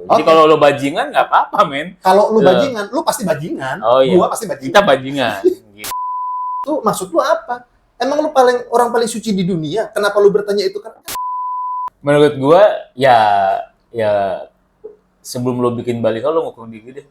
Jadi kalau lo bajingan nggak apa-apa, men. Kalau lu bajingan, lu pasti bajingan. Oh iya. Gua pasti bajingan. Kita bajingan. Gitu. Tuh maksud lu apa? Emang lu orang paling suci di dunia? Kenapa lu bertanya itu kan? Menurut gua ya sebelum lo bikin balik lo ngukur diri deh.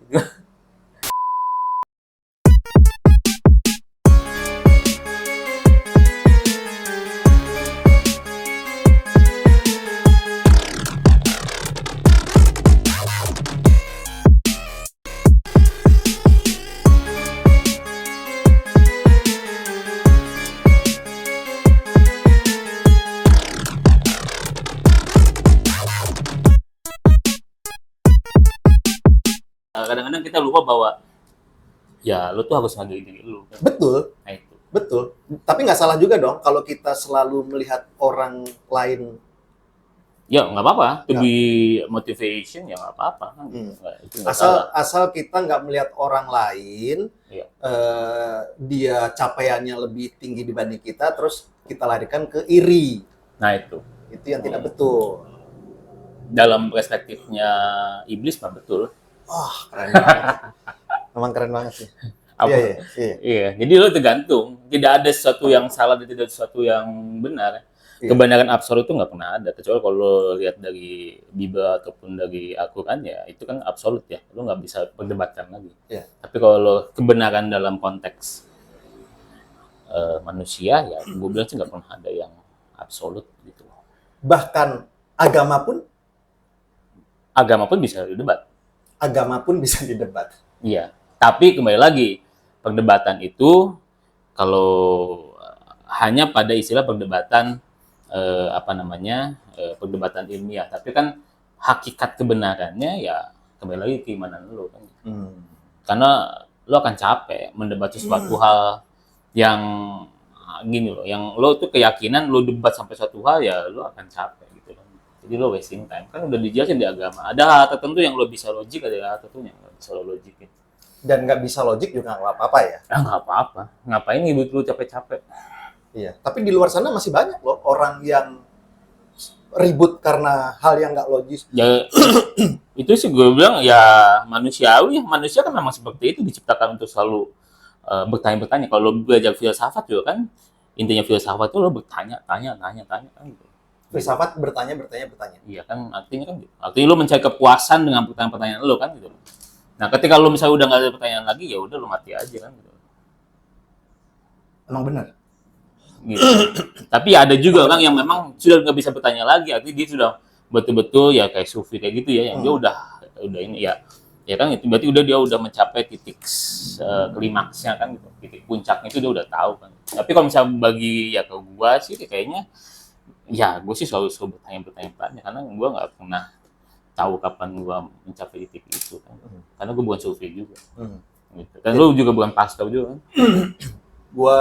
Kadang-kadang kita lupa bahwa ya lo tuh harus menghargai diri lo. Betul. Nah, itu. Betul. Tapi nggak salah juga dong kalau kita selalu melihat orang lain. Ya nggak apa-apa. To be motivation ya nggak apa-apa. Asal kita nggak melihat orang lain, Iya. dia capaiannya lebih tinggi dibanding kita, terus kita larikan ke iri. Nah itu yang tidak betul. Dalam perspektifnya iblis mah betul. Keren banget. Memang keren banget sih. Iya. Jadi lo tergantung. Tidak ada sesuatu yang salah dan tidak ada sesuatu yang benar. Iya. Kebenaran absolut itu nggak pernah ada. Kecuali kalau lo lihat dari Bible ataupun dari Al-Quran ya itu kan absolut ya. Lo nggak bisa perdebatkan lagi. Iya. Tapi kalau kebenaran dalam konteks manusia ya gue bilang sih nggak pernah ada yang absolut gitu. Bahkan agama pun bisa didebat. Iya, tapi kembali lagi perdebatan itu kalau hanya pada istilah perdebatan perdebatan ilmiah, tapi kan hakikat kebenarannya ya kembali lagi keimanan lo kan. Karena lo akan capek mendebati suatu hal yang gini loh, yang lo tuh keyakinan lo debat sampai suatu hal ya lo akan capek gitu kan. Jadi lo wasting time. Kan udah dijelasin di agama. Ada hal tertentu yang lo bisa logik, ada hal tertentu yang nggak bisa lo logikin. Dan nggak bisa logik juga nggak apa-apa ya? Nggak apa-apa. Ngapain ngibut lo capek-capek? Iya. Tapi di luar sana masih banyak loh orang yang ribut karena hal yang nggak logis. Ya, itu sih gue bilang ya manusiawi. Manusia kan memang seperti itu, diciptakan untuk selalu bertanya-bertanya. Kalau lo belajar filsafat juga kan, intinya filsafat itu lo bertanya kan gitu. Filsafat bertanya. Iya kan, artinya kan gitu. Artinya lo mencari kepuasan dengan pertanyaan-pertanyaan lo kan gitu. Nah, ketika lo misalnya udah nggak ada pertanyaan lagi, ya udah lo mati aja kan gitu. Emang benar. Gitu. Tapi ada juga orang yang memang sudah nggak bisa bertanya lagi, artinya dia sudah betul-betul ya kayak sufi kayak gitu ya, yang dia udah ini ya kan itu berarti dia udah mencapai titik klimaksnya kan gitu, titik puncaknya itu dia udah tahu kan. Tapi kalau misalnya bagi ya ke gua sih kayaknya ya gue sih selalu bertanya karena gue nggak pernah tahu kapan gue mencapai titik itu kan. Karena gue bukan sufi juga gitu. Dan lu juga bukan pastor juga kan. Gue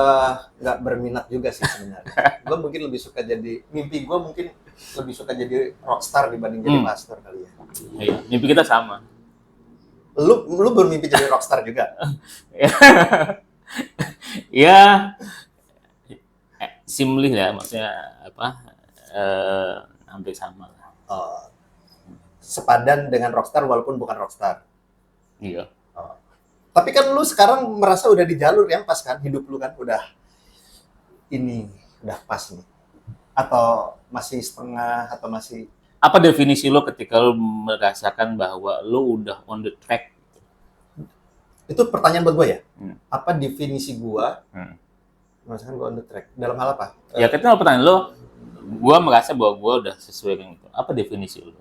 nggak berminat juga sih sebenarnya. Gue mungkin lebih suka mimpi gue mungkin lebih suka jadi rockstar dibanding jadi pastor kali ya. Iya, mimpi kita sama. Lu bermimpi jadi rockstar juga? Ya simulih ya, maksudnya hampir sama lah. Sepadan dengan rockstar walaupun bukan rockstar. Iya. Tapi kan lu sekarang merasa udah di jalur yang pas kan, hidup lu kan udah pas nih. Atau masih setengah atau masih. Apa definisi lo ketika lo merasakan bahwa lo udah on the track? Itu pertanyaan buat gue ya. Apa definisi gue? Merasakan gue on the track. Dalam hal apa? Ya ketika pertanyaan lo, gue merasa bahwa gue udah sesuai dengan itu. Apa definisi lo?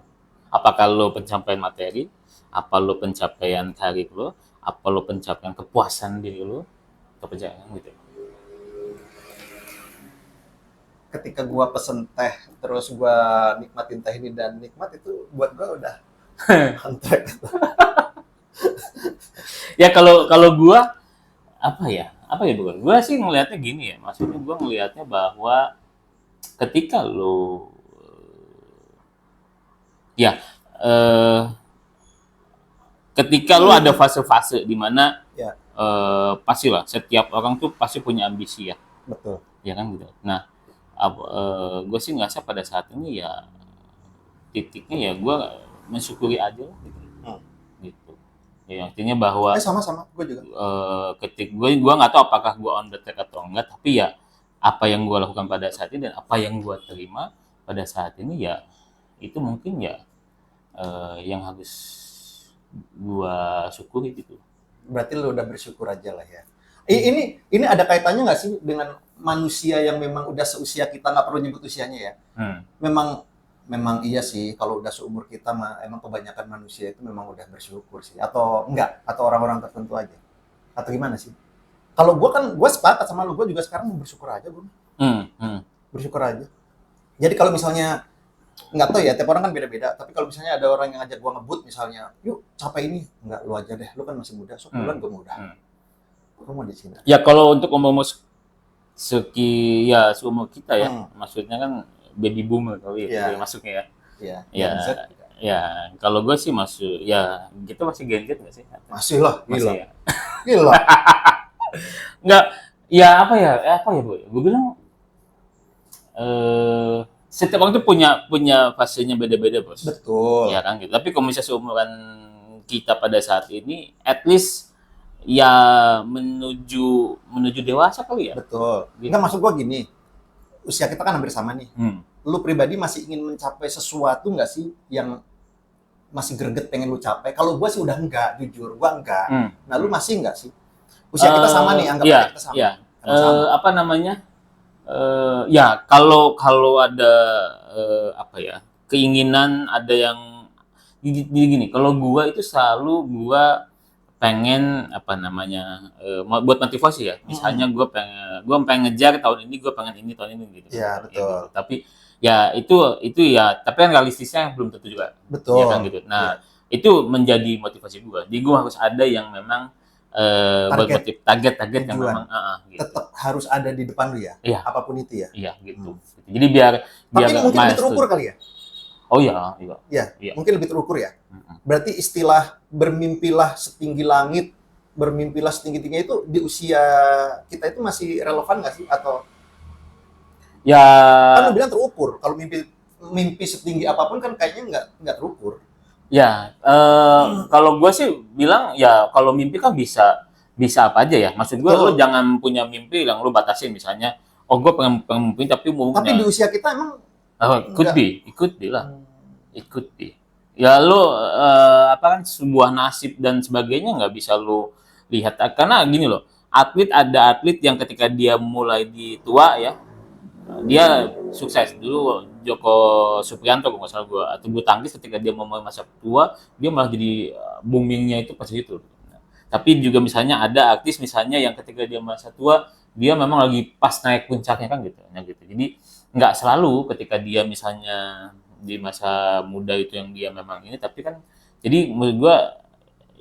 Apakah lo pencapaian materi? Apa lo pencapaian karir lo? Apa lo pencapaian kepuasan diri lo? Kepercayaan gitu. Ketika gue pesen teh, terus gue nikmatin teh ini dan nikmat itu buat gue udah on track. Ya kalau gue apa ya bukan? Gue sih ngelihatnya gini ya. Maksudnya gue ngelihatnya bahwa ketika lo ketika lo ada fase-fase di mana pastilah setiap orang tuh pasti punya ambisi ya. Betul. Ya kan gitu. Nah, gue sih ngerasa pada saat ini ya titiknya ya gue mensyukuri aja lah gitu. Hmm. Gitu. Ya artinya bahwa Sama-sama, gue juga. gue nggak tahu apakah gue on the track atau enggak, tapi ya apa yang gue lakukan pada saat ini dan apa yang gue terima pada saat ini ya itu mungkin ya yang harus gue syukuri gitu. Berarti lu udah bersyukur aja lah ya. Ini ada kaitannya nggak sih dengan manusia yang memang udah seusia kita, nggak perlu nyebut usianya ya. Memang iya sih, kalau udah seumur kita mah emang kebanyakan manusia itu memang udah bersyukur sih, atau enggak, atau orang-orang tertentu aja, atau gimana sih? Kalau gue sepakat sama lu, gue juga sekarang mau bersyukur aja, bersyukur aja. Jadi kalau misalnya nggak tahu ya, tiap orang kan beda-beda, tapi kalau misalnya ada orang yang ngajak gue ngebut misalnya, yuk capai ini, nggak, lu aja deh, lu kan masih muda, sok duluan gue muda, lu mau di sini. Ya kalau untuk umur seumur kita ya, maksudnya kan baby boomer kali ya masuknya ya. Iya. Ya, kalau gue sih masuk, ya kita masih Gen Z nggak sih? Masih lah, gila. Ya. Gila. Nggak, ya apa ya Bu? Gue bilang setiap orang tuh punya fasenya beda-beda, Bos. Betul. Ya kan gitu. Tapi kalau misalnya seumuran kita pada saat ini, at least ya menuju dewasa kali ya. Betul. Gitu. Enggak, maksud gua gini, usia kita kan hampir sama nih. Lu pribadi masih ingin mencapai sesuatu nggak sih yang masih greget pengen lu capai? Kalau gua sih udah enggak, jujur gua enggak. Nah, lu masih enggak sih? Usia kita sama nih, anggap aja kita sama. Iya. Apa namanya? Ya kalau ada keinginan, ada yang gini. Kalau gua itu selalu gua pengen buat motivasi ya. Misalnya gua pengen ngejar tahun ini, gua pengen ini tahun ini gitu. Iya, betul. Ya, gitu. Tapi ya itu ya, tapi kan realistisnya belum tentu juga. Betul. Ya kan gitu. Nah, itu menjadi motivasi gua. Jadi gua harus ada yang memang target yang memang gitu. Tetap harus ada di depan lu ya. Iya. Apapun itu ya. Iya, gitu. Jadi biar mungkin lebih terukur kali ya. Oh iya. Mungkin lebih terukur ya. Berarti istilah bermimpilah setinggi langit, bermimpilah setinggi-tingginya itu di usia kita itu masih relevan nggak sih? Atau ya kan lu bilang terukur. Kalau mimpi setinggi apapun kan kayaknya nggak terukur. Ya, kalau gue sih bilang ya kalau mimpi kan bisa apa aja ya. Maksud gue lu jangan punya mimpi yang lu batasin, misalnya gue pengen mimpi tapi di usia kita emang could be lah. It could be. Ya lu kan sebuah nasib dan sebagainya nggak bisa lu lihat, karena gini loh, ada atlet yang ketika dia mulai di tua ya, dia sukses. Dulu Joko Supriyanto kalau nggak salah gue, atau bulu tangkis, ketika dia mau masa tua dia malah jadi boomingnya itu pas itu. Tapi juga misalnya ada artis misalnya yang ketika dia masa tua dia memang lagi pas naik puncaknya kan gitu. Jadi nggak selalu ketika dia misalnya di masa muda itu yang dia memang ini, tapi kan jadi menurut gue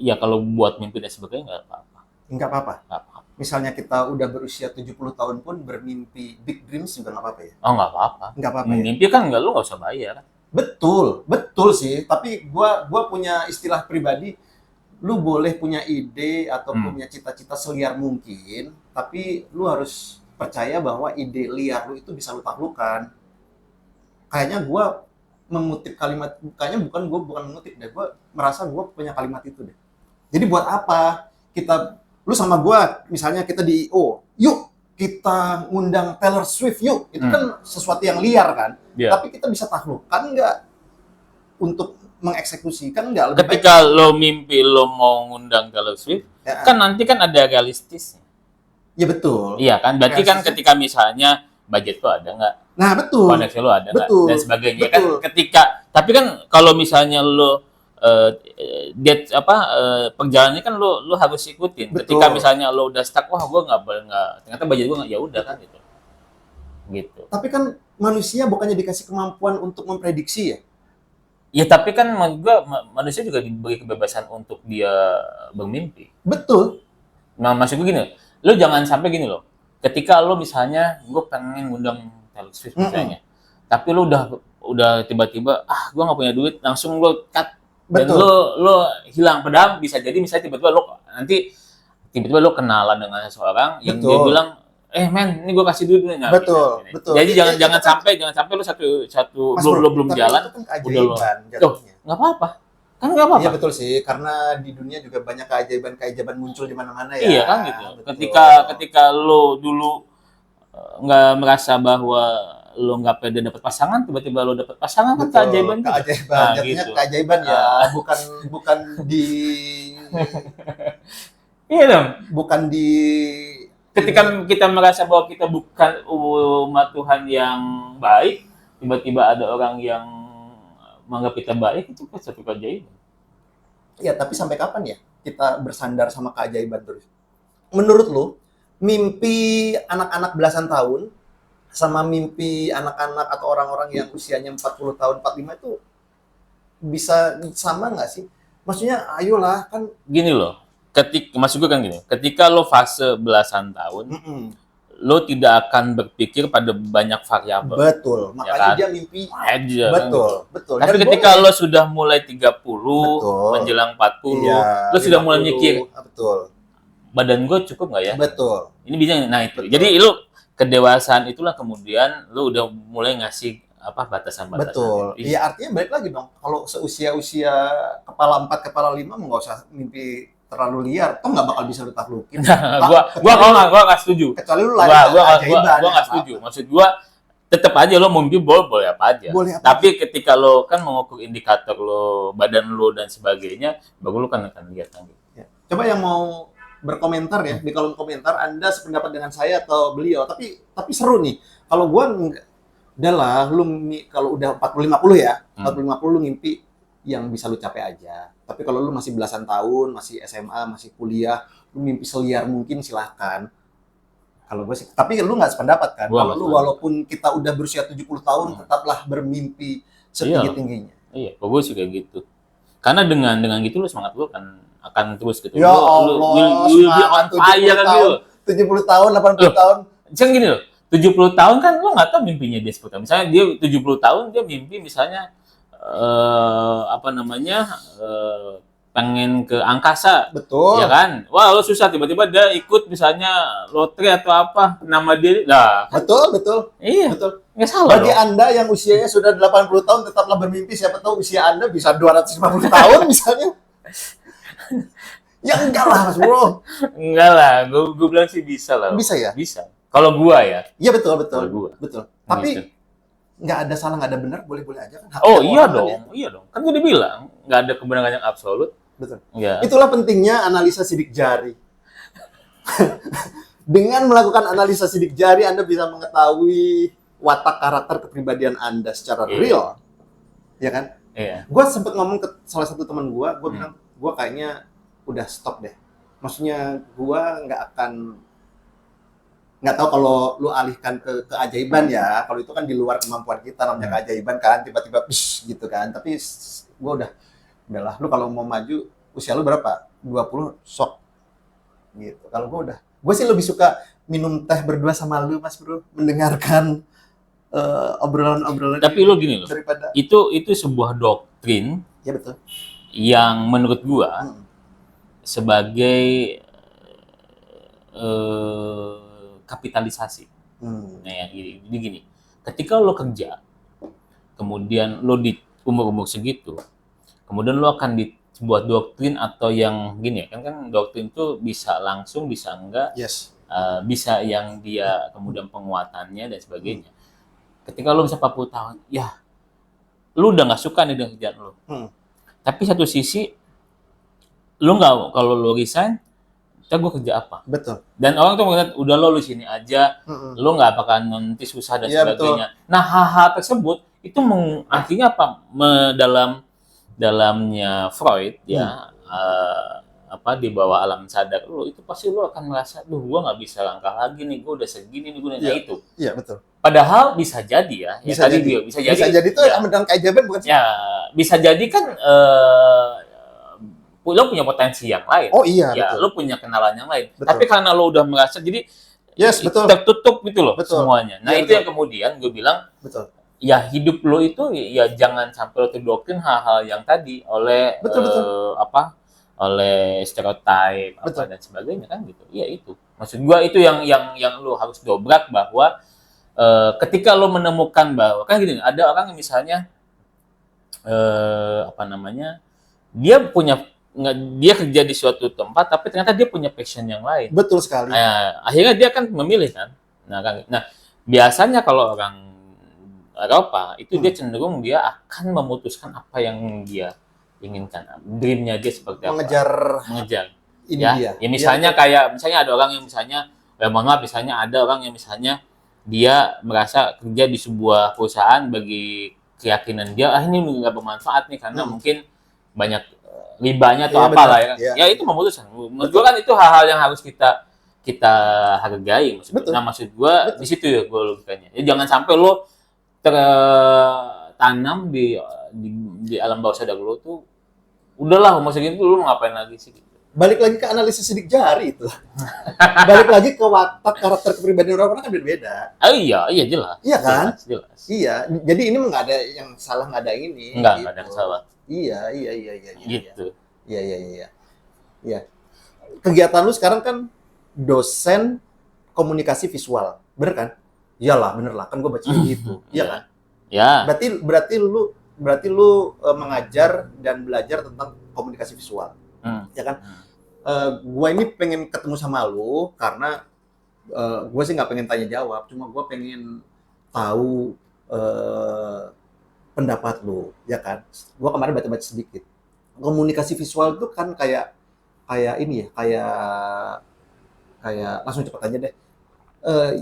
ya kalau buat mimpi dan sebagainya nggak apa-apa. Nggak apa-apa. Misalnya kita udah berusia 70 tahun pun bermimpi big dreams juga nggak apa-apa ya? Oh, nggak apa-apa. Nggak apa-apa. Mimpi kan lu nggak usah bayar. Betul sih. Tapi gua punya istilah pribadi, lu boleh punya ide atau punya cita-cita seliar mungkin, tapi lu harus percaya bahwa ide liar lu itu bisa lu taklukkan. Kayaknya gua mengutip kalimat, bukan mengutip deh, gua merasa gua punya kalimat itu deh. Jadi buat apa lu sama gua misalnya kita di IO, yuk kita ngundang Taylor Swift yuk, itu kan sesuatu yang liar kan, tapi kita bisa taklukkan nggak untuk mengeksekusikan nggak? Ketika lo mimpi lo mau ngundang Taylor Swift, kan nanti kan ada realistisnya. Ya betul. Iya kan, berarti kan ketika misalnya budget lo ada nggak? Nah betul. Koneksi lo ada nggak? Dan sebagainya kan tapi kan kalau misalnya lo perjalanannya kan lo harus ikutin. Betul. Ketika misalnya lo udah stuck, wah gue nggak ternyata budget gue nggak, ya udah kan gitu. Tapi kan manusia bukannya dikasih kemampuan untuk memprediksi ya? Ya tapi kan manusia juga diberi kebebasan untuk dia bermimpi. Betul. Nah maksud gue gini, lo jangan sampai gini loh. Ketika lo misalnya gue pengen ngundang Taylor Swift misalnya, tapi lo udah tiba-tiba gue nggak punya duit, langsung lo cut. Dan lo hilang. Padahal bisa jadi misalnya tiba-tiba lo kenalan dengan seseorang yang dia bilang men, ini gue kasih duit nih. Nah, Betul, gitu. betul. Jadi Iya, jangan itu kan- sampai lu satu Mas belum Bro, belum tapi jalan itu kan udah lo. keajaiban Tuh, jatuhnya. nggak apa-apa. Kan nggak apa-apa. Iya betul sih, karena di dunia juga banyak keajaiban-keajaiban muncul di mana-mana ya. Iya kan gitu. Betul. Ketika lo dulu nggak merasa bahwa lo nggak pede dapat pasangan, tiba-tiba lo dapat pasangan kan Betul, keajaiban juga. keajaiban, Nah, jatuhnya gitu. keajaiban ya, bukan di Iya dong. bukan di Ketika kita merasa bahwa kita bukan umat Tuhan yang baik, tiba-tiba ada orang yang menganggap kita baik, itu kan satu keajaiban. ya, tapi sampai kapan ya kita bersandar sama keajaiban terus? Menurut lo, mimpi anak-anak belasan tahun sama mimpi anak-anak atau orang-orang yang usianya 40 tahun, 45 itu bisa sama nggak sih? Maksudnya, ayolah kan. Gini loh, maksud gue kan gini, ketika lo fase belasan tahun, lo tidak akan berpikir pada banyak variabel. Betul, makanya kan? dia mimpi. Aja, kan Betul, gitu. betul. Tapi Dan ketika boleh. lo sudah mulai 30, Betul. menjelang 40, Iya, lo sudah mulai 50. mikir, Betul, badan gue cukup nggak ya? betul. Ini bisa, nah itu. Betul. Jadi lo kedewasaan itulah kemudian lo udah mulai ngasih apa batasan-batasan. Betul. Gitu. Iya, artinya balik lagi dong. Kalau seusia-usia kepala 4, kepala 5, nggak usah mimpi terlalu liar. Toh nggak bakal bisa lu taklukin. gua nggak setuju. Kecuali lu lari Gua nggak setuju. Maksud gua tetap aja lo mimpi boleh apa aja. Boleh apa Tapi ketika lo kan mengukur indikator lo, badan lo dan sebagainya, baru lo kan akan lihat lagi. Ya. Coba yang mau berkomentar ya di kolom komentar, Anda sependapat dengan saya atau beliau. Tapi seru nih. Kalau gua udahlah, lu kalau udah 40-50 ya, 40-50 lu ngimpi yang bisa lu capai aja. Tapi kalau lu masih belasan tahun, masih SMA, masih kuliah, lu mimpi seliar mungkin silahkan. Kalau gue sih, tapi lu nggak sependapat kan? Kalau lu walaupun kita udah berusia 70 tahun, tetaplah bermimpi setinggi-tingginya. Iya, gue sih kayak gitu. Karena dengan gitu lu semangat lu akan terus gitu. Ya Allah, lu be on fire kan gitu. 70 tahun, 80 tahun. Kan gini loh, 70 tahun kan lu nggak tahu mimpinya dia seperti apa. Misalnya dia 70 tahun, dia mimpi misalnya pengen ke angkasa. Betul. Ya kan? Wah, lo susah tiba-tiba dia ikut misalnya lotre atau apa, nama dia. Nah, betul. Iya. Betul. Nggak salah. Bagi Anda yang usianya sudah 80 tahun tetaplah bermimpi, siapa tahu usia Anda bisa 250 tahun misalnya. Ya enggak lah, Mas Bro. Enggak lah, gue bilang sih bisa lah. Bisa ya? Bisa. Kalau gua ya. Iya betul. Betul. Tapi Gitu. nggak ada salah, nggak ada benar, boleh-boleh aja kan. Oh iya dong, iya dong. Kan gue udah bilang nggak ada kebenaran yang absolut. Betul. Ya. Itulah pentingnya analisa sidik jari. Dengan melakukan analisa sidik jari, Anda bisa mengetahui watak karakter kepribadian Anda secara real. Ya kan? Iya. Gue sempat ngomong ke salah satu teman gue bilang, gue kayaknya udah stop deh. Maksudnya gue nggak tahu kalau lu alihkan ke keajaiban ya. Kalau itu kan di luar kemampuan kita, namanya keajaiban kan, tiba-tiba gitu kan. Tapi gue udahlah, lu kalau mau maju, usia lu berapa? 20, sok. Gitu. Kalau gue sih lebih suka minum teh berdua sama lu, Mas Bro, mendengarkan obrolan-obrolan. Tapi lo gini loh, daripada itu sebuah doktrin. Ya betul. Yang menurut gua sebagai kapitalisasi. Nah, jadi gini, ketika lo kerja, kemudian lo di umur segitu, kemudian lo akan di sebuah doktrin atau yang gini ya, kan doktrin itu bisa langsung, bisa enggak, bisa yang dia kemudian penguatannya dan sebagainya. Ketika lo bisa 40 tahun, ya lo udah nggak suka nih dengan kerjaan lo. Tapi satu sisi, lo nggak, kalau lo resign, gue kerja apa? Betul. Dan orang tuh melihat, udah lo sini aja, lo nggak bakal nanti susah dan sebagainya. Betul. Nah, hal-hal tersebut itu artinya apa? Dalamnya Freud ya, di bawah alam sadar lo itu pasti lo akan merasa, gue nggak bisa langkah lagi nih, gue udah segini nih, gue udah itu. Iya betul. Padahal bisa jadi ya. Bisa jadi itu dengan keajaiban bukan sih? Ya, bisa jadi kan. Lo punya potensi yang lain. Oh iya, ya, betul. Lo punya kenalan yang lain. Betul. Tapi karena lo udah merasa, jadi betul. tertutup gitu loh semuanya. Nah, ya, itu yang kemudian gue bilang, ya hidup lo itu ya jangan sampai lo terdoktrin hal-hal yang tadi oleh oleh stereotip dan sebagainya kan gitu. Iya itu. Maksud gua itu yang lu harus dobrak bahwa ketika lu menemukan bahwa kan gini, ada orang yang misalnya apa namanya, dia punya dia kerja di suatu tempat tapi ternyata dia punya passion yang lain. Betul sekali. Akhirnya dia kan memilih kan. Nah, biasanya kalau orang Eropa itu dia cenderung dia akan memutuskan apa yang dia inginkan, dreamnya dia seperti apa. Mengejar. Ini Ya, dia. ya misalnya kayak misalnya ada orang yang misalnya, mohon maaf, misalnya ada orang yang misalnya dia merasa kerja di sebuah perusahaan bagi keyakinan dia, ini nggak bermanfaat nih karena mungkin banyak ribanya atau Iya, apalah benar. ya. Ya itu memutuskan. Menurut gua kan itu hal-hal yang harus kita kita hargai maksud gua. Betul. Nah, maksud gua di situ ya gua logikanya. Ya, jangan sampai lo tertanam di alam bawah sadar lo tuh udahlah umur segitu lu ngapain lagi sih gitu. Balik lagi ke analisis sidik jari itu. Balik lagi ke watak karakter kepribadian orang kan berbeda. Oh iya jelas. Iya kan? Jelas. Iya, jadi ini nggak ada yang salah, nggak ada ini. Nggak ada yang salah. Iya. Gitu. Iya. Kegiatan lu sekarang kan dosen komunikasi visual, bener kan? Iyalah, bener lah, kan gue baca gitu. Iya kan? Ya. Berarti lu mengajar dan belajar tentang komunikasi visual. Ya kan? Gue ini pengen ketemu sama lu karena gue sih nggak pengen tanya jawab, cuma gue pengen tahu pendapat lu, ya kan? Gue kemarin baca-baca sedikit. Komunikasi visual itu kan kayak ini ya, kayak langsung cepet aja deh.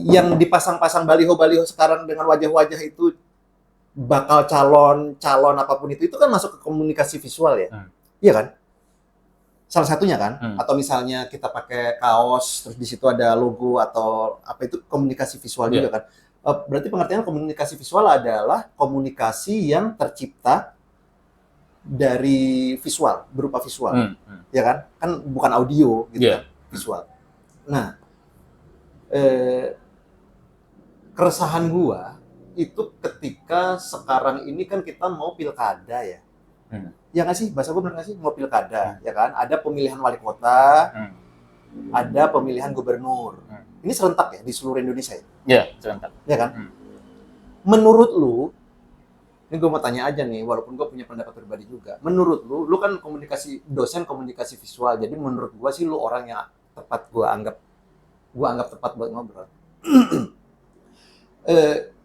Yang dipasang-pasang baliho-baliho sekarang dengan wajah-wajah itu bakal calon apapun itu kan masuk ke komunikasi visual ya, iya kan? Salah satunya kan, atau misalnya kita pakai kaos terus di situ ada logo atau apa itu komunikasi visual juga kan. Berarti pengertian komunikasi visual adalah komunikasi yang tercipta dari visual, berupa visual, ya kan? Kan bukan audio gitu kan, visual. Nah, keresahan gua itu ketika sekarang ini kan kita mau pilkada ya. Ya nggak sih? Bahasa gue benar nggak sih? Mau pilkada, ya kan? Ada pemilihan wali kota, ada pemilihan gubernur. Ini serentak ya di seluruh Indonesia ya? Iya, serentak. Ya kan? Menurut lu, ini gue mau tanya aja nih, walaupun gue punya pendapat pribadi juga. Menurut lu kan dosen komunikasi visual, jadi menurut gue sih lu orang yang tepat gue anggap tepat buat ngobrol.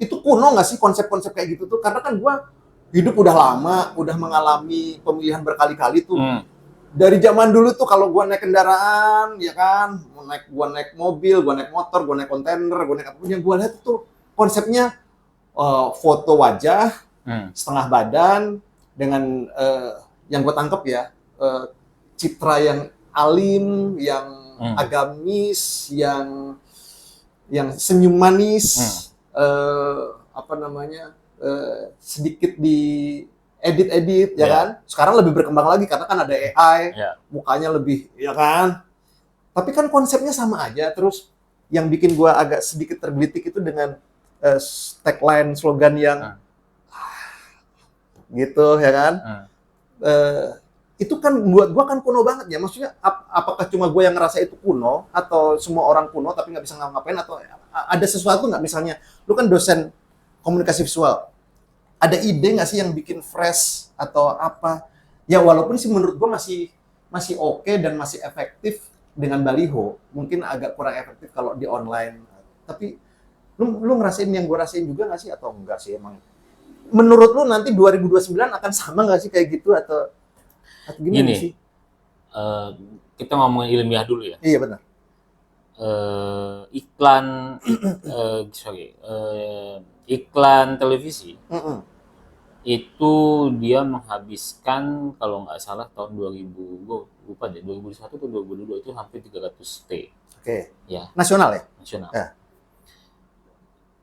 Itu kuno nggak sih konsep-konsep kayak gitu tuh? Karena kan gue hidup udah lama, udah mengalami pemilihan berkali-kali tuh. Dari zaman dulu tuh kalau gue naik kendaraan, ya kan, gue naik mobil, gue naik motor, gue naik kontainer, gue naik apa pun yang gue lihat tuh konsepnya foto wajah, setengah badan, dengan yang gue tangkep ya, citra yang alim, yang agamis, yang senyum manis, sedikit di edit ya kan. Sekarang lebih berkembang lagi karena kan ada AI, mukanya lebih, ya kan. Tapi kan konsepnya sama aja. Terus yang bikin gua agak sedikit tergelitik itu dengan tagline slogan yang gitu, ya kan. Itu kan buat gua kan kuno banget ya. Maksudnya apakah cuma gua yang ngerasa itu kuno atau semua orang kuno tapi nggak bisa ngapain, atau ada sesuatu nggak, misalnya lu kan dosen komunikasi visual, ada ide nggak sih yang bikin fresh atau apa? Ya walaupun sih menurut gua masih oke dan masih efektif dengan baliho, mungkin agak kurang efektif kalau di online. Tapi lu ngerasain yang gua rasain juga nggak sih atau enggak sih emang? Menurut lu nanti 2029 akan sama nggak sih kayak gitu atau gimana Gini, sih? Kita ngomongin ilmiah dulu ya. Iya benar. Iklan televisi itu dia menghabiskan kalau nggak salah tahun 2000, gue lupa deh, 2001 atau 2002 itu hampir 300 T. Oke. Ya. Nasional ya? Nasional. Ya.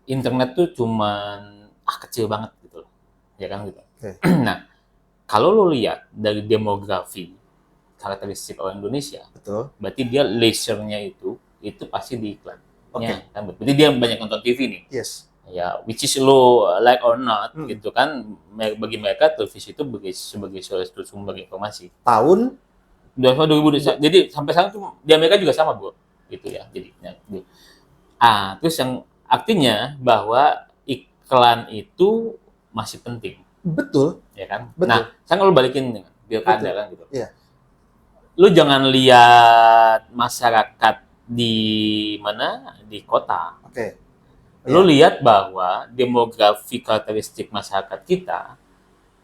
Internet tuh cuman kecil banget gitu loh. Ya kan gitu. Oke. Nah, kalau lo lihat dari demografi karakteristik orang Indonesia, Betul. berarti dia leisure-nya itu pasti di iklan. Oke. Ya, kan? Berarti dia banyak nonton TV nih. Yes. Ya, which is lo like or not gitu kan, bagi mereka televisi itu sebagai sumber informasi. Tahun 2000, jadi sampai sekarang tuh di Amerika juga sama, Bro. gitu ya jadinya. Terus yang artinya bahwa iklan itu masih penting, Betul. ya kan? Betul. Nah, sekarang lu balikin dengan pilkada Betul. kan gitu. Iya. Lu jangan lihat masyarakat di mana di kota. Oke. Lu Iya. lihat bahwa demografi karakteristik masyarakat kita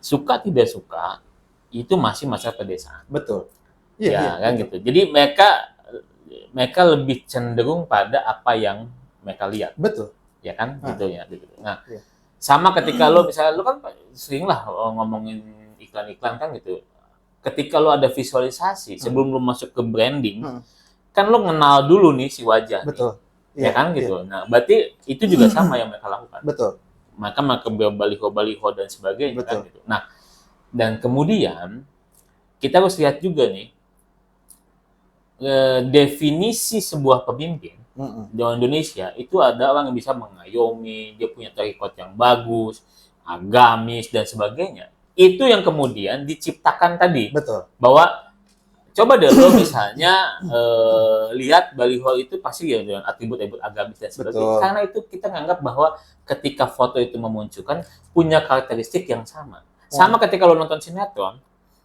suka tidak suka itu masih masyarakat pedesaan. Betul. Ya, Iya, kan betul. gitu. Jadi mereka lebih cenderung pada apa yang mereka lihat, Betul. ya kan? Ah. Gitu ya. Gitu. Nah, Iya. sama ketika lo misalnya lo kan sering lah ngomongin iklan-iklan kan gitu. Ketika lo ada visualisasi sebelum lo masuk ke branding, kan lo kenal dulu nih si wajah, Betul. ya Iya, kan iya. gitu. Nah, berarti itu juga sama yang mereka lakukan. Betul. Maka baliho-baliho dan sebagainya kan Betul. gitu. Nah, dan kemudian kita harus lihat juga nih definisi sebuah pemimpin di Indonesia itu ada orang yang bisa mengayomi, dia punya track record yang bagus, agamis dan sebagainya. Itu yang kemudian diciptakan tadi. Betul. Bahwa coba deh lo misalnya lihat baliho itu pasti ya dengan atribut-atribut agamis dan sebagainya. Betul. Karena itu kita nganggap bahwa ketika foto itu memunculkan punya karakteristik yang sama. Sama ketika lo nonton sinetron,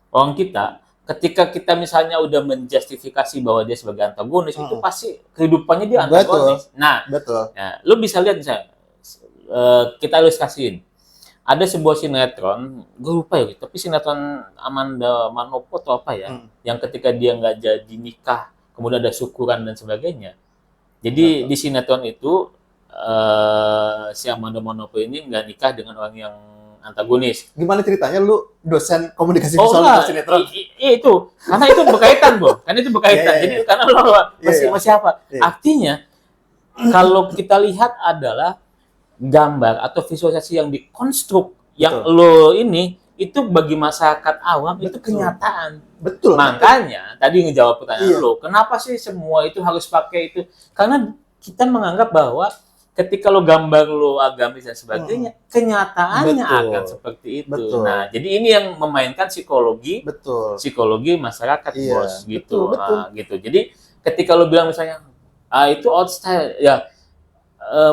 orang kita ketika kita misalnya udah menjustifikasi bahwa dia sebagai antagonis, itu pasti kehidupannya dia antagonis. Betul. Nah, Betul. lo bisa lihat misalnya, kita ilustrasiin. Ada sebuah sinetron, gue lupa ya, tapi sinetron Amanda Manopo atau apa ya, yang ketika dia nggak jadi nikah, kemudian ada syukuran dan sebagainya. Jadi di sinetron itu, si Amanda Manopo ini nggak nikah dengan orang yang antagonis. Gimana ceritanya lu dosen komunikasi visual sinetron? Iya itu. Karena itu berkaitan, Bo. Karena itu berkaitan. Jadi karena lo masih apa? Artinya kalau kita lihat adalah gambar atau visualisasi yang dikonstruk yang lo ini itu bagi masyarakat awam itu kenyataan. Betul. Makanya tadi ngejawab pertanyaan lo, kenapa sih semua itu harus pakai itu? Karena kita menganggap bahwa ketika lo gambar lo agamis dan sebagainya, kenyataannya akan seperti itu. Betul. Nah, jadi ini yang memainkan psikologi masyarakat, bos, gitu. Betul. Gitu. Jadi ketika lo bilang misalnya, itu old style, ya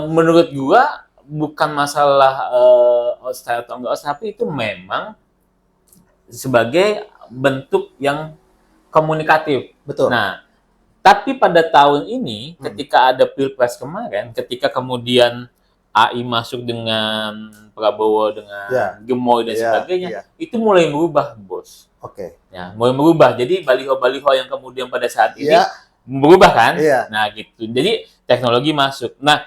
menurut gua bukan masalah old style atau enggak, tapi itu memang sebagai bentuk yang komunikatif. Betul. Nah, tapi pada tahun ini, ketika ada Pilpres kemarin, ketika kemudian AI masuk dengan Prabowo, dengan Gemoy dan sebagainya, itu mulai berubah, bos. Oke. Ya, mulai berubah. Jadi baliho-baliho yang kemudian pada saat ini berubah kan? Nah, gitu. Jadi teknologi masuk. Nah,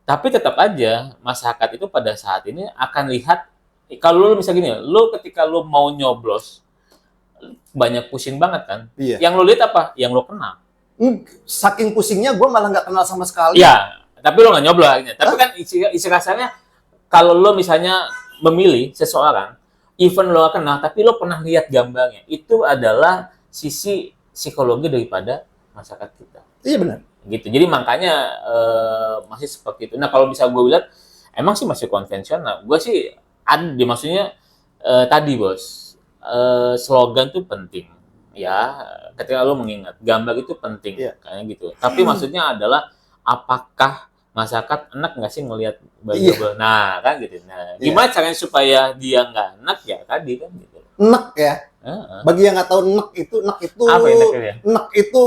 tapi tetap aja masyarakat itu pada saat ini akan lihat, kalau lu misalnya gini, lu ketika lu mau nyoblos, banyak pusing banget kan? Yang lu lihat apa? Yang lu kenal. Saking pusingnya gue malah nggak kenal sama sekali. Iya, tapi lo nggak nyoblos akhirnya. Tapi kan isi kasarnya kalau lo misalnya memilih seseorang, even lo kenal, tapi lo pernah lihat gambarnya, itu adalah sisi psikologi daripada masyarakat kita. Iya benar. Gitu. Jadi makanya masih seperti itu. Nah kalau bisa gue bilang, emang sih masih konvensional. Gue sih ada, maksudnya tadi bos, slogan tuh penting. Ya, ketika lo mengingat gambar itu penting, kayak gitu. Tapi maksudnya adalah apakah masyarakat enak nggak sih ngelihat baliho? Nah, kan gitu. Nah, gimana caranya supaya dia nggak enak ya tadi kan gitu. Enak ya. Bagi yang nggak tahu enak itu apa ya? Enak itu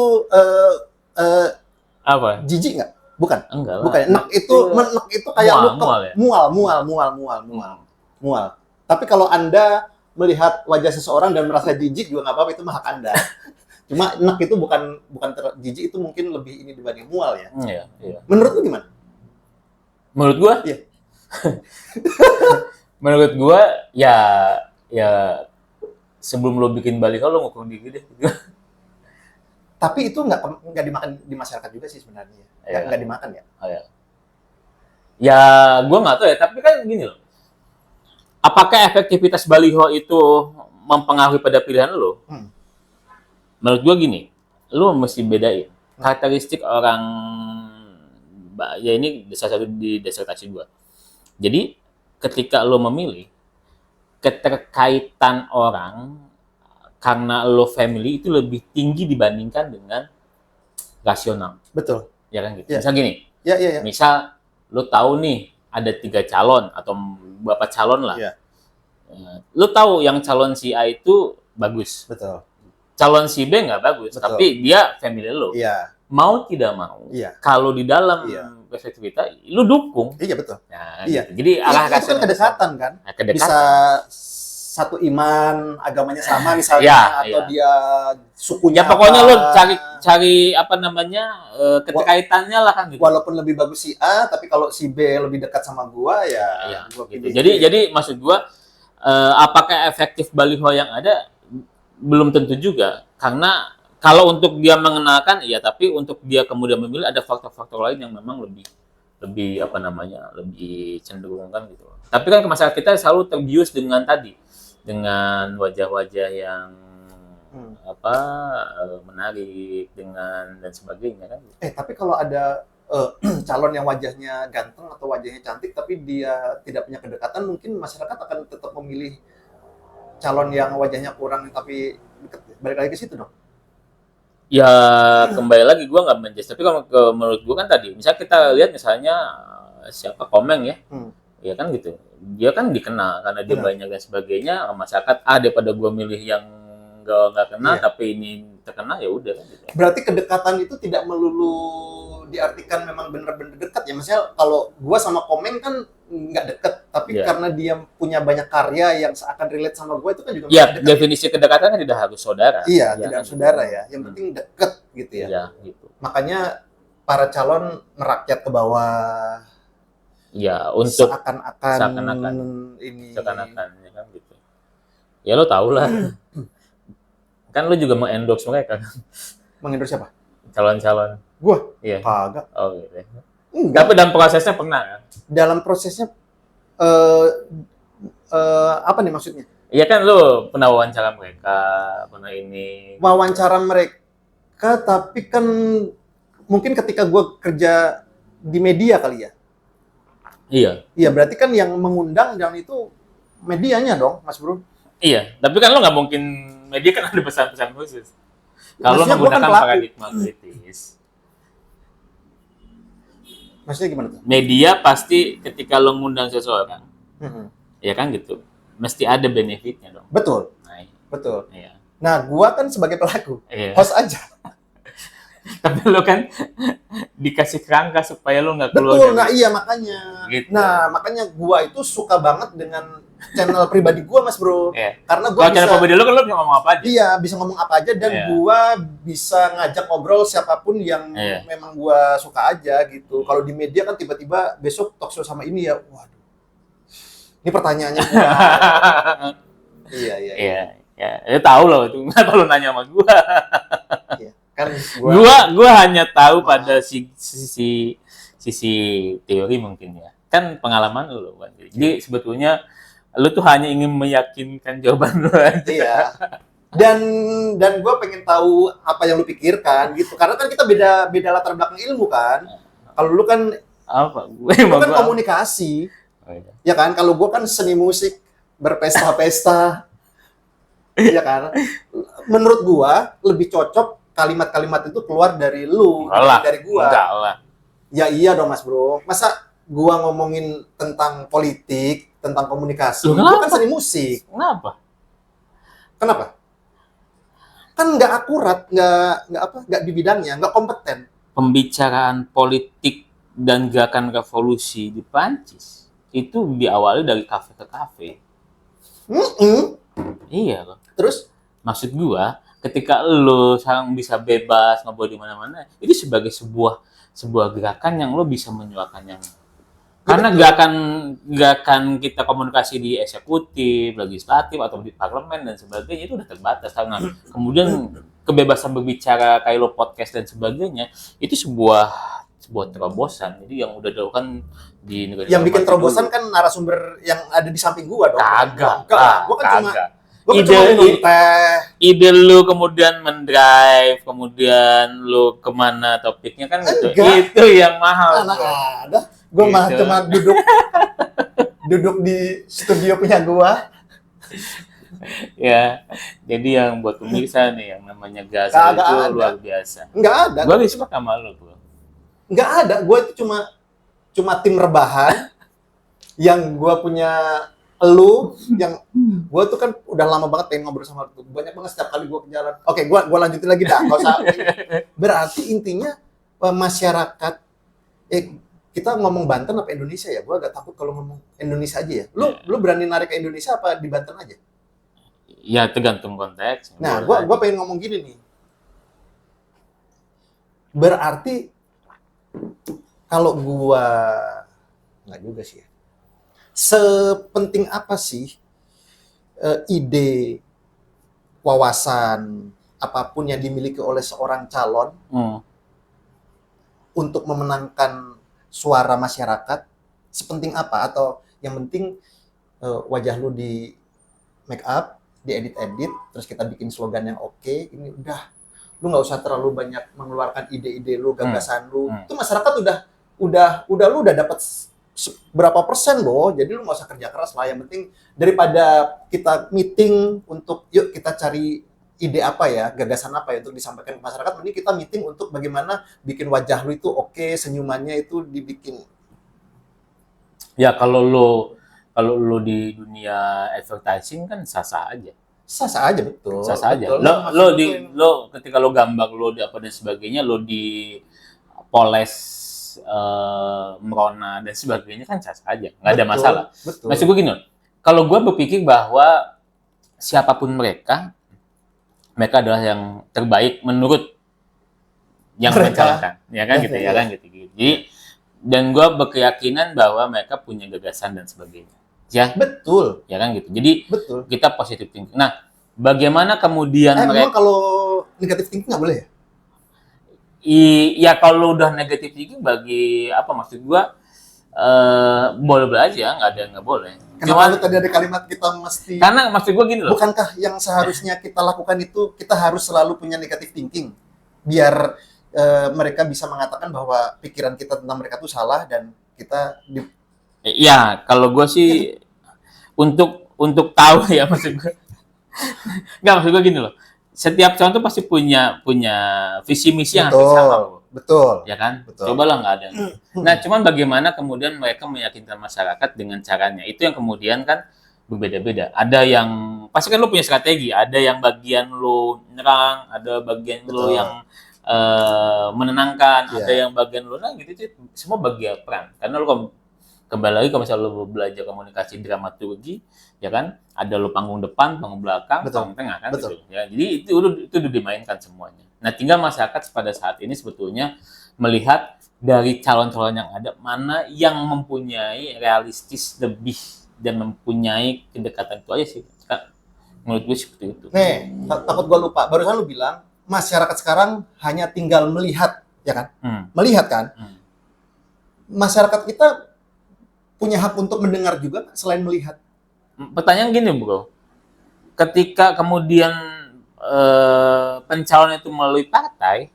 apa? Jijik nggak? Bukan. Enggak lah. Bukan. Enak itu kayak mual. Tapi kalau Anda melihat wajah seseorang dan merasa jijik juga nggak apa-apa, itu mah hak Anda. Cuma enak itu bukan jijik, itu mungkin lebih ini dibanding mual ya. Iya. Menurut lu gimana? Menurut gua? Iya. Menurut gua ya sebelum lo bikin baliho lo ngukur diri deh. Tapi itu nggak dimakan di masyarakat juga sih sebenarnya. Nggak dimakan ya. Ya gua nggak tahu ya, tapi kan gini loh. Apakah efektivitas baliho itu mempengaruhi pada pilihan lo? Menurut gue gini, lo mesti bedain karakteristik orang, ya ini salah satu di disertasi gue. Jadi ketika lo memilih, keterkaitan orang karena lo family itu lebih tinggi dibandingkan dengan rasional. Betul. Ya kan gitu. Ya. Misal gini, Ya. misal lu tahu nih ada 3 calon atau beberapa calon lah. Iya. Lu tahu yang calon si A itu bagus. Betul. Calon si B nggak bagus, Betul. tapi dia family lu. Iya. Mau tidak mau, Iya. kalau di dalam Iya. perspektif kita, lu dukung. Iya betul. Nah, Iya. gitu. Jadi arah Itu kan kedekatan kan. Nah, kedekatan. Bisa satu iman, agamanya sama misalnya, Iya, atau iya. dia sukunya Ya pokoknya apa. lu cari apa namanya keterkaitannya lah kan gitu. Walaupun lebih bagus si A, tapi kalau si B lebih dekat sama gua ya, Iya, gua gitu. pilih. Jadi maksud gua apakah efektif baliho yang ada belum tentu juga, karena kalau untuk dia mengenalkan iya, tapi untuk dia kemudian memilih ada faktor-faktor lain yang memang lebih apa namanya lebih cenderung kan gitu. Tapi kan masyarakat kita selalu terbius dengan wajah-wajah yang menarik dan sebagainya kan. Tapi kalau ada calon yang wajahnya ganteng atau wajahnya cantik tapi dia tidak punya kedekatan, mungkin masyarakat akan tetap memilih calon yang wajahnya kurang tapi dekat. Balik lagi ke situ dong. Ya kembali lagi gue nggak menjudge, tapi kalau menurut gue kan tadi, misal kita lihat misalnya siapa Komeng ya, ya kan gitu, dia kan dikenal karena dia banyak dan sebagainya, masyarakat daripada gue milih yang nggak kenal tapi ini terkenal ya udah. Gitu. Berarti kedekatan itu tidak melulu diartikan memang benar-benar dekat ya, misalnya kalau gue sama Komeng kan nggak deket, tapi karena dia punya banyak karya yang seakan relate sama gue itu kan juga dekat. Definisi kedekatan kan tidak harus saudara. Iya, tidak harus saudara ya, yang penting deket gitu ya. Iya, gitu. Makanya para calon merakyat ke bawah. Ya, untuk seakan-akan ini. Seakan-akan ya kan gitu. Ya lo tau lah. Kan lo juga mengendorse mereka kan. Mengendorse siapa? Calon-calon. Gua? Iya. Kagak. Oh gitu. Enggak. Tapi dalam prosesnya pernah kan? Dalam prosesnya apa nih maksudnya? Iya kan lo pernah wawancara mereka, pernah ini. Wawancara mereka, tapi kan mungkin ketika gue kerja di media kali ya. Iya. Iya, berarti kan yang mengundang dan itu medianya dong, Mas Bro. Iya, tapi kan lo nggak mungkin, media kan ada pesan-pesan khusus. Kalau menggunakan paradigma kritis. Maksudnya gimana tuh? Media pasti ketika lo ngundang seseorang, ya kan gitu, mesti ada benefitnya dong. Betul. Nah, betul. Iya. Nah, gua kan sebagai pelaku, host aja. Tapi lo kan dikasih kerangka supaya lo nggak keluar. Betul, nah iya makanya. Gitu. Nah, makanya gua itu suka banget dengan channel pribadi gua, Mas Bro. Iya. Karena gua channel pribadi lo kan lo bisa ngomong apa aja. Iya, bisa ngomong apa aja dan gua bisa ngajak ngobrol siapapun yang memang gua suka aja gitu. Kalau di media kan tiba-tiba besok talk show sama ini ya. Waduh. Ini pertanyaannya. Iya. Ya tahu loh itu. Kenapa lo nanya sama gua? Iya. Kan gua hanya tahu pada sisi teori mungkin ya. Kan pengalaman lo kan. Jadi sebetulnya lu tuh hanya ingin meyakinkan jawaban lu aja. Iya. Dan gue pengen tahu apa yang lu pikirkan gitu. Karena kan kita beda latar belakang ilmu kan. Kalau lu kan lu kan komunikasi. Oh, iya. Ya kan, kalau gue kan seni musik, berpesta-pesta. Ya kan. Menurut gue lebih cocok kalimat-kalimat itu keluar dari lu, dari gue. Enggak lah. Ya iya dong Mas Bro. Masa gua ngomongin tentang politik, tentang komunikasi, gua kan seni musik. Kenapa? Kan nggak akurat, nggak di bidangnya, nggak kompeten. Pembicaraan politik dan gerakan revolusi di Prancis itu diawali dari kafe ke kafe. Iya loh. Terus? Maksud gua, ketika lo sekarang bisa bebas ngobrol di mana-mana, itu sebagai sebuah gerakan yang lo bisa menyuarakan yang karena gerakan kita komunikasi di eksekutif, legislatif atau di parlemen dan sebagainya itu udah terbatas karena kemudian kebebasan berbicara kayak lo podcast dan sebagainya itu sebuah terobosan. Jadi yang udah dilakukan di negara yang bikin terobosan kan narasumber yang ada di samping gua dong. Kagak. Gua kan cuma minum teh. Ide lu kemudian mendrive, kemudian lu kemana topiknya kan gitu. Itu yang mahal. Ada. Gue mah cuma duduk di studio punya gua. Ya, jadi yang buat pemirsa nih, yang namanya Gaza Kagak itu ada. luar biasa. Nggak ada. Gue respect sama lo, bro. Nggak ada. Gue itu cuma tim rebahan yang gue punya elu yang gue tuh kan udah lama banget pengen ngobrol sama lu. Banyak banget setiap kali gue ke jalan. Oke, gue lanjutin lagi dah. Nggak usah. Berarti intinya masyarakat kita ngomong Banten apa Indonesia ya? Gue agak takut kalau ngomong Indonesia aja ya. Lu berani narik ke Indonesia apa di Banten aja? Ya tergantung konteks. Nah, Boleh gue aja. pengen ngomong gini nih. Berarti kalau gue nggak juga sih ya. Sepenting apa sih ide, wawasan, apapun yang dimiliki oleh seorang calon untuk memenangkan suara masyarakat? Sepenting apa? Atau yang penting wajah lu di make up, diedit-edit, terus kita bikin slogan yang oke, ini udah. Lu nggak usah terlalu banyak mengeluarkan ide-ide lu, gagasan lu. Itu masyarakat lu udah dapat berapa persen loh, jadi lu nggak usah kerja keras lah. Yang penting daripada kita meeting untuk yuk kita cari ide apa ya, gagasan apa ya untuk disampaikan ke masyarakat, mending kita meeting untuk bagaimana bikin wajah lu itu oke, senyumannya itu dibikin. Ya kalau lo di dunia advertising kan sah-sah aja. Sah-sah aja, betul. Sah-sah aja. Betul. Lo Nah, lo maksud di gue yang- lo ketika lo gambar lo di apa dan sebagainya, lo di poles merona dan sebagainya kan sah-sah aja. Nggak ada betul, masalah. betul. Maksud gue gini, kalau gue berpikir bahwa siapapun mereka adalah yang terbaik menurut yang Mereka. mencalonkan, ya kan gitu, Ya, ya kan gitu. Jadi dan gue berkeyakinan bahwa mereka punya gagasan dan sebagainya, ya, Betul, ya kan gitu. Jadi betul. kita positif thinking. Nah, bagaimana kemudian Memang mereka, kalau negatif thinking nggak boleh ya? ya kalau udah negatif thinking bagi apa maksud gue, boleh-boleh aja, nggak boleh. Kenapa Cuman lu tadi ada kalimat kita mesti... karena maksud gue gini loh, Bukankah yang seharusnya kita lakukan itu kita harus selalu punya negatif thinking biar mereka bisa mengatakan bahwa pikiran kita tentang mereka itu salah dan kita ya kalau gue sih untuk tahu ya maksud gue. Nggak, maksud gue gini loh. Setiap calon tuh pasti punya visi misi yang hampir sama, bro. betul. Ya kan? Betul. Cobalah nggak ada. Nah, cuman bagaimana kemudian mereka meyakinkan masyarakat dengan caranya. Itu yang kemudian kan berbeda-beda. Ada yang pasti kan lo punya strategi. Ada yang bagian lo nyerang, ada bagian lo Betul. yang menenangkan, Iya. ada yang bagian lo nah gitu itu semua bagian peran. Karena lo kembali lagi kalau misalnya lo belajar komunikasi dramaturgi, ya kan? Ada lo panggung depan, panggung belakang, Betul. panggung tengah kan Betul. gitu. Ya, jadi itu udah dimainkan semuanya. Nah, tinggal masyarakat pada saat ini sebetulnya melihat dari calon-calon yang ada mana yang mempunyai realistis lebih dan mempunyai kedekatan itu aja sih. Menurut gue seperti itu. Nih, takut gue lupa. Barusan lu bilang masyarakat sekarang hanya tinggal melihat, ya kan? Melihat kan? Masyarakat kita punya hak untuk mendengar juga selain melihat. Pertanyaan gini, bro. Ketika kemudian pencalonan itu melalui partai,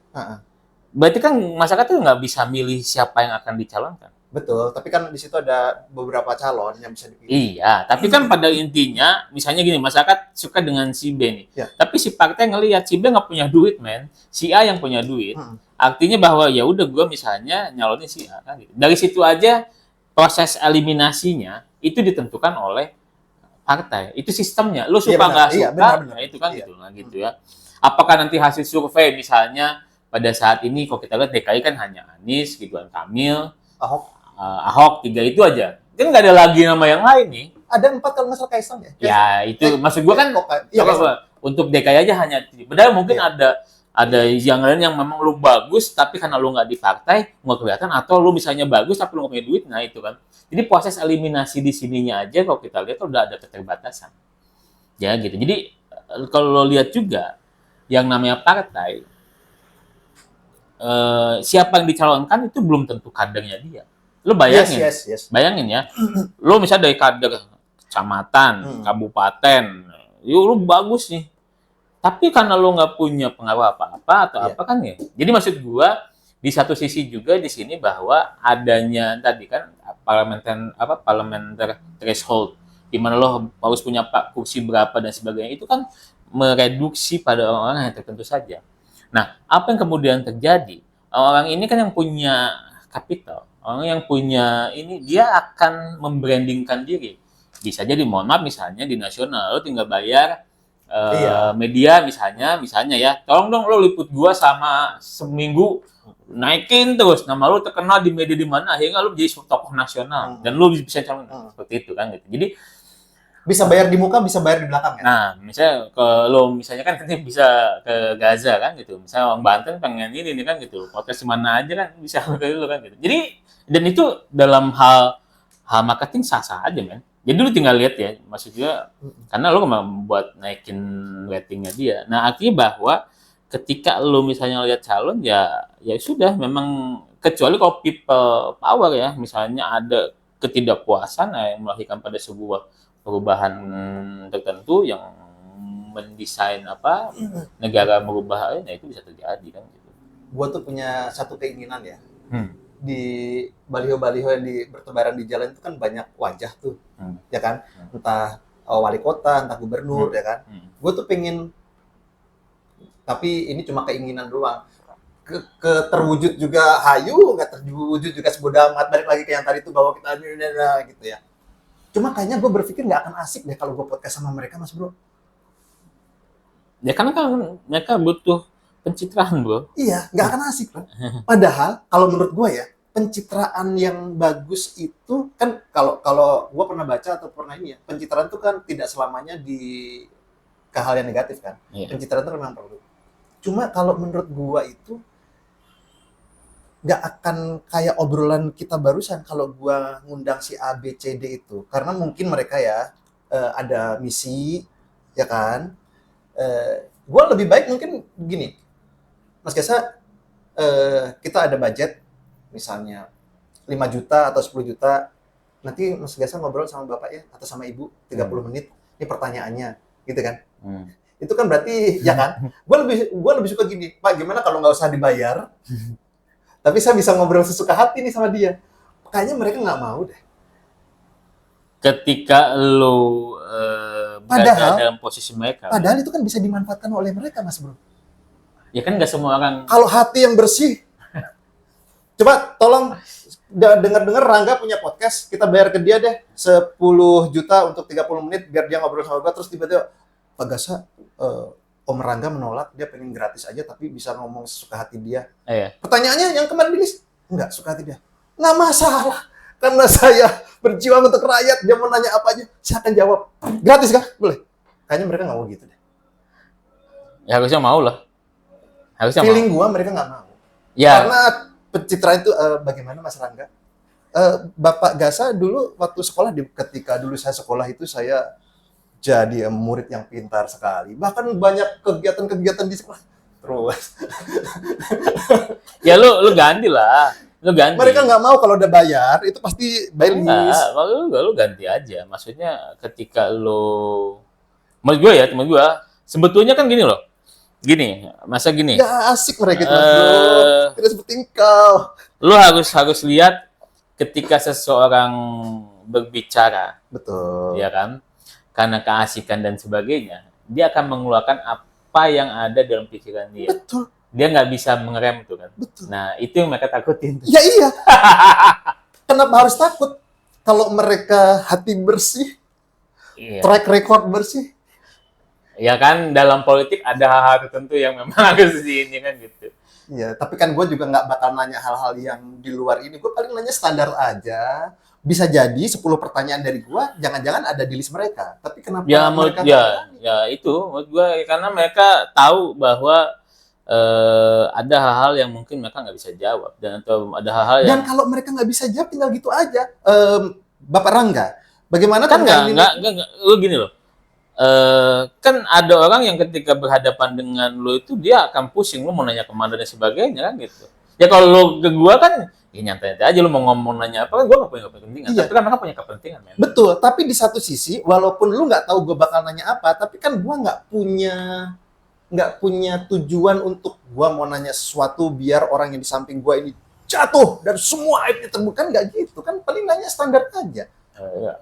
berarti kan masyarakat itu nggak bisa milih siapa yang akan dicalonkan. Betul, tapi kan di situ ada beberapa calon yang bisa dipilih. Iya, tapi kan pada intinya, misalnya gini, masyarakat suka dengan si B nih. Ya. Tapi si partai ngelihat si B nggak punya duit, men. Si A yang punya duit. Artinya bahwa ya udah gue misalnya nyalonin si A kan gitu. Dari situ aja proses eliminasinya itu ditentukan oleh partai. Itu sistemnya. Lu suka nggak suka? Nah, itu kan gitu lah gitu ya. Apakah nanti hasil survei misalnya pada saat ini kalau kita lihat DKI kan hanya Anies, Ridwan Kamil, Ahok 3 itu aja. Kan nggak ada lagi nama yang lain nih. Ada 4 kalau nggak salah Kaisang ya? Ya itu maksud gua kan untuk DKI aja hanya. Padahal mungkin ada yang lain yang memang lu bagus tapi karena lu nggak di partai nggak kelihatan, atau lu misalnya bagus tapi lu nggak punya duit, nah itu kan. Jadi proses eliminasi di sininya aja kalau kita lihat udah ada keterbatasan. Ya gitu. Jadi kalau lo lihat juga yang namanya partai, siapa yang dicalonkan itu belum tentu kadernya dia. Lo bayangin, bayangin ya, lo misalnya dari kader kecamatan, kabupaten, lo bagus nih, tapi karena lo nggak punya pengaruh apa-apa atau apa kan ya. Jadi maksud gua di satu sisi juga di sini bahwa adanya tadi kan parlementer threshold di mana lo harus punya kursi berapa dan sebagainya, itu kan mereduksi pada orang-orang yang tertentu saja. Nah, apa yang kemudian terjadi? Orang ini kan yang punya kapital, orang yang punya ini, dia akan membrandingkan diri. Bisa jadi, mohon maaf, misalnya di nasional, lo tinggal bayar Iya. media misalnya ya, tolong dong lo liput gua sama seminggu, naikin terus nama lo terkenal di media di mana, akhirnya lo jadi tokoh nasional dan lo bisa calon seperti itu kan gitu. Jadi Bisa bayar di muka, bisa bayar di belakang ya. nah, misalnya kalau misalnya kan nanti bisa ke Gaza kan gitu. Misalnya orang Banten pengen ini nih kan gitu. Podcast mana aja kan bisa ke lu kan gitu. Jadi dan itu dalam hal marketing sah-sah aja, men. Jadi lu tinggal lihat ya, maksudnya karena lu membuat naikin ratingnya dia. Nah, artinya bahwa ketika lu misalnya lihat calon ya sudah, memang kecuali kalau people power ya, misalnya ada ketidakpuasan yang melahirkan pada sebuah perubahan tertentu yang mendesain negara merubah, nah itu bisa terjadi kan gitu. Gue tuh punya satu keinginan ya. Hmm. Di baliho-baliho yang bertebaran di jalan itu kan banyak wajah tuh, ya kan? Entah wali kota, entah gubernur, ya kan? Gue tuh pengen, tapi ini cuma keinginan doang. Terwujud juga hayu, nggak terwujud juga sebodoh amat. Balik lagi ke yang tadi tuh, bahwa kita gitu ya. Cuma kayaknya gue berpikir nggak akan asik deh kalau gue podcast sama mereka, Mas Bro. Ya karena kan mereka butuh pencitraan, bro. Iya, nggak akan asik kan. Padahal kalau menurut gue ya, pencitraan yang bagus itu kan, kalau gue pernah baca atau pernah ini ya, pencitraan itu kan tidak selamanya ke hal yang negatif kan. Iya. Pencitraan itu memang perlu. Cuma kalau menurut gue itu nggak akan kayak obrolan kita barusan kalau gua ngundang si A, B, C, D itu. Karena mungkin mereka ya ada misi, ya kan? Gua lebih baik mungkin gini, Mas Gesa, kita ada budget, misalnya 5 juta atau 10 juta, nanti Mas Gesa ngobrol sama bapak ya, atau sama ibu, 30 menit, ini pertanyaannya, gitu kan? Itu kan berarti, ya kan? Gua lebih suka gini, Pak, gimana kalau nggak usah dibayar? Tapi saya bisa ngobrol sesuka hati nih sama dia. Kayaknya mereka nggak mau deh. Ketika lo berada dalam posisi mereka. Padahal itu kan bisa dimanfaatkan oleh mereka, Mas Bro. Ya kan nggak semua orang. Kalau hati yang bersih. Coba tolong dengar-dengar Rangga punya podcast, kita bayar ke dia deh 10 juta untuk 30 menit biar dia ngobrol sama gue, terus tiba-tiba, Pak Gasa, Om Rangga menolak, dia pengen gratis aja tapi bisa ngomong sesuka hati dia. Iya. Pertanyaannya yang kemarin di list, enggak suka hati dia. Nggak masalah, karena saya berjuang untuk rakyat, dia mau nanya apa aja, saya akan jawab. Gratis kah? Boleh. Kayaknya mereka nggak mau gitu deh. Ya harusnya mau lah. Harusnya Feeling mau. gua mereka nggak mau. Ya. Karena pencitraan itu, bagaimana Mas Rangga? Bapak Gasa dulu waktu sekolah, ketika dulu saya sekolah itu, saya jadi murid yang pintar sekali. Bahkan banyak kegiatan-kegiatan di sekolah. Terus. Ya lu ganti lah. Lu ganti. Mereka nggak mau kalau udah bayar, itu pasti by list. Lu ganti aja. Maksudnya ketika menurut gue sebetulnya kan gini loh. Gini, masa gini. Ya asik mereka itu, bro. Tidak seperti engkau. Lu harus lihat ketika seseorang berbicara. Betul. Ya kan? Karena keasikan dan sebagainya, dia akan mengeluarkan apa yang ada dalam pikiran dia. Betul. Dia nggak bisa mengerem tuh kan. Betul. Nah, itu yang mereka takutin. Ya iya. Kenapa harus takut? Kalau mereka hati bersih, Iya. track record bersih. Ya kan, dalam politik ada hal-hal tertentu yang memang harus di ini kan gitu. Iya, tapi kan gue juga nggak bakal nanya hal-hal yang di luar ini. Gue paling nanya standar aja. Bisa jadi 10 pertanyaan dari gue, jangan-jangan ada di list mereka. Tapi kenapa mereka itu menurut gue, karena mereka tahu bahwa ada hal-hal yang mungkin mereka nggak bisa jawab, dan atau ada hal-hal yang. Dan kalau mereka nggak bisa jawab, tinggal gitu aja. Bapak Rangga, bagaimana Kan nggak, lu gini loh. Kan ada orang yang ketika berhadapan dengan lo itu dia akan pusing, lo mau nanya kemana dan sebagainya kan gitu. Ya kalau lo ke gua kan, ya nyantai-nyantai aja, lo mau ngomong nanya apa kan gua nggak punya kepentingan. Iya. Tapi kan mereka punya kepentingan, men. Betul, tapi di satu sisi, walaupun lu nggak tahu gue bakal nanya apa, tapi kan gue nggak punya tujuan untuk gue mau nanya sesuatu biar orang yang di samping gue ini jatuh dan semua aibnya terbuka, nggak gitu kan, paling nanya standar aja. Ya.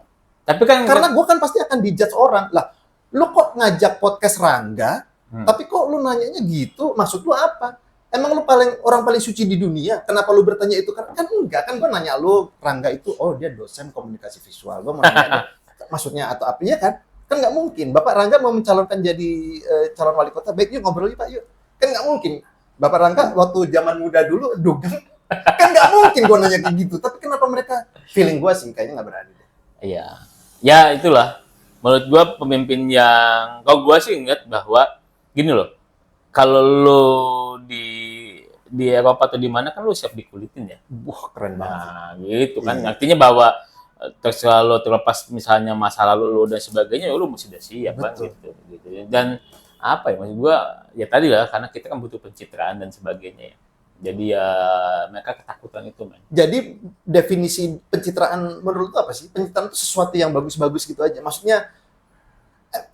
Tapi kan Karena gue kan pasti akan dijudge orang. Lah, lu kok ngajak podcast Rangga, tapi kok lu nanyanya gitu? Maksud lu apa? Emang lu orang paling suci di dunia? Kenapa lu bertanya itu? Kan enggak, kan gue nanya lu, Rangga itu, oh dia dosen komunikasi visual. Gue mau nanya maksudnya atau apa? Iya kan? Kan nggak mungkin. Bapak Rangga mau mencalonkan jadi calon wali kota, baik yuk ngobrol yuk Pak, yuk. Kan nggak mungkin. Bapak Rangga waktu zaman muda dulu, dugem. Kan nggak mungkin gue nanya kayak gitu. Tapi kenapa mereka, feeling gue sih kayaknya nggak berani. iya. Ya itulah. Menurut gua pemimpin yang kalau gua sih ingat bahwa gini loh. Kalau lo di Eropa atau di mana kan lo siap dikulitin ya. Wah, keren banget. Nah, gitu kan. Iya. Artinya bahwa terserah lo terlepas misalnya masa lalu lo dan sebagainya, ya lo mesti udah siap kan Betul. gitu. Dan apa ya maksud gua ya tadi lah karena kita kan butuh pencitraan dan sebagainya ya. Jadi ya mereka ketakutan itu, men. Jadi definisi pencitraan menurut lu apa sih? Pencitraan itu sesuatu yang bagus-bagus gitu aja. Maksudnya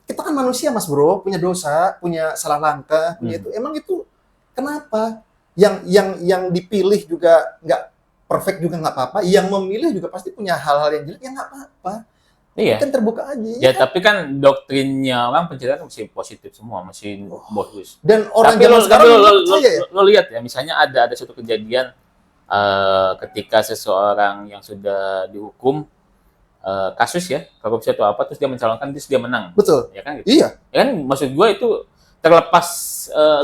kita kan manusia Mas Bro, punya dosa, punya salah langkah, punya itu. Emang itu kenapa? Yang dipilih juga nggak perfect juga nggak apa-apa. Yang memilih juga pasti punya hal-hal yang jelek, ya nggak apa-apa. Iya. Kan terbuka aja. Ya, tapi kan doktrinnya orang pencitraan mesti positif semua, mesti bagus. Dan orang Tapi zaman sekarang lo percaya ya? lihat ya, misalnya ada suatu kejadian ketika seseorang yang sudah dihukum kasus ya korupsi atau apa, terus dia mencalonkan, terus dia menang, Betul. ya kan? Gitu. Iya. Ya kan, maksud gue itu terlepas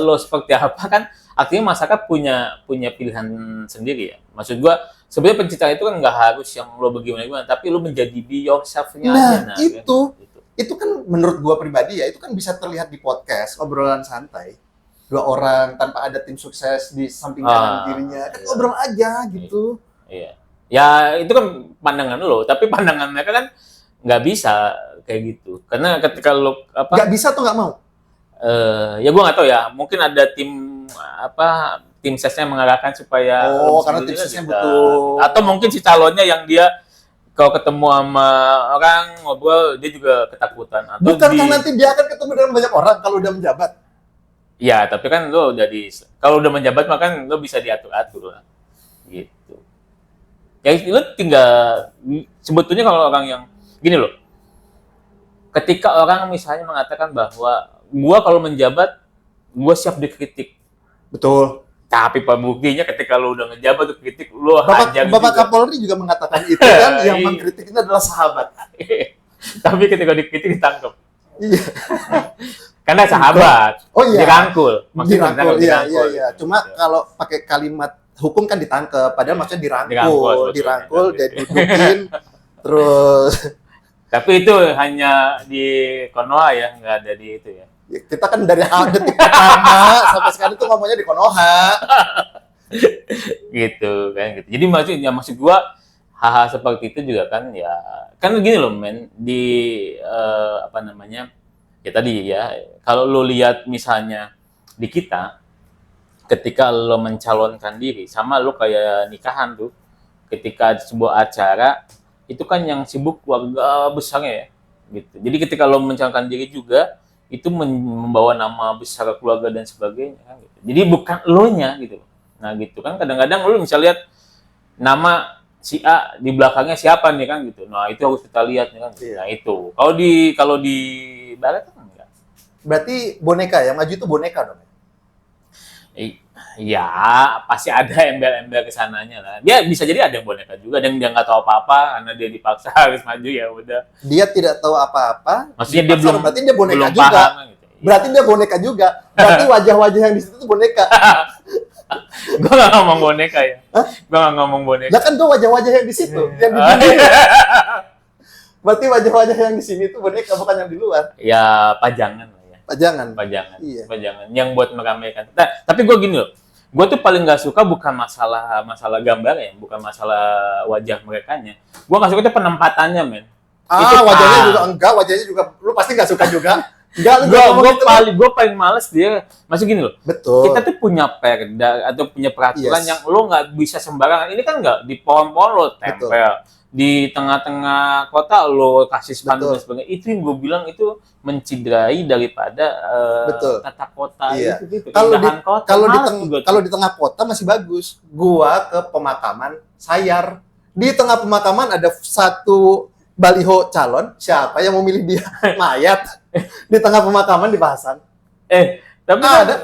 lo seperti apa kan, artinya masyarakat punya pilihan sendiri ya. Maksud gue sebenarnya pencitraan itu kan nggak harus yang lo bagaimana, tapi lo menjadi be yourself-nya aja. Nah, itu kan menurut gua pribadi ya, itu kan bisa terlihat di podcast, obrolan santai. Dua orang tanpa ada tim sukses di samping kanan kirinya. Kan Iya. ngobrol aja gitu. Iya. Ya itu kan pandangan lo, tapi pandangan mereka kan nggak bisa kayak gitu. Karena ketika lo apa? Nggak bisa tuh nggak mau. Ya gue nggak tahu ya. Mungkin ada tim sesnya mengarahkan supaya Karena tim juga sesnya bisa. butuh. Atau mungkin si calonnya yang dia kalau ketemu sama orang ngobrol dia juga ketakutan. Atau Bukankah nanti dia akan ketemu dengan banyak orang kalau udah menjabat? Ya, tapi kan lo udah kalau udah menjabat maka lo bisa diatur-atur lah. Gitu. Ya lo tinggal sebetulnya kalau orang yang gini loh. Ketika orang misalnya mengatakan bahwa gua kalau menjabat gua siap dikritik. Betul. Tapi pembuktinya ketika lo udah ngejabat tuh kritik lo Bapak hajar Kapolri juga mengatakan itu kan, yang mengkritik itu adalah sahabat. Tapi ketika dikritik ditangkap. Iya. Karena sahabat. Oh iya. Dirangkul. Maksudnya Dirangkul, dirangkul. iya. Cuma kalau pakai kalimat hukum kan ditangkap, padahal maksudnya Dirangkul, dirangkul, betul. didudukin, terus Tapi itu hanya di Konoha ya, nggak ada di itu ya. kita kan dari detik pertama sampai sekarang tuh ngomongnya di Konoha. Gitu kan gitu. Jadi maksud gua hal-hal seperti itu juga kan ya kan gini loh men di apa namanya ya tadi ya kalau lo lihat misalnya di kita ketika lo mencalonkan diri sama lo kayak nikahan tuh ketika sebuah acara itu kan yang sibuk keluarga besarnya ya gitu. Jadi ketika lo mencalonkan diri juga itu membawa nama besar keluarga dan sebagainya kan gitu. Jadi bukan lo-nya gitu. Nah gitu kan kadang-kadang lo bisa lihat nama si A di belakangnya siapa nih kan gitu. Nah itu harus kita lihat nih kan. Iya. Nah itu kalau di barat kan enggak. Berarti boneka yang maju itu boneka dong. Ya pasti ada embel-embel kesananya lah. Dia bisa jadi ada yang boneka juga, ada yang dia nggak tahu apa-apa karena dia dipaksa harus maju ya udah. Dia tidak tahu apa-apa. Maksudnya dia belum berarti dia boneka belum juga. paham gitu. Berarti dia boneka juga. Berarti wajah-wajah yang di situ tuh boneka. Gue nggak ngomong boneka ya. Gue nggak ngomong boneka. Nah kan tuh wajah-wajah yang di situ, yang di sini. Berarti wajah-wajah yang di sini tuh boneka, bukan yang di luar. Ya pajangan lah ya. Pajangan. Iya. Pajangan. Yang buat meramaikan. Nah, tapi gue gini loh. Gue tuh paling nggak suka bukan masalah gambar ya, bukan masalah wajah merekanya. Gue nggak suka itu penempatannya, men. Itu Wajahnya juga enggak, wajahnya juga lu pasti nggak suka juga. Enggak, lu gue paling males dia. Masih gini loh. Betul. Kita tuh punya perda atau punya peraturan Yes. yang lo nggak bisa sembarangan. Ini kan nggak di pohon-pohon lo tempel. Betul. Di tengah-tengah kota lo kasih spanduk Betul. dan sebagainya. Itu yang gue bilang itu menciderai daripada Betul. tata kota Iya. itu gitu. Kalau Keindahan kota. kalau di tengah kota masih bagus. Gua ke pemakaman Sayar. Di tengah pemakaman ada satu baliho calon, siapa yang mau milih dia? Mayat di tengah pemakaman dibahasan. Tapi Ada.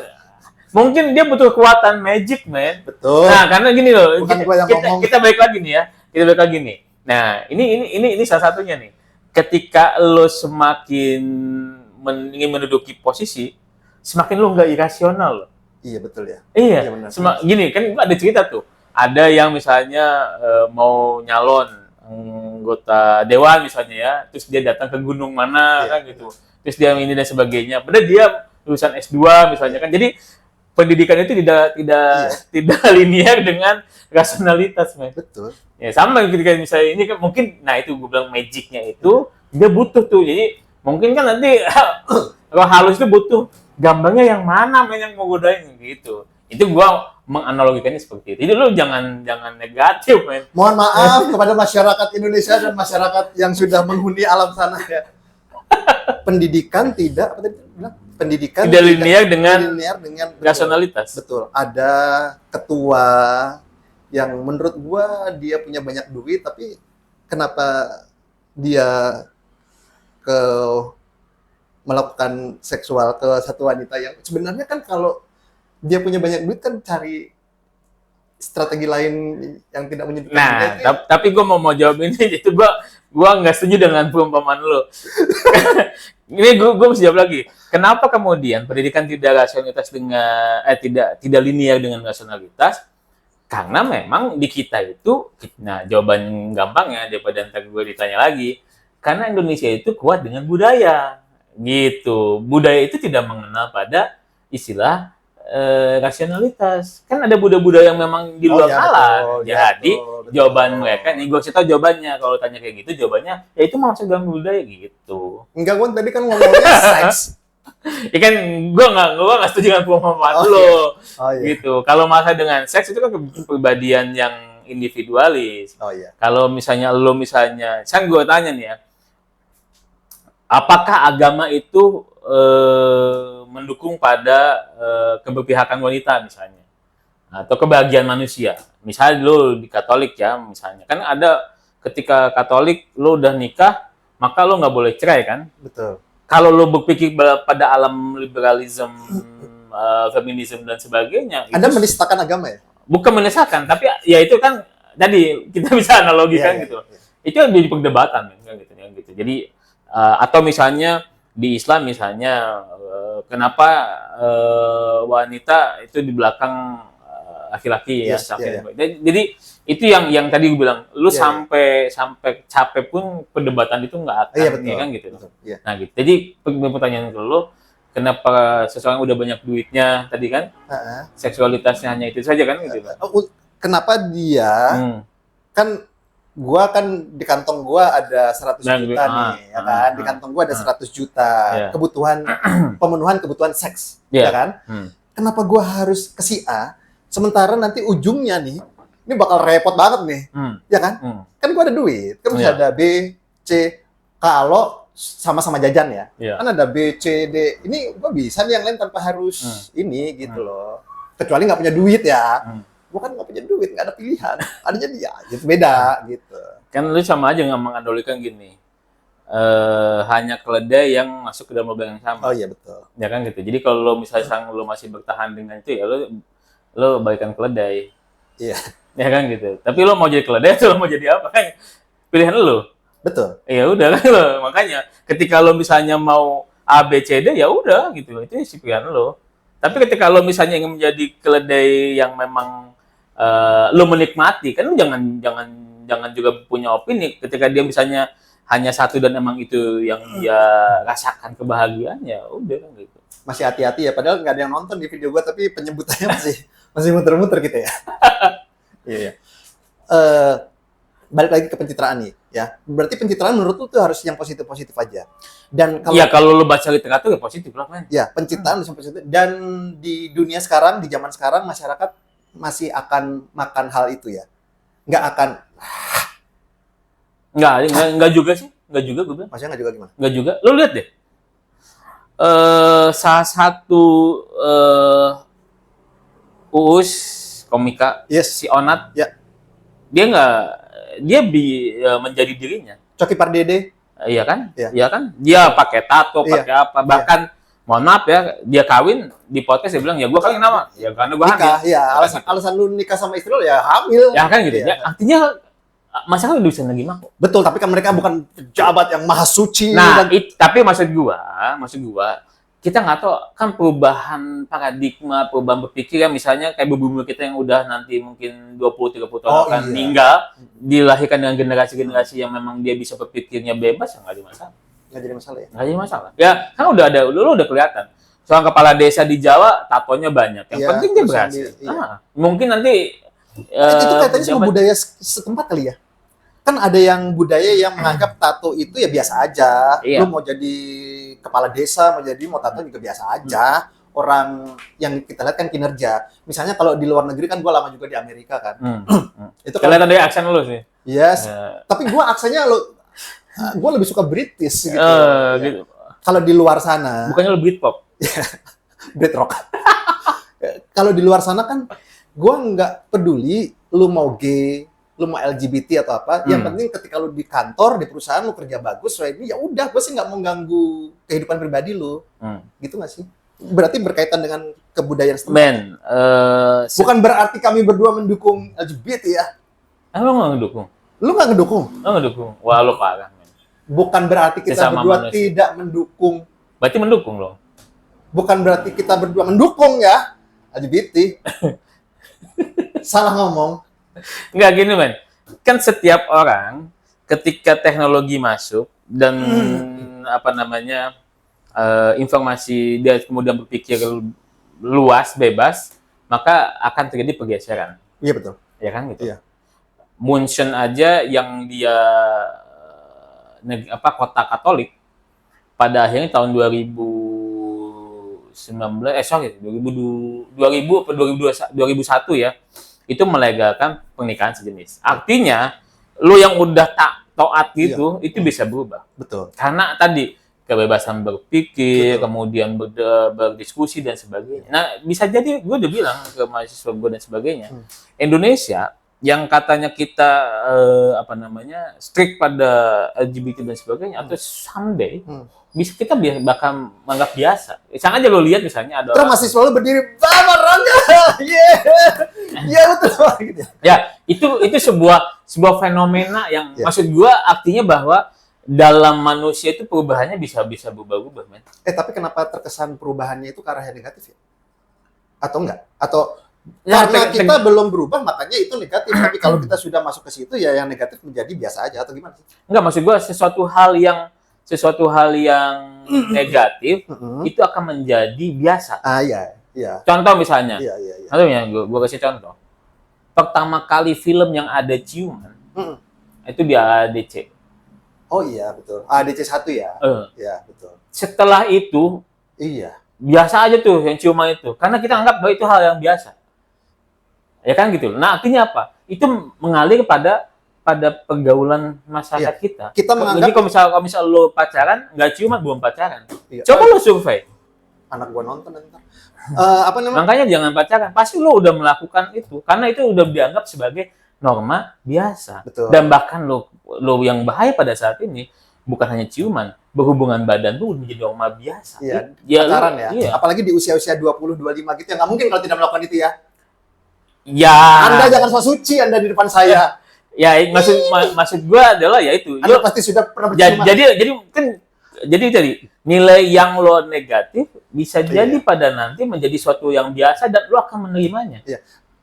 mungkin dia butuh kekuatan magic, man. Betul. Nah, karena gini loh, Bukan gua yang ngomong. kita balik lagi nih ya. Kita balik lagi nih. Nah, ini salah satunya nih. Ketika lo semakin ingin menduduki posisi, semakin lo nggak irasional loh. Iya betul ya. Iya, benar. gini kan ada cerita tuh. Ada yang misalnya mau nyalon anggota dewan misalnya ya, terus dia datang ke gunung mana kan gitu. Terus dia ini dan sebagainya. Padahal dia lulusan S2 misalnya kan. Jadi pendidikan itu tidak linear dengan rasionalitas, man. Betul. Ya sama ketika misalnya ini kan mungkin, nah itu gue bilang magicnya itu dia butuh tuh. Jadi mungkin kan nanti kalau halus itu butuh gambarnya yang mana, man, yang mau godain gitu. Itu gua menganalogikannya seperti itu. Jadi lu jangan negatif, man. Mohon maaf kepada masyarakat Indonesia dan masyarakat yang sudah menghuni alam sana ya. Pendidikan tidak apa tadi bilang? Pendidikan Tidak linear dengan betul. rasionalitas. Betul. Ada ketua yang menurut gua dia punya banyak duit, tapi kenapa dia melakukan seksual ke satu wanita yang sebenarnya kan kalau dia punya banyak duit kan cari strategi lain yang tidak menyedihkan. Nah, tapi gue mau jawab ini, itu gue nggak setuju dengan perumpamaan lo. Ini gue mesti jawab lagi. Kenapa kemudian pendidikan tidak rasionalitas dengan tidak linear dengan rasionalitas? Karena memang di kita itu, nah jawaban gampangnya daripada ntar gue ditanya lagi, karena Indonesia itu kuat dengan budaya, gitu. Budaya itu tidak mengenal pada istilah rasionalitas. Kan ada budaya-budaya yang memang di luar nalar. Jadi jawaban mereka, nih gue kasih tau jawabannya. Kalau tanya kayak gitu, jawabannya ya itu masuk dalam budaya gitu. Enggak, gue tadi kan ngomongnya seks. Ya kan gue nggak setuju dengan pemahaman lo, gitu. Kalau masalah dengan seks itu kan kepribadian yang individualis. Kalau misalnya saya gue tanya nih ya, apakah agama itu mendukung pada keberpihakan wanita misalnya, atau kebahagiaan manusia? Misalnya lo di Katolik ya, misalnya kan ada ketika Katolik lo udah nikah maka lo nggak boleh cerai kan? Betul. Kalau lo berpikir pada alam liberalisme, feminisme dan sebagainya, Anda menistakan agama ya? Bukan menistakan, tapi ya itu kan tadi kita bisa analogikan gitu. Itu yang jadi perdebatan kan gitu. Jadi atau misalnya di Islam misalnya kenapa wanita itu di belakang laki-laki ya. Jadi itu yang tadi gue bilang, lu sampai capek pun perdebatan itu nggak akan ya kan gitu. Nah gitu. Jadi pertanyaan ke lu, kenapa seseorang udah banyak duitnya tadi kan, seksualitasnya hanya itu saja kan gitu. Kenapa dia kan gua kan di kantong gua ada 100 juta nih, ya kan? Di kantong gua ada 100 juta kebutuhan pemenuhan kebutuhan seks, ya kan? Kenapa gua harus ke si A, sementara nanti ujungnya nih, ini bakal repot banget nih, ya kan? Kan gua ada duit, kan bisa ada B, C, kalau sama-sama jajan ya, kan ada B, C, D. Ini gua bisa nih yang lain tanpa harus ini gitu loh. Kecuali nggak punya duit ya. Gue kan nggak punya duit, nggak ada pilihan. Adanya dia, gitu beda gitu. Kan lu sama aja nggak menganalogikan gini. Hanya keledai yang masuk ke dalam lubang yang sama. Oh iya betul. Ya kan gitu. Jadi kalau misalnya lu masih bertahan dengan itu ya lu baikkan keledai. Iya. Ya kan gitu. Tapi lu mau jadi keledai atau lu mau jadi apa kan? Pilihan lu. Betul. Ya udah kan lo. Makanya ketika lu misalnya mau A, B, C, D ya udah gitu. Itu sih pilihan lu. Tapi ketika lo misalnya ingin menjadi keledai yang memang lo menikmati, kan lo jangan juga punya opini ketika dia misalnya hanya satu dan emang itu yang dia rasakan kebahagiaannya, udah kan gitu. Masih hati-hati ya, padahal nggak ada yang nonton di video gua, tapi penyebutannya masih muter-muter gitu ya. Iya. Balik lagi ke pencitraan nih, ya. Berarti pencitraan menurut lu tuh harus yang positif-positif aja. Dan kalau lo baca literatur ya positif lah, kan. Ya, pencitraan harus positif. Dan di dunia sekarang, di zaman sekarang masyarakat masih akan makan hal itu ya. Nggak akan Nggak juga sih. Nggak juga gue bilang. Maksudnya nggak juga gimana? Nggak juga. Lo lihat deh. Salah satu Uus komika, si Onat, dia menjadi dirinya. Coki Pardede. Iya kan? Iya. Iya kan? Dia pakai tato, Iya. pakai apa. Bahkan mohon maaf ya, dia kawin di podcast dia bilang, "Ya gua kawin kenapa?" Ya karena gua hamil. Nikah, ya. Alasan lu nikah sama istri lu ya hamil. Ya kan gitu. Iya. Ya, artinya masyarakat udah bisa nerima kok. Betul, tapi kan mereka bukan pejabat yang maha suci. Nah, dan tapi maksud gua, kita nggak tahu kan perubahan paradigma, perubahan berpikir ya, misalnya kayak bumi kita yang udah nanti mungkin 20-30 tahun akan iya. meninggal, dilahirkan dengan generasi-generasi yang memang dia bisa berpikirnya bebas, ya nggak ada masalah. nggak jadi masalah ya. Nggak jadi masalah. Ya, kan udah kelihatan. Soal kepala desa di Jawa, tatonya banyak. Yang Iya, penting dia terus berhasil. iya. Mungkin nanti Itu kaitannya sama pejabat- budaya setempat kali ya. Kan ada yang budaya yang menganggap tato itu ya biasa aja. Iya. Lu mau jadi kepala desa, mau tato juga biasa aja. Orang yang kita lihat kan kinerja. Misalnya kalau di luar negeri kan gua lama juga di Amerika kan. Itu kan kelihatan dari aksen lu sih. yes. Ya. Tapi gua aksennya gua lebih suka British gitu. Gitu. Kalau di luar sana, Bukannya lu Britpop? Brit rock. Kalau di luar sana kan gua nggak peduli lu mau gay, lu mau LGBT atau apa, yang penting ketika lu di kantor, di perusahaan lu kerja bagus, ini ya udah, gue sih nggak mau ganggu kehidupan pribadi lu, gitu nggak sih? Berarti berkaitan dengan kebudayaan setempat. Men, Bukan berarti kami berdua mendukung LGBT ya. lo nggak ngedukung? Lu nggak ngedukung. Lo ngedukung? Wah, lo parah. Men. Bukan berarti kita Sesama berdua manusia. tidak mendukung. Berarti mendukung lo? Bukan berarti kita berdua mendukung ya LGBT. Salah ngomong. Nggak gini, men. Kan setiap orang ketika teknologi masuk dan apa namanya informasi dia kemudian berpikir luas, bebas, maka akan terjadi pergeseran. Iya betul. Ya kan gitu. Iya. Munchen aja yang dia kota Katolik pada akhirnya tahun 2019 2000 atau 2001 ya, itu melegalkan pernikahan sejenis. Artinya lo yang udah tak taat gitu itu bisa berubah. Betul. Karena tadi kebebasan berpikir, Betul. kemudian berdiskusi dan sebagainya. Nah, bisa jadi gue udah bilang ke mahasiswa gue dan sebagainya. Indonesia yang katanya kita strict pada LGBT dan sebagainya, atau someday bisa kita bakal menganggap biasa. Misalnya aja lo lihat misalnya ada Terus orang, masih selalu berdiri, Bapak Rangga, iya betul. Gitu. ya itu sebuah fenomena yang Ya. maksud gua artinya bahwa dalam manusia itu perubahannya bisa berubah-ubah, men. Tapi kenapa terkesan perubahannya itu ke arah yang negatif ya? Atau enggak? Atau Ya, karena kita belum berubah makanya itu negatif. Tapi kalau kita sudah masuk ke situ ya yang negatif menjadi biasa aja atau gimana sih? Enggak, maksud gua sesuatu hal yang negatif itu akan menjadi biasa. Iya. Contoh misalnya, Iya. contohnya gua kasih contoh. Pertama kali film yang ada ciuman itu di ADC. Oh iya betul. ADC 1 ya. Iya betul. Setelah itu Iya. biasa aja tuh yang ciuman itu, karena kita anggap bahwa itu hal yang biasa. Ya kan gitu. Nah, artinya apa? Itu mengalir pada pergaulan masyarakat Iya. kita. Kita menganggap- Jadi kalau misal lo pacaran, nggak ciuman belum pacaran. Iya. Coba lo survei. Anak gua nonton ntar. Apa namanya? Makanya jangan pacaran. Pasti lo udah melakukan itu, karena itu udah dianggap sebagai norma biasa. Betul. Dan bahkan lo yang bahaya pada saat ini bukan hanya ciuman, berhubungan badan tuh menjadi norma biasa. Iya. Ya, Pacaran ya. Iya. Apalagi di usia-usia 20-25 gitu ya nggak mungkin kalau tidak melakukan itu ya. Ya. Anda jangan sok suci Anda di depan saya. Ya, maksud gua adalah ya itu. Anda pasti sudah pernah berciuman. Jadi nilai yang lo negatif bisa jadi pada nanti menjadi suatu yang biasa dan lo akan menerimanya. Iya.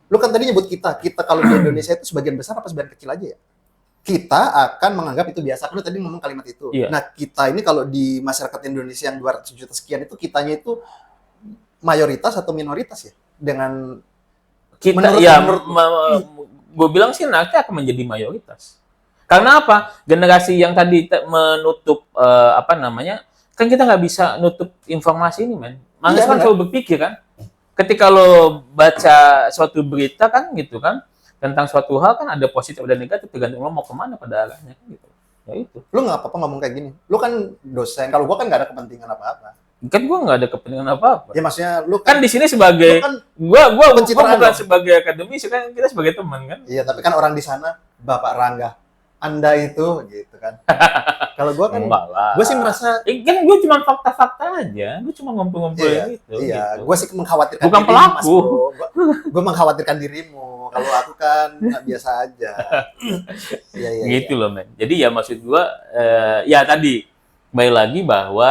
Lu kan tadi nyebut kita kalau di Indonesia itu sebagian besar apa sebagian kecil aja ya? Kita akan menganggap itu biasa. Lu tadi ngomong kalimat itu. Iya. Nah, kita ini kalau di masyarakat Indonesia yang 200 juta sekian itu kitanya itu mayoritas atau minoritas ya? Dengan Kita gue bilang sih nanti akan menjadi mayoritas. Karena apa? Generasi yang tadi menutup kan kita nggak bisa nutup informasi ini, men. Manusia kan selalu berpikir kan. Ketika lo baca suatu berita kan gitu kan tentang suatu hal kan ada positif ada negatif tergantung lo mau kemana pada arahnya kan gitu. Ya itu. lu nggak apa-apa ngomong kayak gini. Lu kan dosen. Kalau gua kan nggak ada kepentingan apa-apa. Kan gue nggak ada kepentingan apa-apa. Ya maksudnya lu Kan di sini sebagai lu kan gua pencitraan bukan dong. sebagai akademisi kan kita sebagai teman kan. iya, tapi kan orang di sana Bapak Rangga. Anda itu gitu kan. Kalau gue kan, Enggak lah. gue sih merasa Kan gue cuma fakta-fakta aja. Gue cuma ngumpul-ngumpulin itu. iya, Gitu. gue sih mengkhawatirkan Bukan dirimu, Mas pelaku. Bro. Gue mengkhawatirkan dirimu. Kalau aku kan nggak biasa aja. Iya, iya, Gitu iya. loh, men. Jadi ya maksud gue, ya tadi kembali lagi bahwa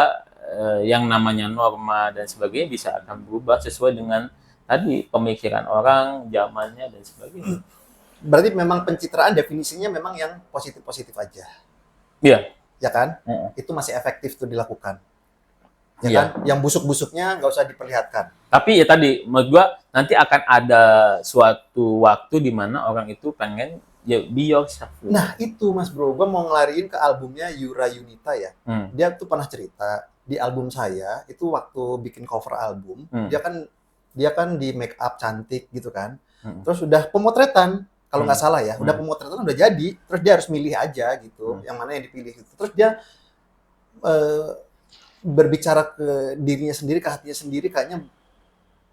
yang namanya norma dan sebagainya bisa akan berubah sesuai dengan tadi pemikiran orang, zamannya dan sebagainya. Berarti memang pencitraan definisinya memang yang positif-positif aja. Iya. Ya kan? Heeh. Itu masih efektif tuh dilakukan. Ya Iya. kan? Yang busuk-busuknya nggak usah diperlihatkan. Tapi ya tadi, menurut gua nanti akan ada suatu waktu di mana orang itu pengen ya be yourself. Nah itu Mas Bro, gue mau ngelariin ke albumnya Yura Yunita ya. Dia tuh pernah cerita di album saya itu waktu bikin cover album, dia kan di make up cantik gitu kan. Terus udah pemotretan kalau nggak salah ya, udah pemotretan udah jadi, terus dia harus milih aja gitu, yang mana yang dipilih gitu. Terus dia berbicara ke dirinya sendiri, ke hatinya sendiri, kayaknya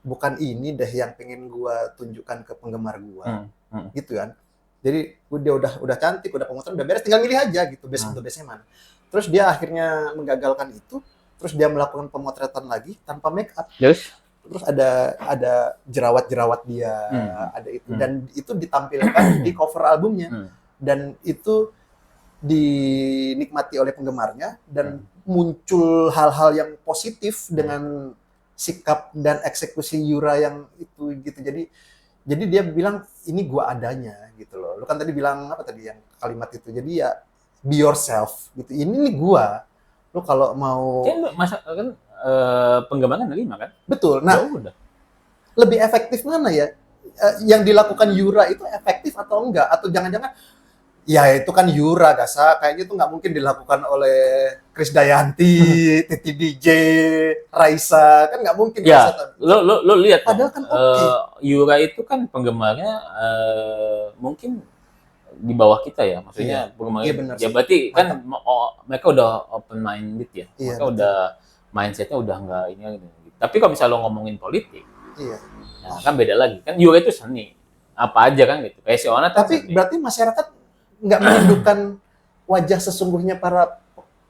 bukan ini deh yang pengen gua tunjukkan ke penggemar gua, gitu kan. Jadi dia udah cantik, udah pemotretan, udah beres, tinggal milih aja gitu, best of the bestnya mana. Terus dia akhirnya menggagalkan itu, terus dia melakukan pemotretan lagi tanpa make up. Terus ada jerawat-jerawat dia, ada itu, dan itu ditampilkan di cover albumnya, dan itu dinikmati oleh penggemarnya, dan muncul hal-hal yang positif dengan sikap dan eksekusi Yura yang itu gitu. Jadi dia bilang ini gua adanya gitu loh. Lu kan tadi bilang apa tadi yang kalimat itu. Jadi ya be yourself gitu. Ini nih gua. Lu kalau mau Kan penggemarnya nerima kan? betul. Nah, Ya udah. lebih efektif mana ya? Yang dilakukan Yura itu efektif atau enggak? Atau jangan-jangan ya itu kan Yura, Gasa. Kayaknya itu nggak mungkin dilakukan oleh Krisdayanti, Titi DJ, Raisa. Kan nggak mungkin. Ya, Gasa, lo lihat padahal kan Yura itu kan penggemarnya mungkin di bawah kita ya, maksudnya penggemarnya. Iya, benar Ya sih. berarti kan mereka udah open minded ya. Iya, Mereka betul. udah mindsetnya udah nggak ini gitu. Tapi kalau misalnya lo ngomongin politik, Iya. nah kan beda lagi. Kan Yura itu seni. Apa aja kan gitu. Kayak si Ona Tapi berarti masyarakat nggak merindukan wajah sesungguhnya para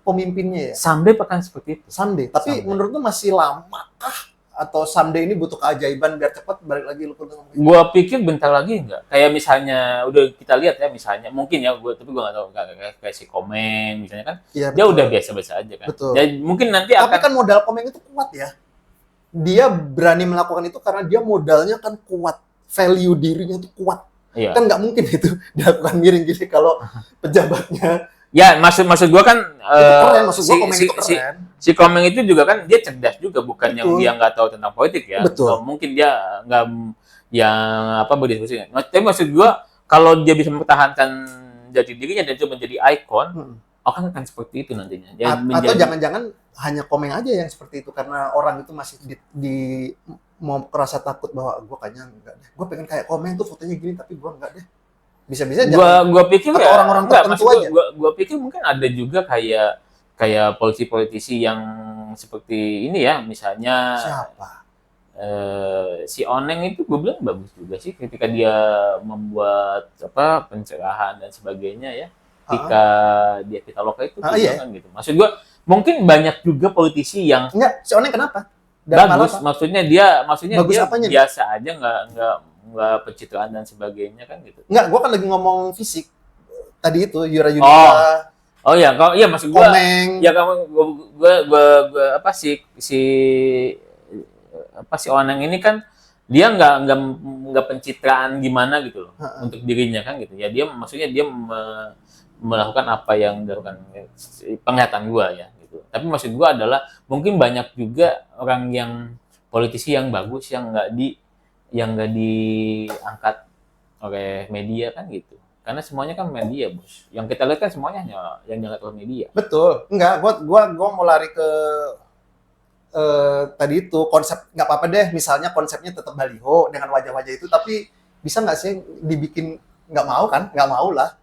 pemimpinnya ya? someday akan seperti itu. Someday. Tapi Someday. menurut lu masih lama kah? Atau someday ini butuh keajaiban biar cepat balik lagi lu ke Gua pikir bentar lagi enggak. Kayak misalnya udah kita lihat ya, misalnya mungkin ya tapi gua nggak tahu kayak si Komeng misalnya kan. Iya, Dia betul. udah biasa-biasa aja kan. Betul. Ya mungkin nanti Tapi akan kan modal Komeng itu kuat ya. Dia berani melakukan itu karena dia modalnya kan kuat. Value dirinya itu kuat. iya. Kan nggak mungkin itu dilakukan miring gini kalau pejabatnya. Ya, maksud gua kan Itu keren, maksud gua Komeng itu keren. si Komeng itu juga kan dia cerdas juga, bukan yang Betul. dia nggak tahu tentang politik ya. Betul. Atau mungkin dia nggak yang apa berdiskusi. Tapi maksud gua kalau dia bisa mempertahankan jati dirinya dan itu menjadi ikon, akan seperti itu nantinya. Dia Atau jangan-jangan hanya Komeng aja yang seperti itu karena orang itu masih mau kerasa takut bahwa gue kayaknya enggak deh. Gue pengen kayak Komeng tuh fotonya gini tapi gue enggak deh. Bisa-bisa gua pikir atau ya orang-orang enggak, tertentu maksud aja. gua pikir mungkin ada juga kayak politisi-politisi yang seperti ini ya, misalnya Siapa? si Oneng itu gue bilang bagus juga sih ketika dia membuat apa pencerahan dan sebagainya ya. Ketika dia Pitaloka itu Iya. kan gitu. Maksud gua mungkin banyak juga politisi yang Enggak, si Oneng kenapa? Dan bagus, malah maksudnya dia Bagus dia apanya? biasa aja, nggak pencitraan dan sebagainya kan gitu. enggak, gue kan lagi ngomong fisik. Tadi itu Yura Yunita, Oh ya, kalau iya maksud gua Komeng. ya kamu gua apa si Oneng ini kan dia nggak pencitraan gimana gitu loh untuk dirinya kan gitu ya, dia maksudnya dia melakukan apa yang dilakukan penglihatan gua ya gitu. Tapi maksud gua adalah mungkin banyak juga orang yang politisi yang bagus yang nggak diangkat oleh media kan gitu, karena semuanya kan media bos, yang kita lihat kan semuanya hanya yang diangkat oleh media. Betul. Enggak, gua mau lari ke tadi itu konsep, nggak apa-apa deh misalnya konsepnya tetap baliho dengan wajah-wajah itu, tapi bisa nggak sih dibikin, nggak mau kan, nggak mau lah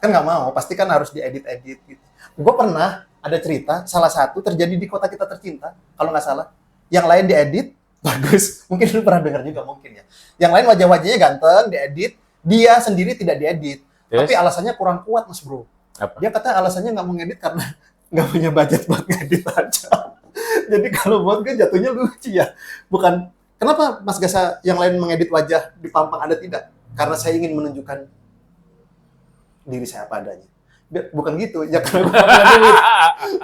kan, nggak mau, pasti kan harus diedit-edit gitu. Gue pernah ada cerita, salah satu terjadi di Kota Kita Tercinta kalau nggak salah, yang lain diedit bagus, mungkin lu pernah dengar juga mungkin ya, yang lain wajah-wajahnya ganteng diedit, dia sendiri tidak diedit. Tapi alasannya kurang kuat, Mas Bro. Apa? Dia kata alasannya nggak mau ngedit karena nggak punya budget buat ngedit aja. Jadi kalau buat gue jatuhnya lucu ya. Bukan, kenapa Mas Gasa yang lain mengedit wajah di Pampang, Anda tidak? Karena saya ingin menunjukkan diri saya apa adanya. Bukan gitu, ya karena gue punya duit.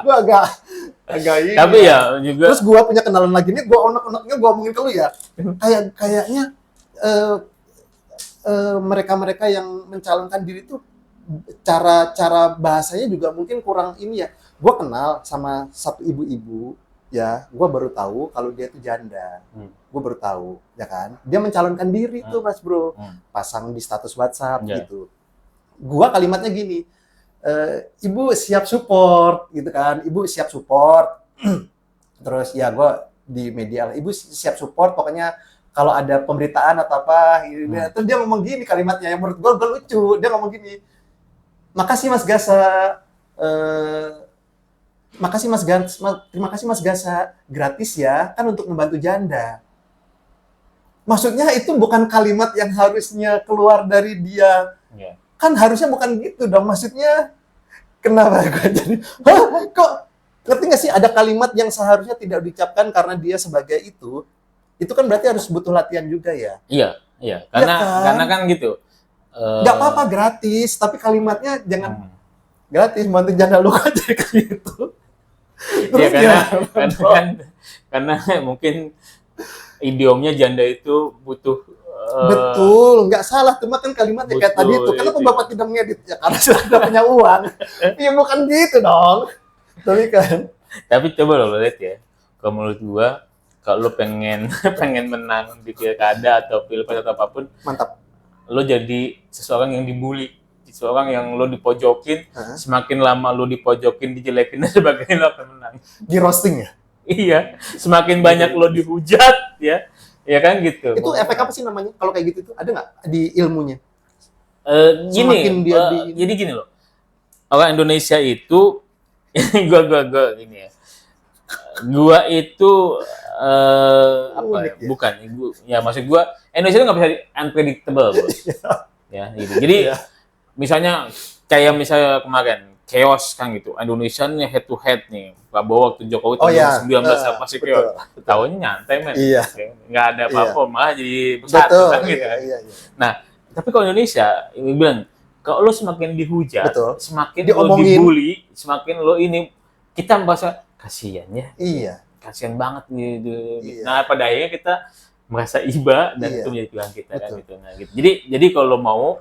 Gue agak ini. Tapi ya juga. Terus gue punya kenalan lagi nih, gue onak-onaknya gue omongin ke lu ya. Kayaknya mereka-mereka yang mencalonkan diri tuh cara bahasanya juga mungkin kurang ini ya. Gue kenal sama satu ibu-ibu ya, gue baru tahu kalau dia tuh janda. Gue baru tahu, ya kan? Dia mencalonkan diri tuh, Mas Bro. Pasang di status WhatsApp gitu. Gue kalimatnya gini, Ibu siap support gitu kan, Ibu siap support. Terus ya gue di media, Ibu siap support pokoknya kalau ada pemberitaan atau apa gitu. Terus dia ngomong gini kalimatnya yang menurut gue lucu. Dia ngomong gini, makasih Mas Gasa, terima kasih Mas Gasa, gratis ya, kan untuk membantu janda. Maksudnya itu bukan kalimat yang harusnya keluar dari dia. Kan harusnya bukan gitu dong, maksudnya kenapa gue jadi, kok ngerti nggak sih ada kalimat yang seharusnya tidak diucapkan karena dia sebagai itu kan berarti harus butuh latihan juga ya. Iya, karena kan gitu. Nggak apa-apa gratis, tapi kalimatnya jangan gratis, bantu janda lu aja kayak gitu. Terus karena mungkin idiomnya janda itu butuh. Betul, nggak salah, cuma kan kalimatnya kayak tadi itu. Kenapa Bapak tidak mengedit? Ya karena sudah punya uang. Ya bukan gitu dong. Tapi coba lo lihat ya. Kalau menurut gua, kalau lo pengen menang di pilkada atau pilpres atau apapun, mantap. Lo jadi seseorang yang dibully, seseorang yang lo dipojokin, semakin lama lo dipojokin, dijelekin dan sebagainya, lo akan menang. Di roasting ya? Iya, semakin banyak lo dihujat ya. Ya kan gitu. Itu efek apa sih namanya? Kalau kayak gitu tuh ada nggak di ilmunya? Jadi gini loh. Orang Indonesia itu gua gini ya. Gua itu apa ya? Bukan ya maksud gua Indonesia itu nggak bisa unpredictable, Bos. Ya, gitu. Jadi misalnya kemarin chaos kan gitu. Indonesia nih head to head nih. Prabowo waktu Jokowi tahun 19 apa sih chaos. Tahunnya nyantai men. Iya. Nggak ada apa-apa, malah jadi besar kan gitu. Iya. Nah, tapi kalau Indonesia ini bilang kalau lo semakin dihujat, semakin lo dibully, semakin lo ini kita merasa kasihan ya. Iya. Kasihan banget gitu. Iya. Nah, pada akhirnya kita merasa iba dan itu menjadi pilihan kita kan gitu. Nah, gitu. Jadi kalau lo mau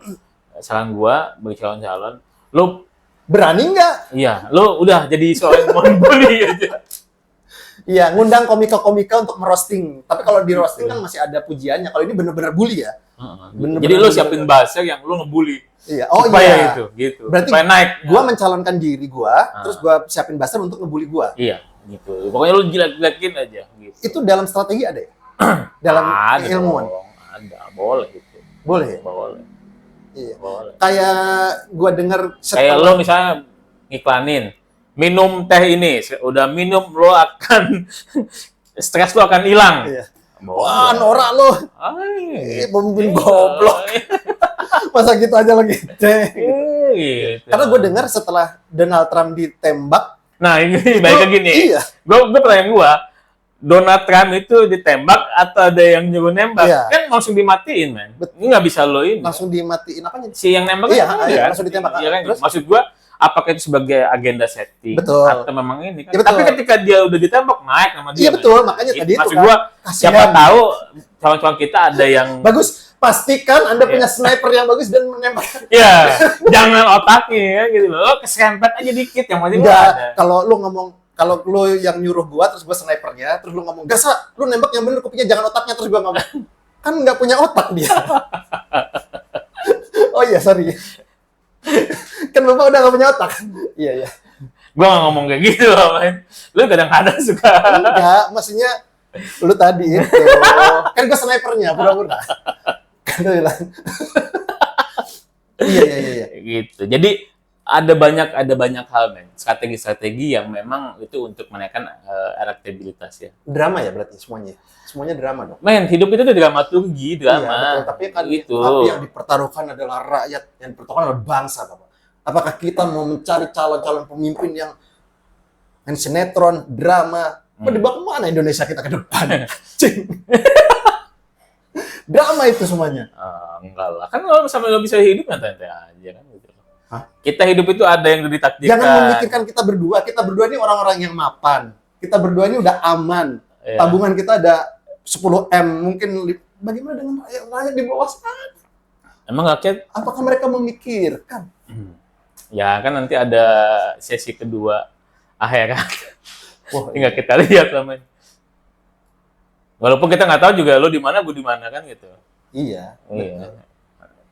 saran gua bagi calon-calon, lo berani nggak? Iya, lo udah jadi seorang bully aja. Iya, ngundang komika-komika untuk merosting. Tapi kalau di roasting kan masih ada pujiannya. Kalau ini benar-benar bully ya. Jadi lo siapin bahasa yang lo ngebully. Iya. Supaya itu, gitu. Berarti supaya naik. Gua mencalonkan diri gua, terus gua siapin bahasa untuk ngebully gua. Iya, gitu. Pokoknya lo jilat-jilatin aja. Gitu. Itu dalam strategi ada ya? Dalam ilmuwan? Ada, boleh gitu. Boleh. Boleh. Iya. Boleh. Kayak gua dengar kayak lo misalnya ngiklanin minum teh ini, udah minum lo akan stres lo akan hilang. Iya. Wah, norak lo. Pemimpin goblok. Masa gitu aja lagi teh. Gitu. Karena gue dengar setelah Donald Trump ditembak. Nah, ini baik gini. Iya. Gue pertanyaan Donald Trump itu ditembak atau ada yang nyuruh nembak? Iya. Kan langsung dimatiin, man. Ini nggak bisa lo ini. Langsung dimatiin apanya? Si yang nembak iya, kan? Langsung ditembak. Iya kan? Terus? Maksud gue, apakah itu sebagai agenda setting? Betul. Atau memang ini kan? Ya, tapi ketika dia udah ditembak, naik nama dia. Iya betul, makanya tadi itu maksud gue, siapa tahu kawan-kawan kita ada yang... Bagus, pastikan Anda punya sniper yang bagus dan menembak. Iya, jangan otaknya ya gitu loh. Lo keserempet aja dikit, yang penting ada. Kalau lu ngomong, kalau lu yang nyuruh gua, terus gua snipernya, terus lu ngomong, Gasa, lu nembak yang bener, kupingnya jangan otaknya, terus gua ngomong, kan nggak punya otak dia. Oh iya, sorry. Kan Bapak udah nggak punya otak. Iya. Gua nggak ngomong kayak gitu, man. Lu kadang-kadang suka. Enggak, maksudnya lu tadi itu. Kan gua snipernya, pura-pura. Kan lu bilang. Iya. Gitu. Jadi ada banyak hal, men. Strategi-strategi yang memang itu untuk menaikkan elektabilitas ya. Drama ya berarti semuanya. Semuanya drama dong. Men, hidup itu tuh dramaturgi, Iya, drama. betul. Tapi kan gitu. tapi yang dipertaruhkan adalah rakyat, yang dipertaruhkan adalah bangsa, Bapak. Apakah kita mau mencari calon-calon pemimpin yang main sinetron, drama? Mau dibawa kemana Indonesia kita ke depan? Cing. Drama itu semuanya. Enggak lah. Kan kalau sama lo bisa hidup santai aja kan gitu. Hah? Kita hidup itu ada yang ditakdirkan. Jangan memikirkan kita berdua. Kita berdua ini orang-orang yang mapan. Kita berdua ini udah aman. Iya. Tabungan kita ada 10M. Mungkin bagaimana dengan rakyat di bawah sana? Emang rakyat? Apakah mereka memikirkan? Ya kan nanti ada sesi kedua akhirat. Wah, Tinggal kita lihat lah, men. Walaupun kita nggak tahu juga lo di mana, gue di mana kan gitu. iya. Iya.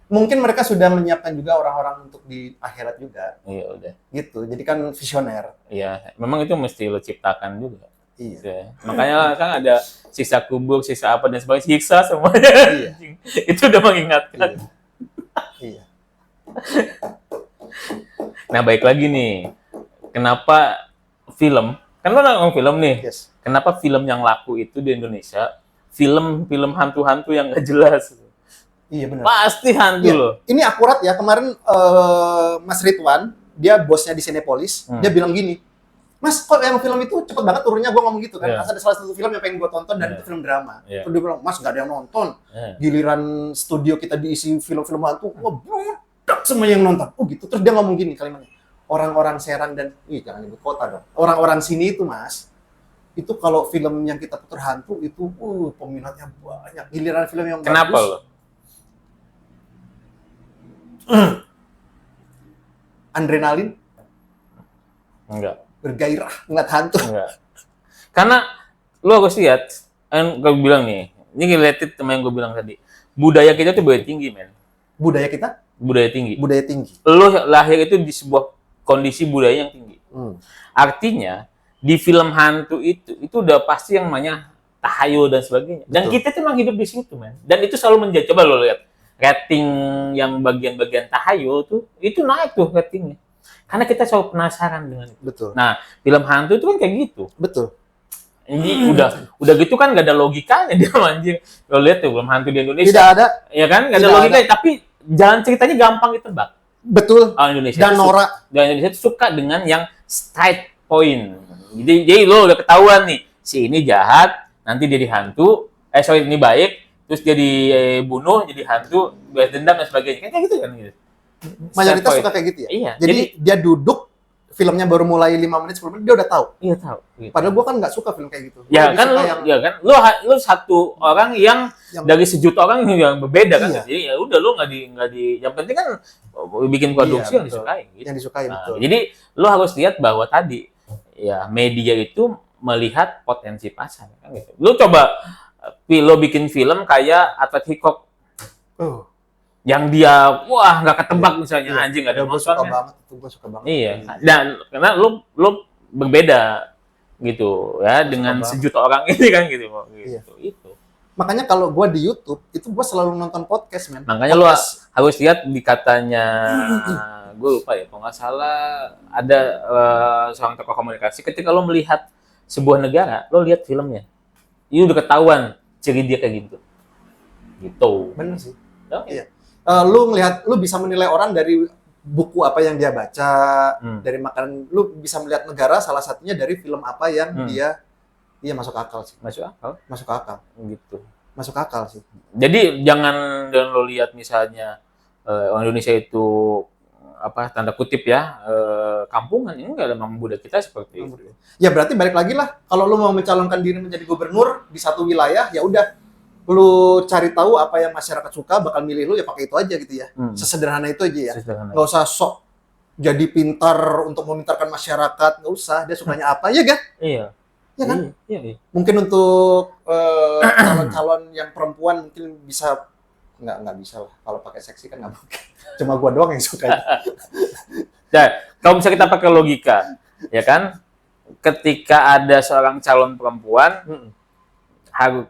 Mungkin mereka sudah menyiapkan juga orang-orang untuk di akhirat juga. Iya udah. Gitu. Jadi kan visioner. Iya, memang itu mesti lo ciptakan juga. Iya. Gitu ya. Makanya kan ada siksa kubur, siksa apa dan sebagainya, siksa semuanya. Iya. Itu udah mengingatkan. Iya. Nah, baik lagi nih. Kenapa film? Kan lo nonton film nih. Yes. Kenapa film yang laku itu di Indonesia film hantu-hantu yang nggak jelas? Iya benar. Pasti hantu Iya. loh. Ini akurat ya. Kemarin Mas Ridwan, dia bosnya di Cinepolis, dia bilang gini, Mas, kok yang film itu cepet banget turunnya? Gue ngomong gitu kan. Iya. Ada salah satu film yang pengen gue tonton dan Iya. itu film drama. Iya. Terus dia bilang, Mas nggak ada yang nonton. Iya. Giliran studio kita diisi film-film hantu, wah budak semua yang nonton. Oh gitu. Terus dia ngomong gini kalimatnya, orang-orang Serang dan, jangan nyebut kota dong. Orang-orang sini itu Mas, itu kalau film yang kita putar hantu itu, peminatnya banyak. Giliran film yang Kenapa bagus, lo? adrenalin, Enggak. bergairah ngeliat hantu. Enggak. Karena lo harus lihat, kan gue bilang nih, ini related sama yang gue bilang tadi. Budaya kita tuh budaya tinggi, men. Budaya kita, Budaya tinggi. budaya tinggi. Lo lahir itu di sebuah kondisi budaya yang tinggi. Artinya, di film hantu itu udah pasti yang namanya tahayul dan sebagainya. Dan Betul. kita tuh emang hidup di situ, men. Dan itu selalu menjadi, coba lo lihat, rating yang bagian-bagian tahayul tuh, itu naik tuh ratingnya. Karena kita selalu penasaran dengan itu. Betul. Nah, film hantu itu kan kayak gitu. Betul. Ini udah gitu kan gak ada logikanya dia anjir. Lo lihat tuh film hantu di Indonesia. Tidak ada. Ya kan? Gak ada Tidak logikanya, tapi jalan ceritanya gampang ditebak. Betul. Orang Indonesia. Dan tuh norak. dan Indonesia tuh suka dengan yang straight point. Jadi lo udah ketahuan nih, si ini jahat, nanti jadi hantu, ini baik, terus dia dibunuh, jadi hantu, balas dendam dan sebagainya. Kayak gitu kan gitu. Mayoritas Straight suka point. kayak gitu ya. Iya. Jadi dia duduk, filmnya baru mulai 5 menit, 10 menit, dia udah tahu. iya tahu. Gitu. Padahal gua kan nggak suka film kayak gitu. Gua Ya lebih kan, suka lo lo satu orang yang dari sejuta orang yang berbeda kan. Iya. Jadi ya udah lo nggak di yang penting kan bikin produksi Iya, yang betul. disukai. Gitu. yang disukai, Nah, betul. jadi lo harus lihat bahwa tadi ya media itu melihat potensi pasar kan gitu. Lo coba lo bikin film kayak Alfred Hitchcock yang dia wah nggak ketebak misalnya Iya. anjing nggak ada Gua suka nontonnya. banget itu, gua suka banget. Iya. Dan karena lo berbeda gitu ya dengan banget. sejuta orang ini kan gitu. Iya. Itu. Makanya kalau gua di YouTube, itu gua selalu nonton podcast, men. Makanya lo Podcast. harus lihat di katanya gue lupa ya kalau nggak salah ada seorang tokoh komunikasi ketika lo melihat sebuah negara lo lihat filmnya itu udah ketahuan ciri dia kayak gitu Bener sih. Oh, Iya. Lu bisa menilai orang dari buku apa yang dia baca, dari makanan. Lu bisa melihat negara salah satunya dari film apa yang dia masuk akal sih. masuk akal Masuk akal. gitu. Masuk akal sih. Jadi jangan lo lihat misalnya orang Indonesia itu apa tanda kutip ya kampungan, ini enggak ada, memang budaya kita seperti itu. Ya berarti balik lagi lah, kalau lu mau mencalonkan diri menjadi gubernur di satu wilayah, ya udah lu cari tahu apa yang masyarakat suka, bakal milih lu, ya pakai itu aja gitu ya. Sesederhana itu aja ya. Sesederhana. Nggak usah sok jadi pintar untuk memintarkan masyarakat, nggak usah. Dia sukanya apa ya kan? Iya. Ya kan? Iya. Mungkin untuk calon-calon yang perempuan mungkin bisa, nggak bisa lah. Kalau pakai seksi kan nggak mungkin. Cuma gua doang yang suka. Nah, kalau misalnya kita pakai logika, ya kan, ketika ada seorang calon perempuan,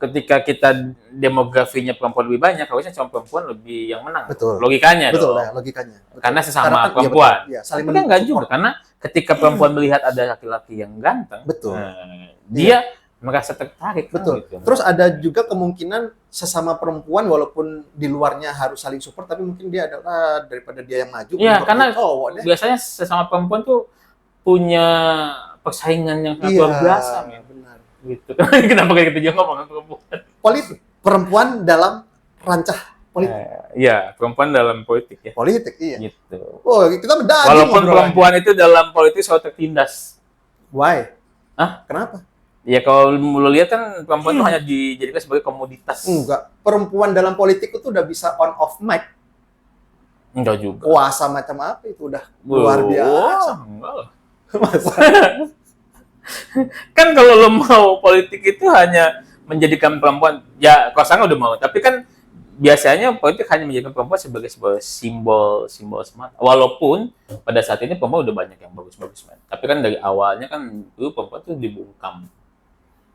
ketika kita demografinya perempuan lebih banyak, harusnya cuma perempuan lebih yang menang. Betul. Logikanya Betul dong. ya, logikanya. Betul. Karena sesama Karena kan, perempuan. Iya, betul. Iya, saling Tapi kan nggak juga, mensupport. karena ketika perempuan melihat ada laki-laki yang ganteng, Betul. dia merasa tertarik. Betul. Kan, gitu. Terus ada juga kemungkinan sesama perempuan walaupun di luarnya harus saling support, tapi mungkin dia adalah daripada dia yang maju. Iya, karena cowok deh. biasanya sesama perempuan tuh punya persaingan yang sangat luar biasa, men. Benar. Gitu. Kenapa kita juga ngomongin perempuan? Politik. Perempuan dalam rancah politik. Iya, perempuan dalam politik ya. Politik, iya. Gitu. Oh, kita beda. Walaupun perempuan itu dalam politik selalu tertindas. Why? Hah? Kenapa? Ya kalau lu lihat kan perempuan itu hanya dijadikan sebagai komoditas. Enggak. Perempuan dalam politik itu udah bisa on off mic. Enggak juga. Kuasa macam apa itu udah luar biasa. Enggak lah. Masa? Kan kalau lo mau politik itu hanya menjadikan perempuan, ya kalau sekarang udah mau, tapi kan biasanya politik hanya menjadikan perempuan sebagai sebuah simbol semata. Walaupun pada saat ini perempuan udah banyak yang bagus-bagus, man. Tapi kan dari awalnya kan dulu perempuan tuh dibungkam.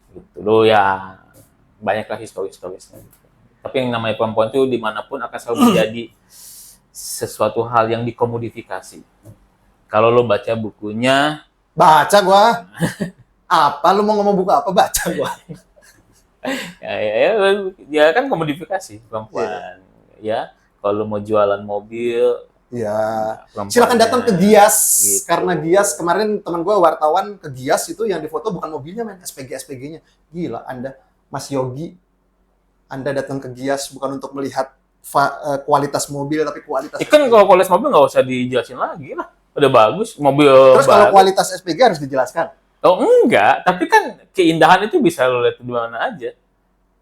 Gitu loh ya, banyaklah historis-historisnya. Tapi yang namanya perempuan tuh dimanapun akan selalu menjadi sesuatu hal yang dikomodifikasi. Kalau lo baca bukunya, Baca gua. Apa lu mau ngomong buku apa? Baca gua. ya kan komodifikasi perempuan. Ya, kalau lo mau jualan mobil, Ya. perempuannya, Silakan datang ke Gias gitu. karena Gias kemarin teman gua wartawan ke Gias itu yang difoto bukan mobilnya, men, SPG-SPG-nya. Gila, Anda Mas Yogi. Anda datang ke Gias bukan untuk melihat kualitas mobil tapi kualitas Kan SPG. kalau kualitas mobil nggak usah dijelasin lagi lah. Udah bagus, mobil Terus kalau bagus. kualitas SPG harus dijelaskan. Oh enggak, tapi kan keindahan itu bisa lo lihat di mana aja.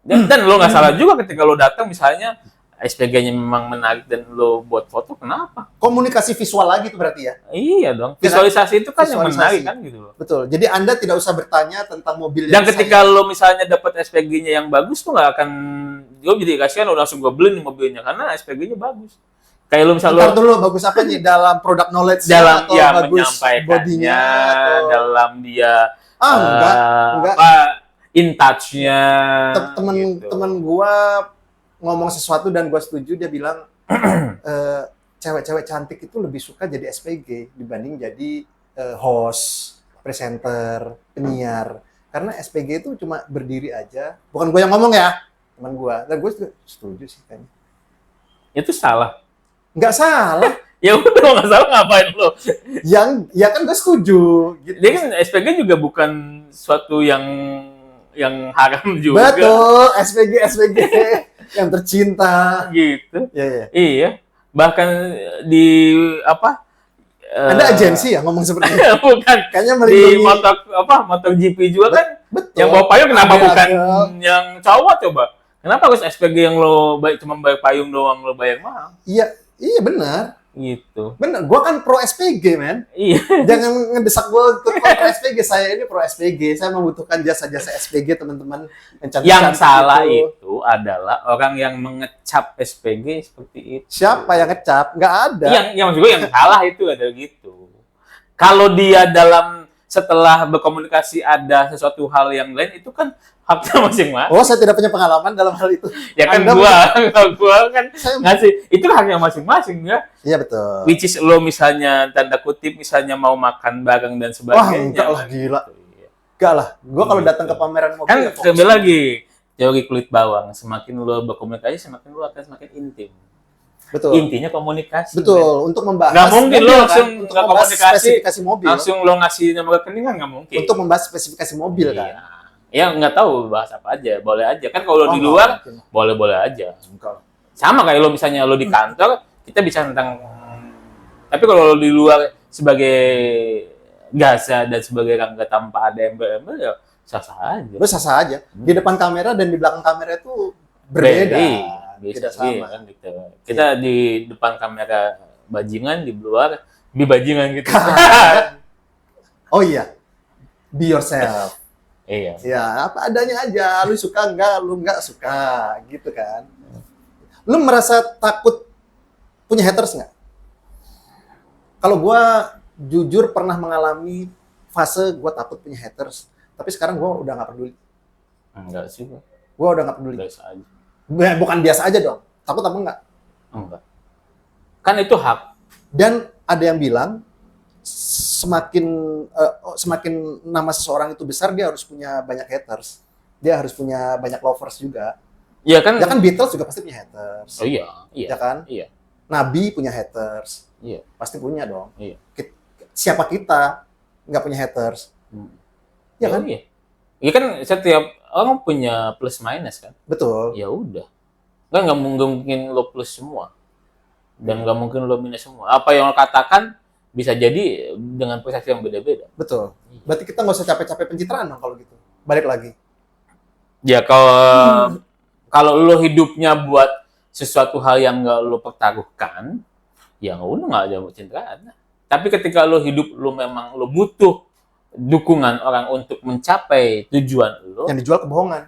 Dan lo nggak salah juga ketika lo datang misalnya SPG-nya memang menarik dan lo buat foto, kenapa? Komunikasi visual lagi itu berarti ya. Iya dong, visualisasi itu kan yang Visualisasi. menarik kan gitu loh. Betul. Jadi Anda tidak usah bertanya tentang mobil Dan yang ketika lo misalnya dapat SPG-nya yang bagus tuh nggak akan, lo jadi kasihan lo langsung gue beli nih mobilnya karena SPG-nya bagus. Kayak lo misalnya Ntar dulu bagus apa nih dalam product knowledge dalam atau ya bagus menyampaikannya, bodinya atau dalam dia enggak. apa in touch-nya. Temen gua ngomong sesuatu dan gua setuju, dia bilang cewek-cewek cantik itu lebih suka jadi SPG dibanding jadi host, presenter, penyiar. Karena SPG itu cuma berdiri aja. Bukan gua yang ngomong ya, teman gua. Dan gua setuju sih kayaknya. Itu salah. Nggak salah. Ya udah nggak salah, ngapain lo? Ya kan gue setuju. Gitu. Dia kan SPG juga bukan suatu yang haram juga. Betul, SPG yang tercinta. Gitu. Ya. Iya. Bahkan di apa? Ada agensi ya ngomong seperti itu. Bukan. Kayaknya Di melindungi. MotoGP juga kan Betul. yang bawa payung kenapa Ada, bukan ada. yang cowok coba? Kenapa harus SPG yang lo cuma bayar payung doang lo bayar mahal? Iya benar. Gitu. Benar, gua kan pro SPG, men. Iya. Jangan ngedesak gua untuk pro SPG. Saya ini pro SPG. Saya membutuhkan jasa-jasa SPG, teman-teman. Yang salah itu adalah orang yang mengecap SPG seperti itu. Siapa yang ngecap? Nggak ada. Yang juga yang salah itu adalah gitu. Kalau dia setelah berkomunikasi ada sesuatu hal yang lain, itu kan haknya masing-masing. Oh, saya tidak punya pengalaman dalam hal itu. Ya kan Anda gua kan ngasih itu haknya masing-masing ya. Iya betul. Which is lo misalnya tanda kutip misalnya mau makan bareng dan Wah, sebagainya. enggak lah, gila. Enggak lah. Gua kalau datang ke pameran mobil Kan ya fokus. kembali lagi teori kulit bawang, semakin lo berkomunikasi semakin lo akan semakin intim. Betul. Intinya komunikasi. Betul, untuk membahas Nggak mungkin mobil, lo kan? langsung Untuk nggak membahas komunikasi, spesifikasi mobil. langsung lo ngasih nomor rekening kan nggak mungkin. Untuk membahas spesifikasi mobil kan. Iya. Ya nggak tahu bahas apa aja, boleh aja. Kan kalau Oh, di nggak luar mungkin. boleh-boleh aja. Enggak. Sama kayak lo misalnya lo di kantor, kita bicara tentang. Tapi kalau lo di luar sebagai gasa dan sebagai rangga tanpa ada embel-embel ya sah-sah aja. Lu sah aja. Di depan kamera dan di belakang kamera itu berbeda. Bisa Tidak sama. kan gitu. Kita di depan kamera bajingan, di luar bajingan gitu. Oh iya. Be yourself. Iya. Ya, apa adanya aja. Lu suka enggak, lu enggak suka. Gitu kan. Lu merasa takut punya haters enggak? Kalau gua jujur pernah mengalami fase gua takut punya haters. Tapi sekarang gua udah nggak peduli. Enggak sih. Gue udah nggak peduli. Biasa aja. Bukan biasa aja dong. Takut apa enggak? Enggak. Kan itu hak. Dan ada yang bilang semakin semakin nama seseorang itu besar, dia harus punya banyak haters. Dia harus punya banyak lovers juga. Iya kan? Ya kan Beatles juga pasti punya haters. Oh iya, iya. Ya kan? Iya. Nabi punya haters. Iya. Pasti punya dong. Iya. Siapa kita nggak punya haters? Ya kan? Iya. Iya kan setiap orang punya plus minus kan? Betul. Ya udah. Kan nggak mungkin lo plus semua. Dan nggak mungkin lo minus semua. Apa yang lo katakan bisa jadi dengan persepsi yang beda-beda. Betul. Berarti kita nggak usah capek-capek pencitraan dong kalau gitu. Balik lagi. Ya kalau lo hidupnya buat sesuatu hal yang nggak lo pertaruhkan, ya udah nggak ada pencitraan. Tapi ketika lo hidup, lo memang lo butuh dukungan orang untuk mencapai tujuan lo. Yang dijual kebohongan.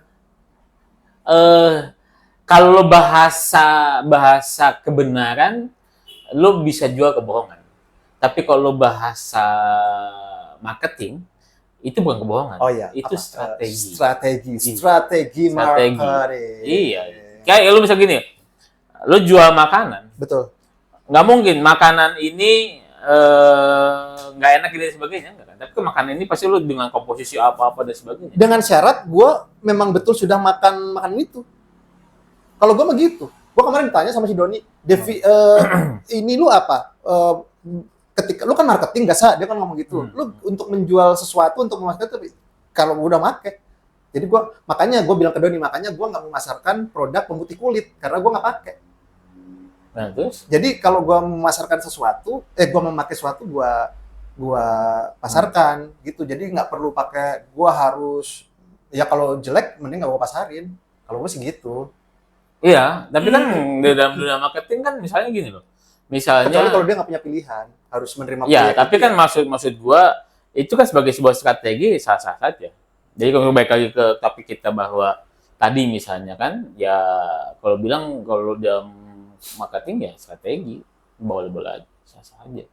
Kalau lo bahasa kebenaran, lo bisa jual kebohongan. Tapi kalau lo bahasa marketing, itu bukan kebohongan. Oh iya. Itu strategi. Strategi marketing. Iya. Kayak lo bisa gini, lo jual makanan. Betul. Nggak mungkin makanan ini nggak enak dan sebagainya. Enggak kan? Tapi makanan ini pasti lo dengan komposisi apa-apa dan sebagainya. Dengan syarat gue memang betul sudah makan makanan itu. Kalau gue mah gitu. Gue kemarin ditanya sama si Doni, Devi, ini lu apa? Ketika lu kan marketing gak sah, dia kan ngomong gitu. Lu untuk menjual sesuatu, untuk memasarkan, tapi kalau udah make. Jadi makanya gue bilang ke Doni, makanya gue nggak memasarkan produk pemutih kulit karena gue nggak pakai. Nah, terus? Jadi kalau gue memasarkan sesuatu, gue memakai sesuatu, gue pasarkan gitu. Jadi nggak perlu pakai, gue harus ya kalau jelek mending nggak gue pasarin. Kalau gue sih gitu. Iya, tapi kan di dalam dunia marketing kan misalnya gini loh. Misalnya kecuali kalau dia nggak punya pilihan, harus menerima ya, tapi kan maksud gua itu kan sebagai sebuah strategi sah-sah saja. Jadi kalau baik lagi ke topik kita bahwa tadi misalnya kan ya kalau bilang kalau dalam marketing ya strategi boleh-boleh aja, sah-sah aja.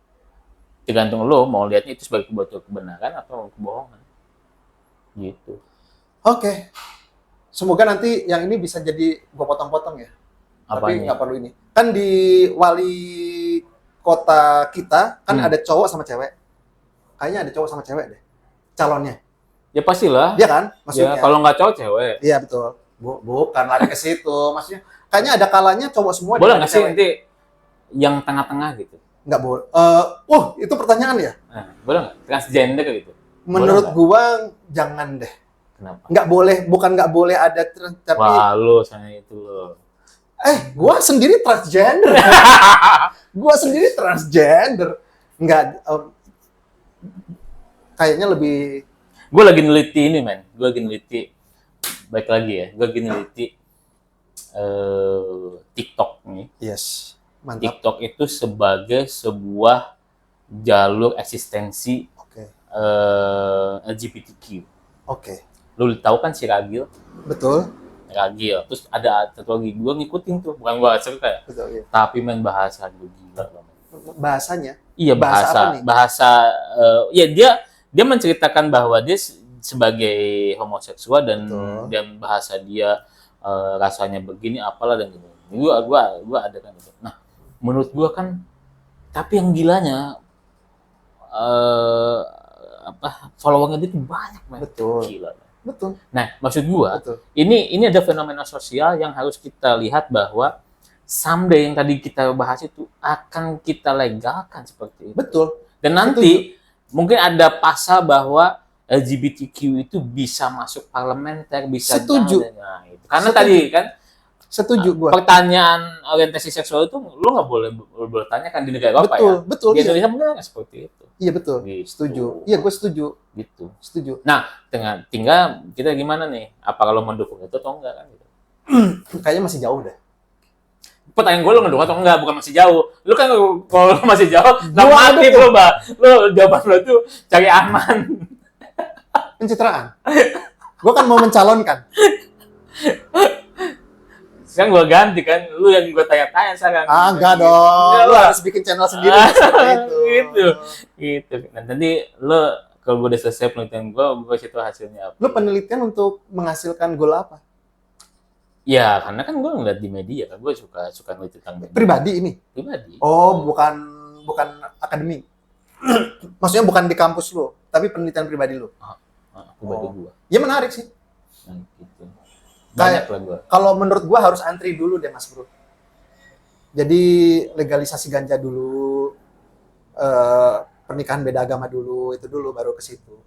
Tergantung lo mau lihatnya itu sebagai sebuah kebenaran atau kebohongan. Gitu. Oke. Semoga nanti yang ini bisa jadi gua potong-potong ya. Tapi nggak perlu ini. Kan di wali kota kita kan ada cowok sama cewek. Kayaknya ada cowok sama cewek deh. Calonnya. Ya pastilah. Iya kan? Maksudnya. Ya, kalau nggak cowok cewek. Iya betul. Bukan lari ke situ. Maksudnya kayaknya ada kalanya cowok semua. Boleh nggak sih nanti yang tengah-tengah gitu? Nggak boleh. Itu pertanyaan ya? Nah, boleh nggak? Transgender gitu? Menurut gua jangan deh. Kenapa? Nggak boleh, bukan nggak boleh ada tapi wah, lo sana itu lo. Gua sendiri transgender. Gua sendiri transgender. Nggak kayaknya lebih Gue lagi neliti ini, men. Gue lagi neliti baik lagi ya. Gue lagi neliti TikTok nih. yes, mantap. TikTok itu sebagai sebuah jalur eksistensi LGBTQ. Oke. Lu tahu kan si Ragil? Betul. Ragil. Terus ada satu lagi gue ngikutin tuh, bukan gue suka ya. Betul, iya. Tapi main bahasa gue gila banget. Bahasanya? Iya, bahasa ya dia menceritakan bahwa dia sebagai homoseksual dan bahasa dia rasanya begini apalah dan gitu. Gua ada kan itu. Nah, menurut gua kan tapi yang gilanya followernya dia tuh banyak, man. Betul. Gila. Betul. Nah, maksud gua, betul. ini ada fenomena sosial yang harus kita lihat bahwa someday yang tadi kita bahas itu akan kita legalkan seperti itu. Betul. Dan nanti mungkin ada pasal bahwa LGBTQ itu bisa masuk parlementer, bisa setuju. Nah, itu. Karena tadi kan setuju gua. Pertanyaan orientasi seksual itu lu nggak boleh bertanyakan di negara apa ya? Betul. Di Indonesia mungkin nggak seperti itu. Iya betul. Gitu. Setuju. Iya, gue setuju. Gitu. Setuju. Nah, tinggal kita gimana nih? Apa kalau mendukung itu atau enggak kan? Gitu. Kayaknya masih jauh deh. Pertanyaan gue lu mendukung atau enggak? Bukan masih jauh. Lu kan kalau masih jauh, nggak mati lu, Mbak. Lu jawaban lu tuh cari aman. Pencitraan. Gue kan mau mencalonkan. Sekarang gue ganti kan, lu yang gue tanya-tanya sekarang. Enggak dong. Lu harus bikin channel sendiri seperti itu. Gitu. Dan nanti lu kalau gue udah selesai penelitian gue situ hasilnya apa. Lu penelitian untuk menghasilkan goal apa? Ya, karena kan gue ngeliat di media kan, gue suka suka ngeliat tentang band Pribadi ini. pribadi. Oh, bukan akademik. Maksudnya bukan di kampus lu, tapi penelitian pribadi lu. Pribadi Oh. gue. Ya menarik sih. Nah, gitu. Banyak lah gue. Kalau menurut gua harus antri dulu deh, Mas Bro. Jadi legalisasi ganja dulu, pernikahan beda agama dulu, itu dulu baru ke situ.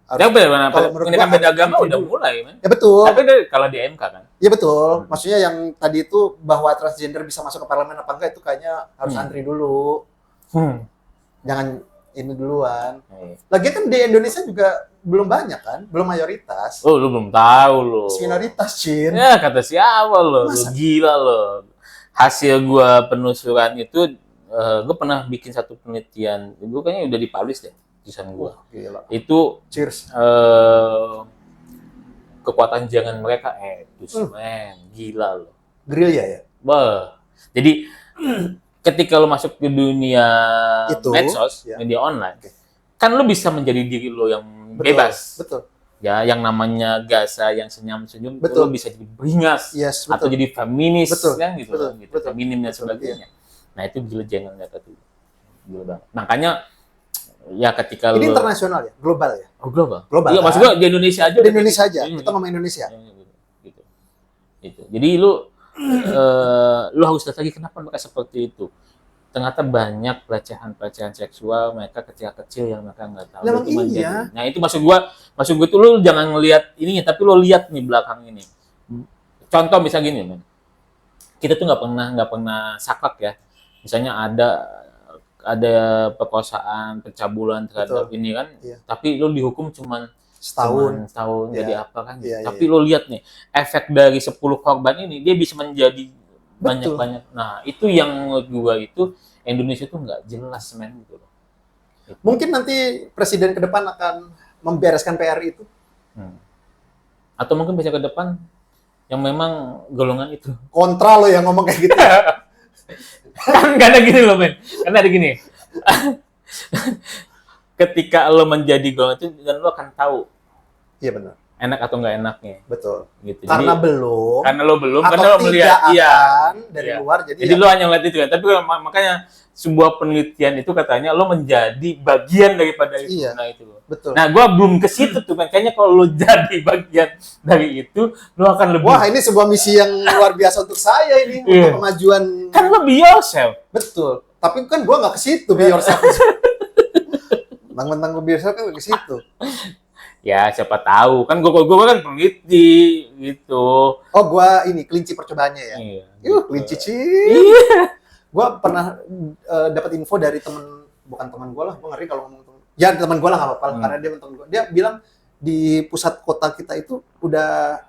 Ya benar, Kalau menurut pendidikan gua beda agama antri udah dulu. mulai, man. Ya betul. Tapi kalau di MK kan. Ya betul. Maksudnya yang tadi itu bahwa transgender bisa masuk ke parlemen apa enggak itu kayaknya harus antri dulu. Jangan ini duluan. Lagian kan di Indonesia juga belum banyak kan, belum mayoritas. Oh, lu belum tahu lo. Minoritas, Cin. Ya, kata siapa lo? Lu Masa? gila lo. Hasil gua penelusuran itu, gua pernah bikin satu penelitian. Gua kayaknya udah dipublish deh tulisan gua. Gila. Itu Cheers. kekuatan jangan mereka, men, gila lo. Gerilya ya? Bah. Jadi ketika lo masuk ke dunia Itu, medsos, ya. media online, kan lo bisa menjadi diri lo yang bebas. Betul. Ya, yang namanya Gaza yang senyum-senyum, Betul. lo bisa jadi beringas Yes, atau betul. jadi feminis, Betul, kan gitu, betul, gitu. betul. Feminim dan Betul, sebagainya. Nah itu gila jangan mereka tuh, gila banget. Makanya ya ketika Ini lo internasional ya? Global ya? global, Global, iya kan? maksud gua di Indonesia aja, Di Indonesia aja. Iya, Kita ngomong Indonesia. gitu. Gitu. Jadi lu harus lihat lagi kenapa mereka seperti itu. Ternyata banyak pelecehan seksual mereka kecil-kecil yang mereka nggak tahu. Memang Itu menjadi- iya. Nah itu maksud gue tuh lu jangan ngelihat ininya, tapi lu lihat nih belakang ini. Contoh misalnya gini, men. Kita tuh nggak pernah saklek ya. Misalnya ada perkosaan, pencabulan terhadap Betul. ini kan, Iya. tapi lu dihukum cuman Setahun. Iya. Jadi apa kan? Iya, Tapi lo lihat nih, efek dari 10 korban ini dia bisa menjadi Betul. banyak-banyak. Nah, itu yang menurut gua itu Indonesia tuh nggak jelas, men gitu loh. Mungkin nanti presiden ke depan akan membereskan PR itu. Atau mungkin bisa ke depan yang memang golongan itu. Kontra lo yang ngomong kayak gitu. Kan nggak ada gini loh, men. Kan ada gini. Ketika lo menjadi golongan itu, dan lo akan tahu Iya benar. enak atau nggak enaknya. Betul. Gitu. Karena Jadi, belum. karena lo belum, Atau karena lo melihat, tidak iya. akan dari Iya. luar. Jadi Jadi lo hanya melihat itu kan. Tapi makanya sebuah penelitian itu katanya lo menjadi bagian daripada itu. Iya. Nah itu. betul. Nah, gua belum ke situ tuh, kan. Kayaknya kalau lo jadi bagian dari itu, lo akan lebih. Wah, ini sebuah misi yang luar biasa untuk saya ini. Iya. Untuk kemajuan. Kan lo be yourself. Betul. Tapi kan gua nggak ke situ, be yourself. Mentang-mentang gua be yourself kan nggak ke situ. Ya, siapa tahu. Kan gua kan peneliti gitu. Oh, gua ini kelinci percobaannya ya. Iya. Kelinci Ci. Iya. Gua pernah dapat info dari bukan teman gua lah, gua ngeri kalau ngomong teman. Ya teman gua lah nggak apa-apa, karena dia teman gua. Dia bilang di pusat kota kita itu udah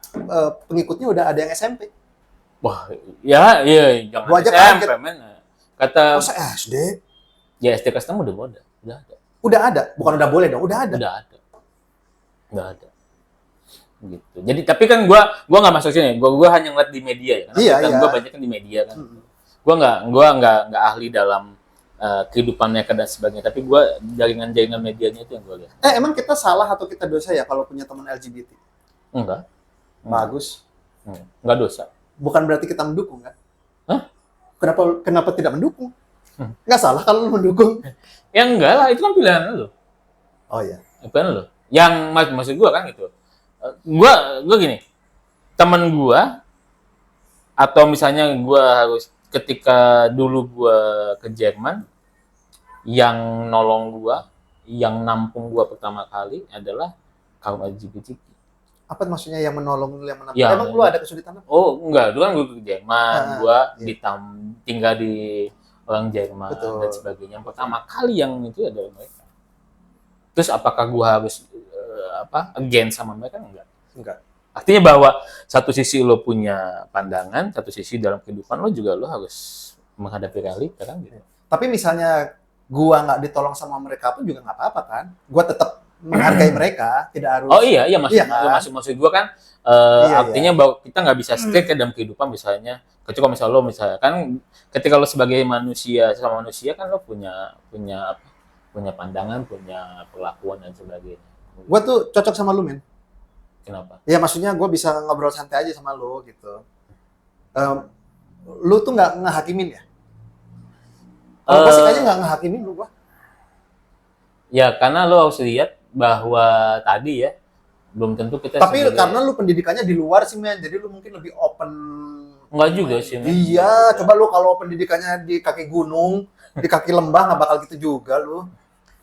pengikutnya udah ada yang SMP. Wah, ya, iya, jangan Gua aja SMP, kaget. men. Kata, Masa SD? ya SD custom udah ada. Udah ada, bukan udah boleh dong, udah ada. Udah ada. Gitu. Jadi tapi kan gua nggak masuk sini. Gua hanya ngeliat di media ya. Karena Iya, kan iya. gua banyak kan di media kan. Gua nggak ahli dalam kehidupan mereka dan sebagainya. Tapi gua jaringan medianya itu yang gua lihat. Emang kita salah atau kita dosa ya kalau punya teman LGBT? Enggak. Bagus. Enggak dosa. Bukan berarti kita mendukung kan? Hah? Kenapa tidak mendukung? Nggak salah kalau lu mendukung. Ya enggak lah, itu kan pilihan lu. Oh iya. Pilihan lu. Yang maksud gua kan gitu. Gua gini. Teman gua atau misalnya gua harus ketika dulu gua ke Jerman, yang nolong gua, yang nampung gua pertama kali adalah kaum LGBT. Apa maksudnya yang menolong lu, yang menampung? Ya. Emang lu ada kesulitan apa? Oh, enggak, dulu kan gua ke Jerman, gua iya. tinggal di orang Jerman. Betul. Dan sebagainya. Yang pertama kali yang itu adalah mereka. Terus apakah gua harus against sama mereka? Enggak. Artinya bahwa satu sisi lo punya pandangan, satu sisi dalam kehidupan lo juga lo harus menghadapi realita kan gitu. Tapi misalnya gua nggak ditolong sama mereka pun juga nggak apa-apa kan? Gua tetap menghargai mereka, tidak harus. Oh iya maksud Iya kan? maksud gua kan artinya bahwa kita nggak bisa strict ya dalam kehidupan misalnya. Kecuali misalnya lo kan ketika lo sebagai manusia sama manusia kan lo punya pandangan, punya perlakuan dan sebagainya. Gua tuh cocok sama lu, men. Kenapa? Ya maksudnya gue bisa ngobrol santai aja sama lo gitu. Em, lu tuh nggak ngehakimin ya? Kalau gue sih kayaknya nggak ngehakimin lu gue. Ya karena lo harus lihat bahwa tadi ya belum tentu kita Tapi sebagai- karena lu pendidikannya di luar sih men, jadi lu mungkin lebih open. Enggak juga sih, men. Iya, coba lu kalau pendidikannya di kaki gunung, di kaki lembah nggak bakal gitu juga lu.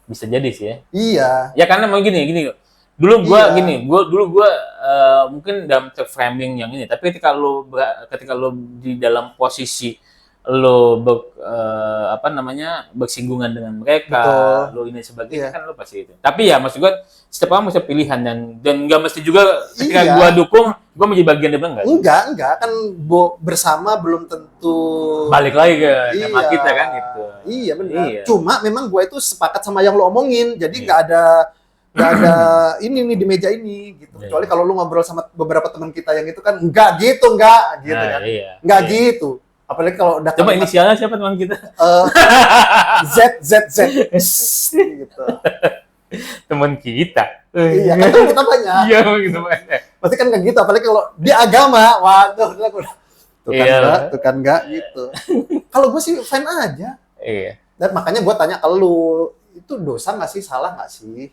bisa jadi sih ya. Iya. Ya karena mau gini. Dulu gua Iya. gini, gua mungkin dalam framing yang ini, tapi ketika lo di dalam posisi lo bersinggungan dengan mereka, Betul. lo ini sebagainya Iya. kan lo pasti itu. Tapi ya maksud gua setiap orang mesti pilihan dan nggak mesti juga ketika Iya. gua dukung, gua menjadi bagian dari enggak. Enggak kan bersama belum tentu. Balik lagi ke tema Iya. kita kan gitu. Iya benar. Iya. Cuma memang gue itu sepakat sama yang lo omongin, jadi Iya. nggak ada ini nih di meja ini gitu. Iya. Kecuali kalau lu ngobrol sama beberapa teman kita yang itu kan enggak gitu Nah, kan. iya. Enggak Iya. gitu. Apalagi kalau udah Coba inisialnya siapa teman kita? Z gitu. Teman kita. Iya, kan itu namanya. Iya gitu makanya. Pasti kan kayak gitu, apalagi kalau di agama. Waduh, tuh kan Iya. enggak gitu. Kalau gue sih fine aja. Iya. Dan makanya gue tanya ke lu, itu dosa nggak sih, salah nggak sih?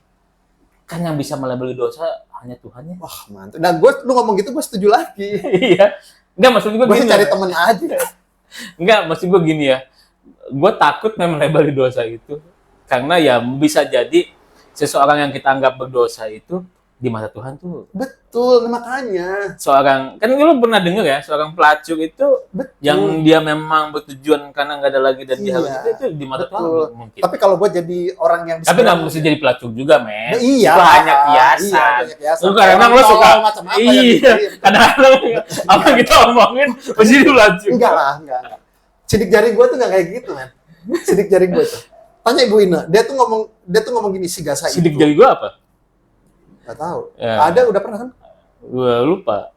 Kan yang bisa melabeli dosa hanya Tuhan ya. Wah mantap. Nah lu ngomong gitu gue setuju lagi. Iya. Enggak maksud gue Gue gini. sih cari temen aja. Enggak maksud gue gini ya. Gue takut memang melabeli dosa itu karena ya bisa jadi seseorang yang kita anggap berdosa itu di mata Tuhan tuh Betul, makanya. seorang kan lu pernah dengar ya seorang pelacur itu Betul. yang dia memang bertujuan karena nggak ada lagi dan dia Iya, harus itu di mata betul. Tuhan mungkin. Tapi kalau gue jadi orang yang Tapi nggak mesti jadi pelacur juga, men. Nah, iya. Itu hanya Iya, kiasan. hanya kiasan. Lu kadang-kadang lu Orang suka, tolol macam apa yang iya, dikirim. kadang-kadang apa yang kita omongin mesti di pelacur. Enggak lah, enggak. Sidik jari gue tuh enggak kayak gitu, men. Sidik jari gue tuh. Tanya Ibu Ina, dia tuh ngomong gini, si Gasa itu. Sidik jari gua apa? Enggak tahu. Ya. Ada udah pernah kan? Gua lupa.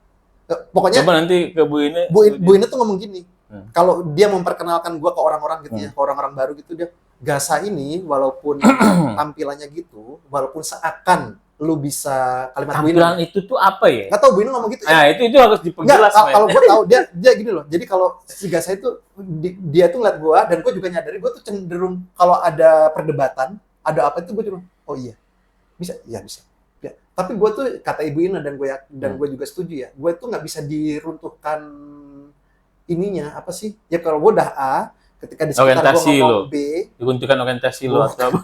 Pokoknya Coba nanti ke Bu ini. Bu Ina tuh ngomong gini. Hmm. Kalau dia memperkenalkan gue ke orang-orang gitu ya, ke orang-orang baru gitu, dia Gasa ini walaupun tampilannya gitu, walaupun seakan lu bisa kalimat Bu Ina. Tampilan itu tuh apa ya? Enggak tahu Bu Ina ngomong gitu. Nah, itu harus Enggak, diperjelas, men. kalau gue tahu dia gini loh. Jadi kalau si Gasa itu dia tuh ngeliat gue dan gue juga nyadari gue tuh cenderung kalau ada perdebatan, ada apa itu gue cuma oh iya. Bisa. Ya bisa. Ya. Tapi gue tuh kata Ibu Ina dan gue juga setuju ya. Gue tuh nggak bisa diruntuhkan ininya apa sih? Ya kalau gue udah A, ketika di sekitar gue Orientasi ngomong lo. B, Diuntukkan orientasi lo atau apa?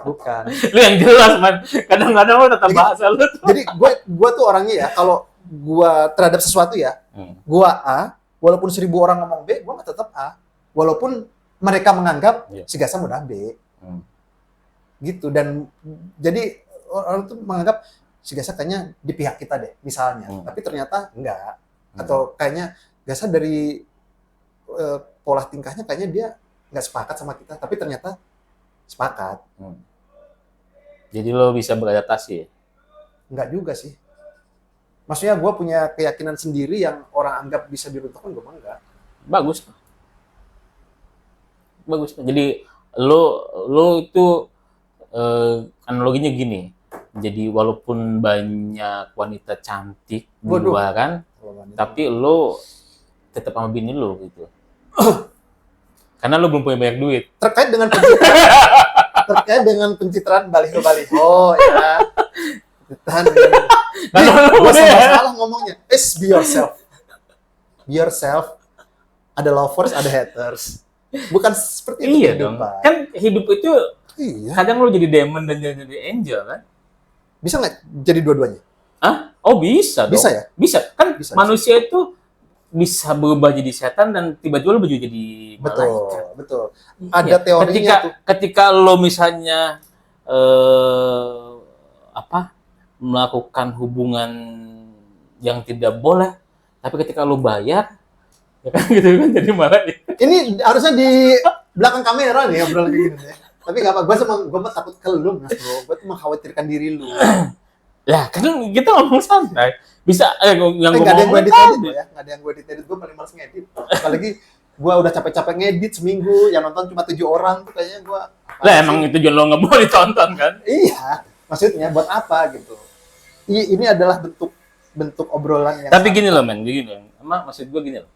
bukan. Lu yang jelas, man. Kadang-kadang lu tetap Jadi- bahasa lu tuh. Jadi gue tuh orangnya ya kalau gue terhadap sesuatu ya, gue A, walaupun 1000 orang ngomong B, gue nggak tetap A. Walaupun mereka menganggap Iya. si Gasa udah B. Hmm. Gitu. Dan jadi orang tuh menganggap si Gasa kayaknya di pihak kita deh, misalnya. Hmm. Tapi ternyata enggak. Atau kayaknya Gasa dari pola tingkahnya kayaknya dia nggak sepakat sama kita, tapi ternyata sepakat. Jadi lo bisa beradaptasi ya? Enggak juga sih. Maksudnya gue punya keyakinan sendiri yang orang anggap bisa diruntuhkan, gue mah enggak. Bagus. Bagus. Jadi lo itu analoginya gini. Jadi walaupun banyak wanita cantik di Waduh. luar kan, tapi lo tetap sama bini lo gitu. Karena lo belum punya banyak duit. Terkait dengan pencitraan baliho-baliho ya. Tahan. Karena lo Gue udah- salah ngomongnya. Be yourself. Be yourself. Ada lovers, ada haters. Bukan seperti itu Iya dong. kehidupan. Kan hidup itu Iya. kadang lo jadi demon dan jadi angel kan? Bisa nggak jadi dua-duanya? Hah? Oh bisa dong. Bisa ya? Bisa. Kan Bisa, manusia itu bisa berubah jadi setan dan tiba-tiba lo berubah jadi Betul, malaikat. betul. Iya. Ada teorinya tuh. Ketika lo misalnya melakukan hubungan yang tidak boleh, tapi ketika lo bayar, ya kan gitu kan jadi malaikat. Ini harusnya di belakang kamera nih obrolan kayak gini ya. Tapi nggak apa, gue mah takut ke lu, Mas Bro. Gue tuh mengkhawatirkan diri lu. Lah kan kita ngomong santai. Bisa yang Tapi gue nggak ada yang gue ngomongin edit tadi. ya, nggak ada yang gue edit. Gue paling males ngedit. Apalagi gue udah capek-capek ngedit seminggu, yang nonton cuma 7 orang, tuh kayaknya gue. Lah emang itu jual lo nggak boleh ditonton kan? Iya, maksudnya buat apa gitu? ini adalah bentuk obrolan yang Tapi gini loh men, gini loh. Maksud gue gini loh.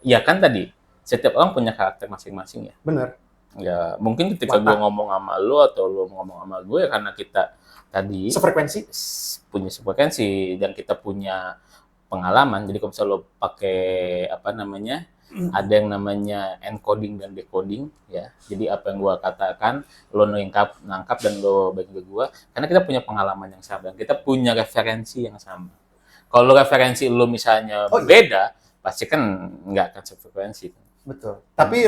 Ya kan tadi setiap orang punya karakter masing-masing ya. bener. Ya mungkin ketika gue ngomong sama lu atau lu ngomong sama gue ya karena kita tadi Sefrekuensi. punya frekuensi dan kita punya pengalaman. Jadi kalau misalnya lo pakai apa namanya, ada yang namanya encoding dan decoding ya. Jadi apa yang gua katakan lo nangkap dan lo bagi ke gua karena kita punya pengalaman yang sama dan kita punya referensi yang sama. Kalau referensi lo misalnya beda, pasti kan nggak akan sefrekuensi. Betul. Tapi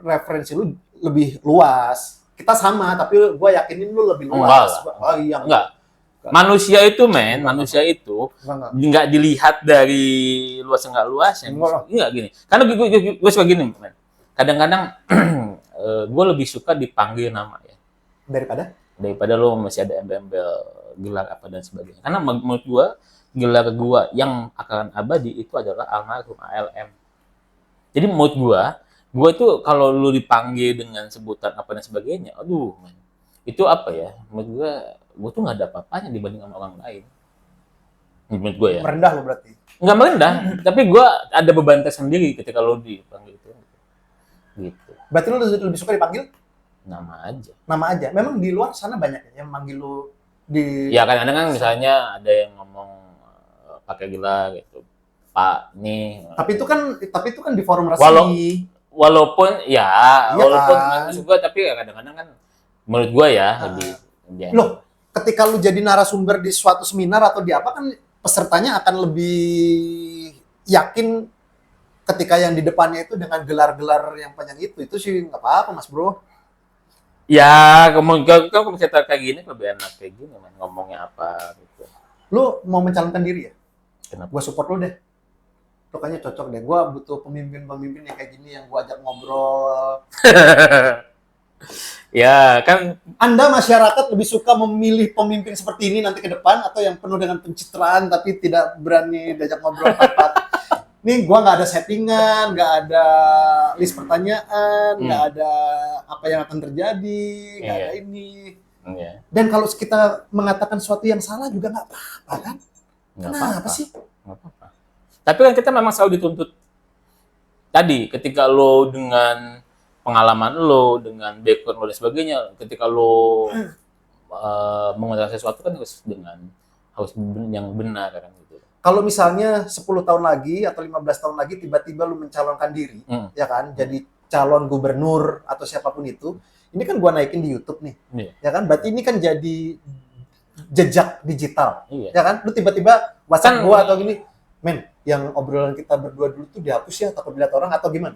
referensi lu lebih luas. Kita sama, tapi gue yakinin lu lebih luas. Oh iya. Enggak. Manusia itu nggak dilihat dari luas enggak luasnya. Enggak gini. Karena gue suka gini, men. Kadang-kadang gue lebih suka dipanggil nama ya. Daripada lo masih ada embel-embel gelar apa dan sebagainya. Karena menurut gue gelar gue yang akan abadi itu adalah almarhum ALM. Jadi menurut gue itu kalau lu dipanggil dengan sebutan apa dan sebagainya, aduh, man, itu apa ya? Menurut gue tuh nggak ada apa-apanya dibanding sama orang lain. Menurut gue ya. Merendah lo berarti? Nggak merendah, tapi gue ada beban tersendiri ketika lu dipanggil itu. Gitu. Berarti lu lebih suka dipanggil? Nama aja. Nama aja. Memang di luar sana banyak yang manggil lu di... Ya kadang-kadang kan misalnya ada yang ngomong pakai gelar gitu. Pak nih. Tapi itu kan di forum resmi. Walaupun iya maksud gue tapi kadang-kadang kan menurut gue ya lebih loh, ketika lu jadi narasumber di suatu seminar atau di apa kan pesertanya akan lebih yakin ketika yang di depannya itu dengan gelar-gelar yang panjang itu sih nggak apa-apa Mas Bro. Ya, kalau cerita kayak gini lebih enak kayak gini, man. Ngomongnya apa gitu. Lu mau mencalonkan diri ya? Kenapa? Gua support lu deh. Lu kayaknya cocok deh. Gua butuh pemimpin-pemimpin yang kayak gini yang gua ajak ngobrol. Ya, kan Anda masyarakat lebih suka memilih pemimpin seperti ini nanti ke depan atau yang penuh dengan pencitraan tapi tidak berani diajak ngobrol tepat. Nih gua nggak ada settingan, nggak ada list pertanyaan, nggak ada apa yang akan terjadi, nggak ada ini. Dan kalau kita mengatakan sesuatu yang salah juga nggak apa-apa kan? Kenapa sih? Nggak apa-apa. Tapi kan kita memang selalu dituntut. Tadi ketika lo dengan pengalaman lo, dengan background lo dan sebagainya, ketika lo mengatakan sesuatu kan harus yang benar kan gitu. Kalau misalnya 10 tahun lagi atau 15 tahun lagi tiba-tiba lu mencalonkan diri, ya kan, jadi calon gubernur atau siapapun itu, ini kan gua naikin di YouTube nih, ya kan, berarti ini kan jadi jejak digital, ya kan, lu tiba-tiba WhatsApp gua atau gini, men, yang obrolan kita berdua dulu tuh dihapus ya, takut dilihat orang atau gimana?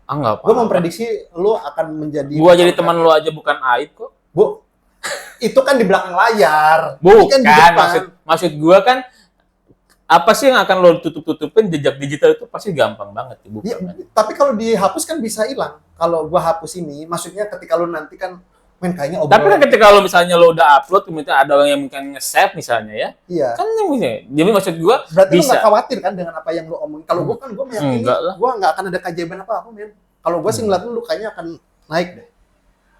Enggak apa. Gua memprediksi lu akan menjadi... Gua jadi teman lu aja bukan aib kok. Bu, itu kan di belakang layar. Bukan, maksud gua kan apa sih yang akan lo tutup-tutupin jejak digital itu pasti gampang banget Ibu. Ya, tapi kalau dihapus kan bisa hilang. Kalau gua hapus ini, maksudnya ketika lo nanti kan kayaknya obrolan. Tapi kan ketika lo misalnya lo udah upload, kemudian ada orang yang mungkin nge-save misalnya ya. Iya. Kan jadi maksud gua berarti bisa. lo gak khawatir kan dengan apa yang lo omongin. Kalau gua kan gua meyakini gua nggak akan ada keajaiban apa-apa, men. Kalau gua sih ngeliat lo kayaknya akan naik deh.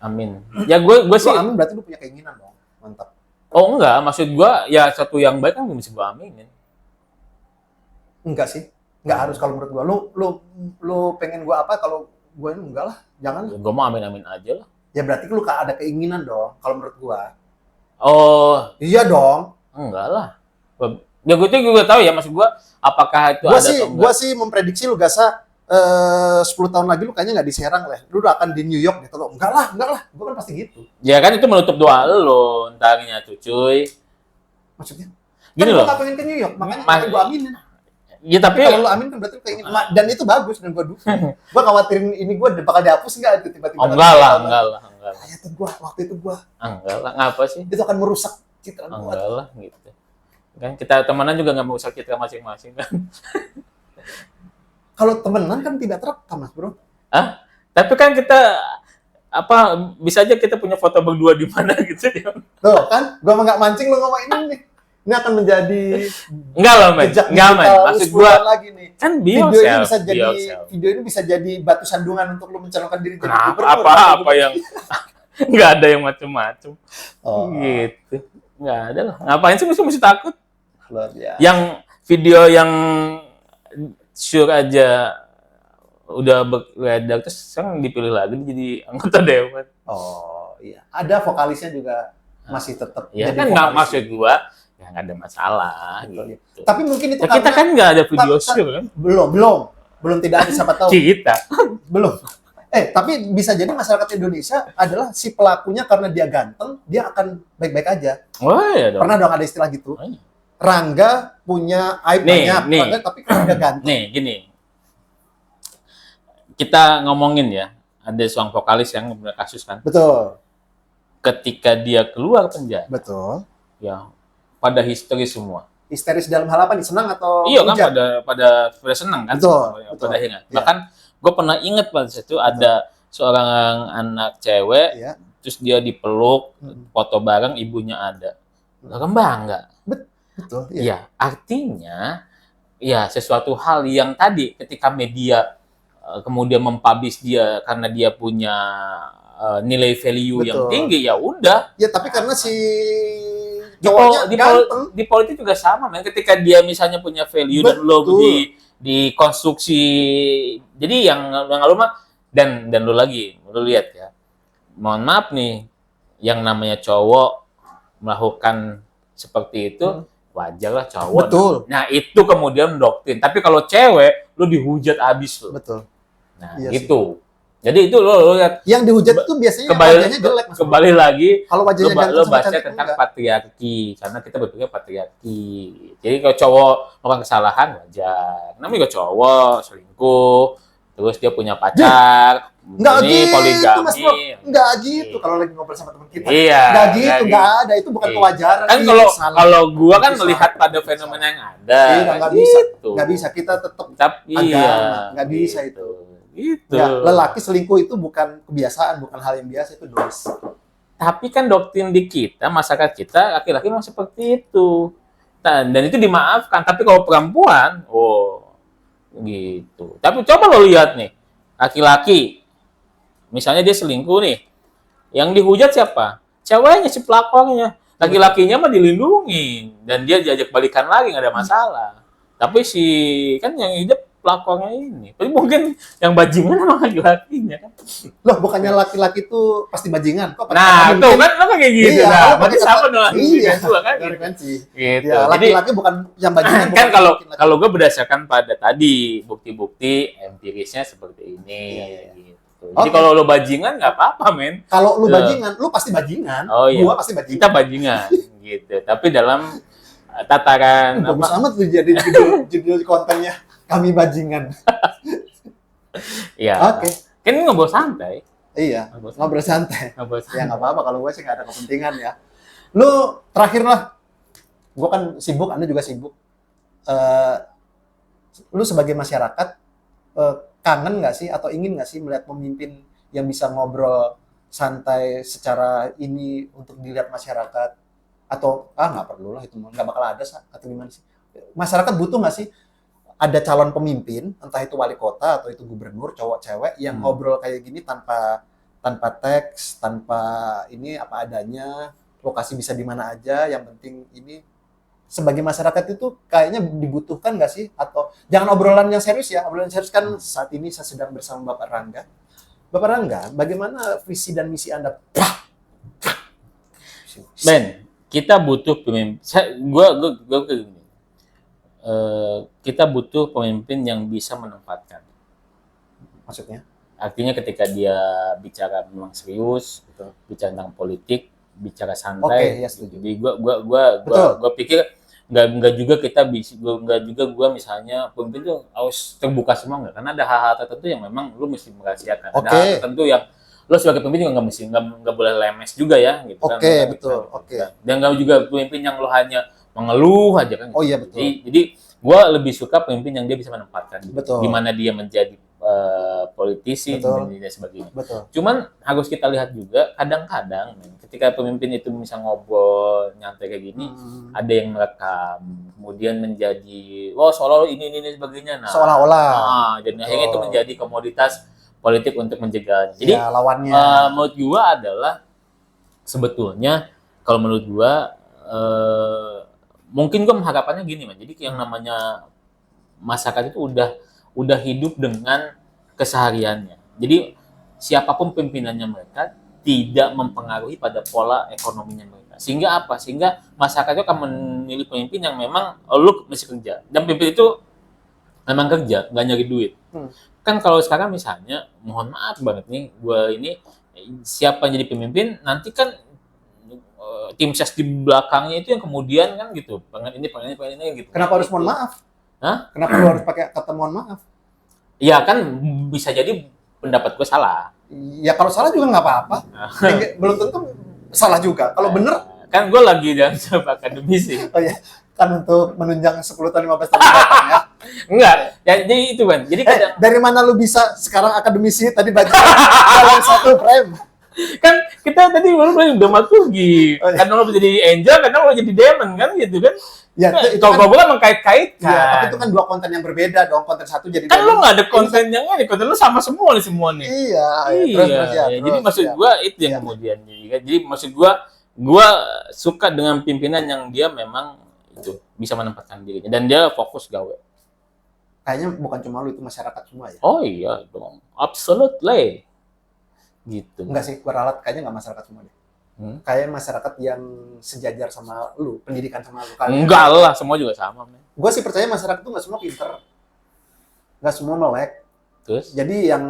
Amin. Ya gua sih amin berarti lo punya keinginan dong. Mantap. Oh enggak, maksud gua ya satu yang baik kan gua mesti gua aminin. Enggak sih. Enggak harus kalau menurut gua. Lu pengen gua apa kalau gua ini enggak lah. Jangan. Gua mau amin-amin aja lah. Ya berarti lu ada keinginan dong kalau menurut gua. Oh, iya dong. Enggak lah. Ya gue juga tahu ya maksud gua apakah itu gua sih memprediksi lu Gasa 10 tahun lagi lu kayaknya nggak di Serang lah. Lu udah akan di New York gitu loh. Enggak lah. Gua kan pasti gitu. Ya kan itu menutup doa lu entarnya tuh cuy. Maksudnya? Gini kan loh. Gua pengen ke New York, makanya gua aminin. Ya tapi kalau lu amin kan berarti kayak dan itu bagus dan gua dukung. Gua khawatirin ini gua bakal dihapus enggak itu tiba-tiba. Enggak lah. Kayak waktu itu gua. Enggak lah, ngapa sih? Itu akan merusak citra gua. Enggak lah gitu. Kan kita temenan juga enggak merusak citra masing-masing kan. Kalau temenan kan tidak terekam, Mas Bro. Hah? Tapi kan kita bisa aja kita punya foto berdua di mana gitu ya. Tuh kan, gua mah enggak mancing lu ngomong ini nih. Ini akan menjadi enggak loh, men. Enggak, men. Maksud gua lagi nih. Kan video ini bisa jadi batu sandungan untuk lu mencalonkan diri jadi gubernur. Apa yang Nggak ada yang macem-macem. Oh, Gitu. Nggak ada lah. Ngapain sih mesti takut? luar biasa. Yang video yang sure aja udah beredar terus sekarang dipilih lagi jadi anggota dewan. Oh, iya. Ada vokalisnya juga masih tetap Ya jadi kan nggak vokalis. maksud gua ya nggak ada masalah Betul, ya. gitu. Tapi mungkin itu Ya, kita karena kan nggak ada video Ta- ta- sure kan? belum tidak ada, siapa tahu Kita. belum. Tapi bisa jadi masyarakat Indonesia adalah si pelakunya karena dia ganteng, dia akan baik-baik aja. Oh iya dong. Pernah dong ada istilah gitu. Oh, iya. Rangga punya aib Nih, banyak, nih. Rangga tapi karena dia ganteng. Nih gini, kita ngomongin ya, ada seorang vokalis yang punya kasus kan, Betul, ketika dia keluar penjara, betul. ya pada histeris semua. Histeris dalam hal apa nih? Senang atau Iya kan hujan? pada senang kan, Betul, betul. pada akhirnya. Iya. Bahkan gue pernah ingat pada saat itu ada seorang anak cewek, Iya. terus dia dipeluk, Hmm. foto bareng, ibunya ada. Lah kan bangga. Betul, iya. Ya, artinya ya sesuatu hal yang tadi ketika media kemudian mempublish dia karena dia punya nilai value yang Betul. tinggi, ya udah. Ya, tapi karena si Di, cowoknya ganteng. di politik juga sama, men. Ketika dia misalnya punya value dan lo Betul. di konstruksi, jadi yang lu mah dan lu lagi, lu lihat ya. Mohon maaf nih, yang namanya cowok melakukan seperti itu wajar lah cowok. Betul. Nah, itu kemudian doktrin. Tapi kalau cewek, lu dihujat abis lo. Betul. Nah, Iya gitu. Jadi itu lo lihat Yang dihujat itu biasanya wajahnya jelek, Mas. kembali lagi Kalau wajahnya ganteng lo sama bahasnya cantik tentang enggak. patriarki karena kita berpikir patriarki. Jadi kalau cowok melakukan kesalahan wajar. Namanya juga cowok selingkuh, terus dia punya pacar, Enggak ini gitu, poligami. Mas Bro. Enggak gitu kalau lagi ngobrol sama teman kita. Iya. Enggak gitu, enggak ada. Itu bukan Iya. kewajaran. Kan Ih, salah. kalau gua kan Itu melihat salah. pada fenomena yang ada. Iya, nggak bisa. Gitu. Enggak bisa, kita tetap Tapi agama. iya. Nggak bisa itu. Gitu. ya, lelaki selingkuh itu bukan kebiasaan, bukan hal yang biasa, itu dosa. Tapi kan doktrin di kita, masyarakat kita, laki-laki memang seperti itu. Dan itu dimaafkan. Tapi kalau perempuan, oh, gitu. Tapi coba lo lihat nih, laki-laki, misalnya dia selingkuh nih, yang dihujat siapa? Ceweknya, si pelakunya. Laki-lakinya mah dilindungi, dan dia diajak balikan lagi, nggak ada masalah. Tapi si, kan yang hidup pelakunya ini. Tapi mungkin yang bajingan sama laki-lakinya kan. Loh, bukannya laki-laki itu pasti bajingan? Kok Nah, tuh kan lo kayak gitu. Iya, Nah, lo berarti pakai sama kata- dengan iya, gua kan. Gitu. frekuensi. Gitu. Ya, Jadi laki-laki bukan yang bajingan. kan bukan laki-laki. kalau gue berdasarkan pada tadi bukti-bukti empirisnya seperti ini. Iya, iya. Gitu. Jadi Oke. kalau lo bajingan nggak apa-apa, men. Kalau lu Iya. bajingan, lu pasti bajingan. Oh iya. Gua pasti bajingan. Kita bajingan gitu. Tapi dalam tataran Bagus apa? amat tuh jadi judul kontennya kami bajingan. Iya. Oke. Kan ini ngobrol santai. Iya, ngobrol santai. Ngobrol Ya santai. nggak apa-apa, kalau gue sih nggak ada kepentingan ya. Lu terakhir lah, gue kan sibuk, Anda juga sibuk. Eh, lu sebagai masyarakat kangen nggak sih atau ingin nggak sih melihat pemimpin yang bisa ngobrol santai secara ini untuk dilihat masyarakat? Atau nggak perlu lah, itu nggak bakal ada atau gimana sih? Masyarakat butuh nggak sih ada calon pemimpin, entah itu wali kota atau itu gubernur, cowok cewek yang ngobrol kayak gini tanpa teks, tanpa ini apa adanya, lokasi bisa di mana aja, yang penting ini sebagai masyarakat itu kayaknya dibutuhkan nggak sih? Atau jangan obrolan yang serius ya, obrolan serius kan saat ini saya sedang bersama Bapak Rangga. Bapak Rangga, bagaimana visi dan misi Anda? Ben, kita butuh pemimpin. Gua kayak gini. Kita butuh pemimpin yang bisa menempatkan. Maksudnya? Artinya ketika dia bicara memang serius, Betul. bicara tentang politik, bicara Oke, santai. ya setuju. Jadi Betul. gua pikir nggak juga kita bisa, nggak juga gua misalnya pemimpin tuh harus terbuka semua nggak, karena ada hal-hal tertentu yang memang lu mesti merahasiakan. Ada Oke. hal tertentu yang lo sebagai pemimpin juga nggak boleh lemes juga ya, gitu kan. Oke, Gitu betul. kan. Oke. Dan nggak juga pemimpin yang lo hanya mengeluh aja kan. Oh iya, betul. Jadi gue lebih suka pemimpin yang dia bisa menempatkan Betul. di mana dia menjadi politisi Betul. dan sebagainya. Betul. Cuman harus kita lihat juga kadang-kadang ketika pemimpin itu bisa ngobrol nyantai kayak gini, ada yang merekam, kemudian menjadi seolah ini sebagainya. Nah, Seolah-olah. dan akhirnya itu menjadi komoditas politik untuk menjegalnya. Jadi ya, lawannya. menurut gua adalah sebetulnya kalau menurut gua mungkin gua mengharapannya gini, man. Jadi yang namanya masyarakat itu udah hidup dengan kesehariannya. Jadi siapapun pimpinannya mereka tidak mempengaruhi pada pola ekonominya mereka. Sehingga apa? Sehingga masyarakat itu akan memilih pemimpin yang memang lu mesti kerja. Dan pemimpin itu memang kerja, nggak nyari duit. Kan kalau sekarang misalnya, mohon maaf banget nih, gua ini siapa yang jadi pemimpin, nanti kan tim ses di belakangnya itu yang kemudian kan gitu, pengen ini gitu. Kenapa harus mohon maaf? Hah? Kenapa lu harus pakai kata mohon maaf? Iya kan bisa jadi pendapat gue salah. Ya kalau salah juga nggak apa-apa. Belum tentu salah juga. Kalau bener, Kan gue lagi dan coba akademisi. oh ya, kan untuk menunjang 10 tahun 15 tahun ke depan ya. Enggak, ya, jadi itu kan. Jadi kadang Dari mana lu bisa sekarang akademisi tadi baca dalam satu frame? kan kita tadi baru bilang dramaturgi. Oh, iya. Kadang lo jadi angel, kadang lo jadi demon kan gitu kan. Ya, Nah, itu kalau kan, gue mengkait-kaitkan. ya, tapi itu kan dua konten yang berbeda dong. Konten satu jadi Kan lo dua. nggak ada konten yang ini, konten lo sama semua nih Iya, Iya, terus ya. ya, jadi Terus, maksud ya. gua itu yang Iya. kemudian jadi maksud gua suka dengan pimpinan yang dia memang itu bisa menempatkan dirinya dan dia fokus gawe. Kayaknya bukan cuma lu, itu masyarakat semua ya. Oh iya dong, absolutely. Gitu. Enggak sih, gua ralat kayaknya nggak masyarakat semua deh. Kayak masyarakat yang sejajar sama lu, pendidikan sama lu. Enggak lah, semua juga sama, men. Gue sih percaya masyarakat tuh nggak semua pinter, nggak semua melek. Terus Jadi yang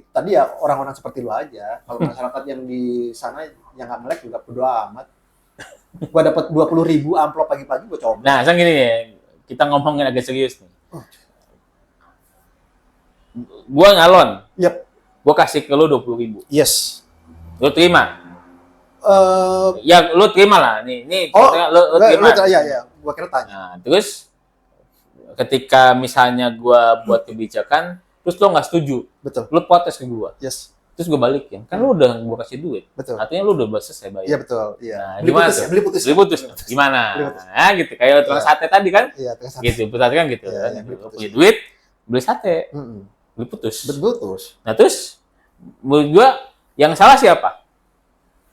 tadi ya orang-orang seperti lu aja. Kalau masyarakat yang di sana yang nggak melek juga bodo amat. Gue dapat 20.000 amplop pagi-pagi gue coba. nah, sekarang gini ya, kita ngomongin agak serius nih. Gua nyalon, Yap. gua kasih ke lu 20.000. Yes. Lu terima? Eh, Ya, lu terima lah. Nih, oh, lu terima. ya. Gue kira tanya. Nah, terus ketika misalnya gua buat kebijakan, terus lo nggak setuju, Betul. lo protes ke gua, Yes. terus gua balikin, kan lo udah gua kasih duit, Betul. artinya lo udah selesai bayar. Iya betul. Iya. Nah, Beli gimana putus tuh? ya, beli putus. Beli putus, gimana? Beli putus. Nah, gitu, kayak tukang Iya. sate tadi kan, Iya, tengah sana. gitu, pusat kan gitu, Iya, kan? iya, beli Lo putus. punya duit, beli sate, Mm-mm. beli putus. Putus. Nah, terus menurut gua yang salah siapa?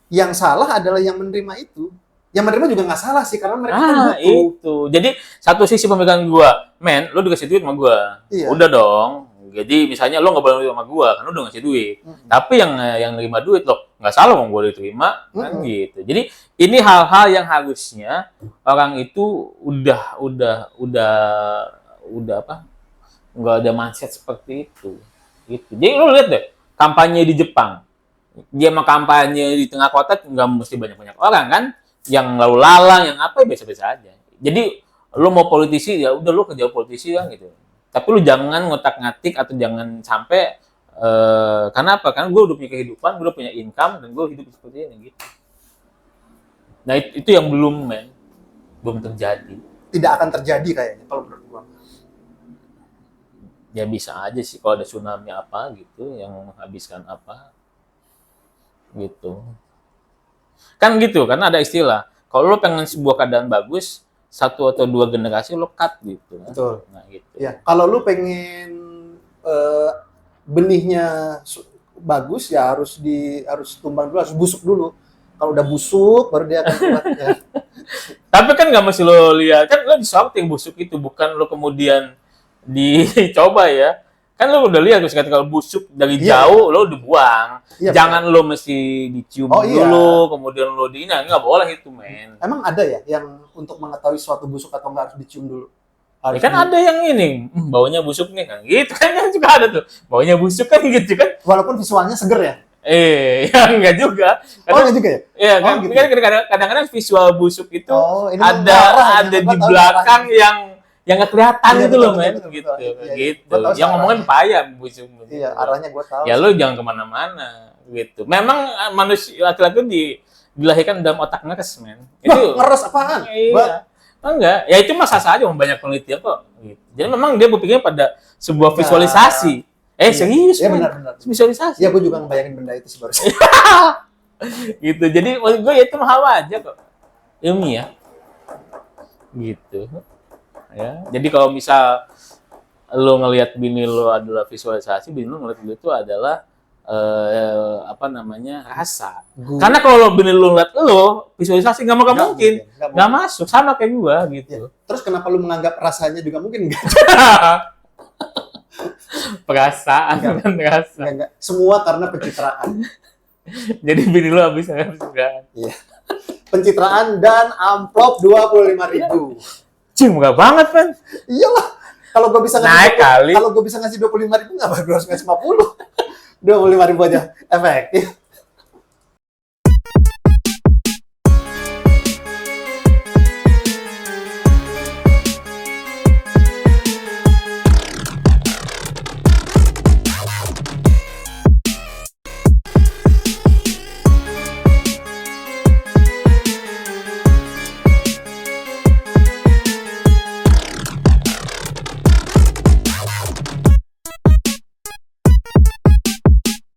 Yang salah adalah yang menerima itu. Yang menerima juga nggak salah sih, karena mereka kan butuh. Itu. Jadi satu sisi pemegang gua, men, lu dikasih duit sama gua. Iya. Udah dong. Jadi misalnya lu nggak boleh duit sama gua, kan lu udah ngasih duit. Tapi yang nerima duit lo nggak salah mau gua diterima, kan gitu. Jadi ini hal-hal yang harusnya orang itu udah apa? Nggak ada mindset seperti itu. Gitu. Jadi lu lihat deh, kampanye di Jepang. Dia mah kampanye di tengah kota nggak mesti banyak-banyak orang kan, yang lalu lalang, yang apa ya biasa-biasa aja. Jadi lu mau politisi ya udah lu kerja politisi kan gitu. Tapi lu jangan ngotak-ngatik atau jangan sampai karena apa? Karena gue udah punya kehidupan, gue udah punya income dan gue hidup seperti ini gitu. Nah itu yang belum terjadi. Tidak akan terjadi kayaknya kalau menurut gua. Ya bisa aja sih kalau ada tsunami apa gitu yang menghabiskan apa gitu. Kan gitu, karena ada istilah. Kalau lo pengen sebuah keadaan bagus, 1 atau 2 generasi lo cut gitu. Betul. Nah gitu. Ya, kalau lu pengen benihnya bagus ya harus tumbang dulu, harus busuk dulu. Kalau udah busuk baru dia akan kuat ya. Tapi kan nggak mesti lo lihat, kan lo disorting busuk itu, bukan lo kemudian dicoba ya. Kan lo udah lihat kalau busuk dari Iya. jauh lo dibuang. Iya, Jangan lo mesti dicium Oh, iya. dulu, kemudian lo nggak boleh itu, men. Emang ada ya yang untuk mengetahui suatu busuk atau enggak harus dicium dulu? Ya kan ada yang ini, baunya busuk nih kan, gitu kan juga ada tuh, baunya busuk kan gitu kan. Walaupun visualnya seger ya? Ya enggak juga. Oh, enggak juga ya? Iya kan, Oh, gitu. kan kadang-kadang visual busuk itu Oh, ini mah ada marah ya, di gua tahu belakang arahnya. yang nggak kelihatan Iya, gitu betul, loh, betul, men, betul, gitu, betul. Iya, iya. gitu. Gua tahu Yang ngomongin arahnya. payah busuk. Iya, arahnya gua tahu. Ya lu jangan kemana-mana, gitu. Memang manusia laki-laki dilahirkan dalam otak ngeres, men. Wah, ngeres apaan? Iya. Enggak, ya itu mah sah-sah aja, banyak penelitian kok. Gitu. Jadi memang dia berpikir pada sebuah Enggak. visualisasi. Serius, Iya, men. benar. Visualisasi. Iya, gua juga ngebayangin benda itu sih barusan. Gitu. Jadi menurut gue itu hal aja kok. Ilmiah. Gitu. Ya. Jadi kalau misal lo ngelihat bini lo adalah visualisasi, bini lo ngelihat lo itu adalah rasa. Karena kalau bini lo ngeliat lo visualisasi nggak mungkin, nggak masuk, sama kayak gua gitu. Ya. Terus kenapa lu menganggap rasanya juga mungkin enggak? Perasaan kan rasa. Enggak. Semua karena pencitraan. Jadi bini lo habis kan. Iya. Pencitraan dan amplop 25.000. Cing, murah banget kan? Iyalah. Kalau gue bisa Naik kali. Kalau gue bisa ngasih 25.000 nggak harus ngasih 50. 25.000 aja efektif.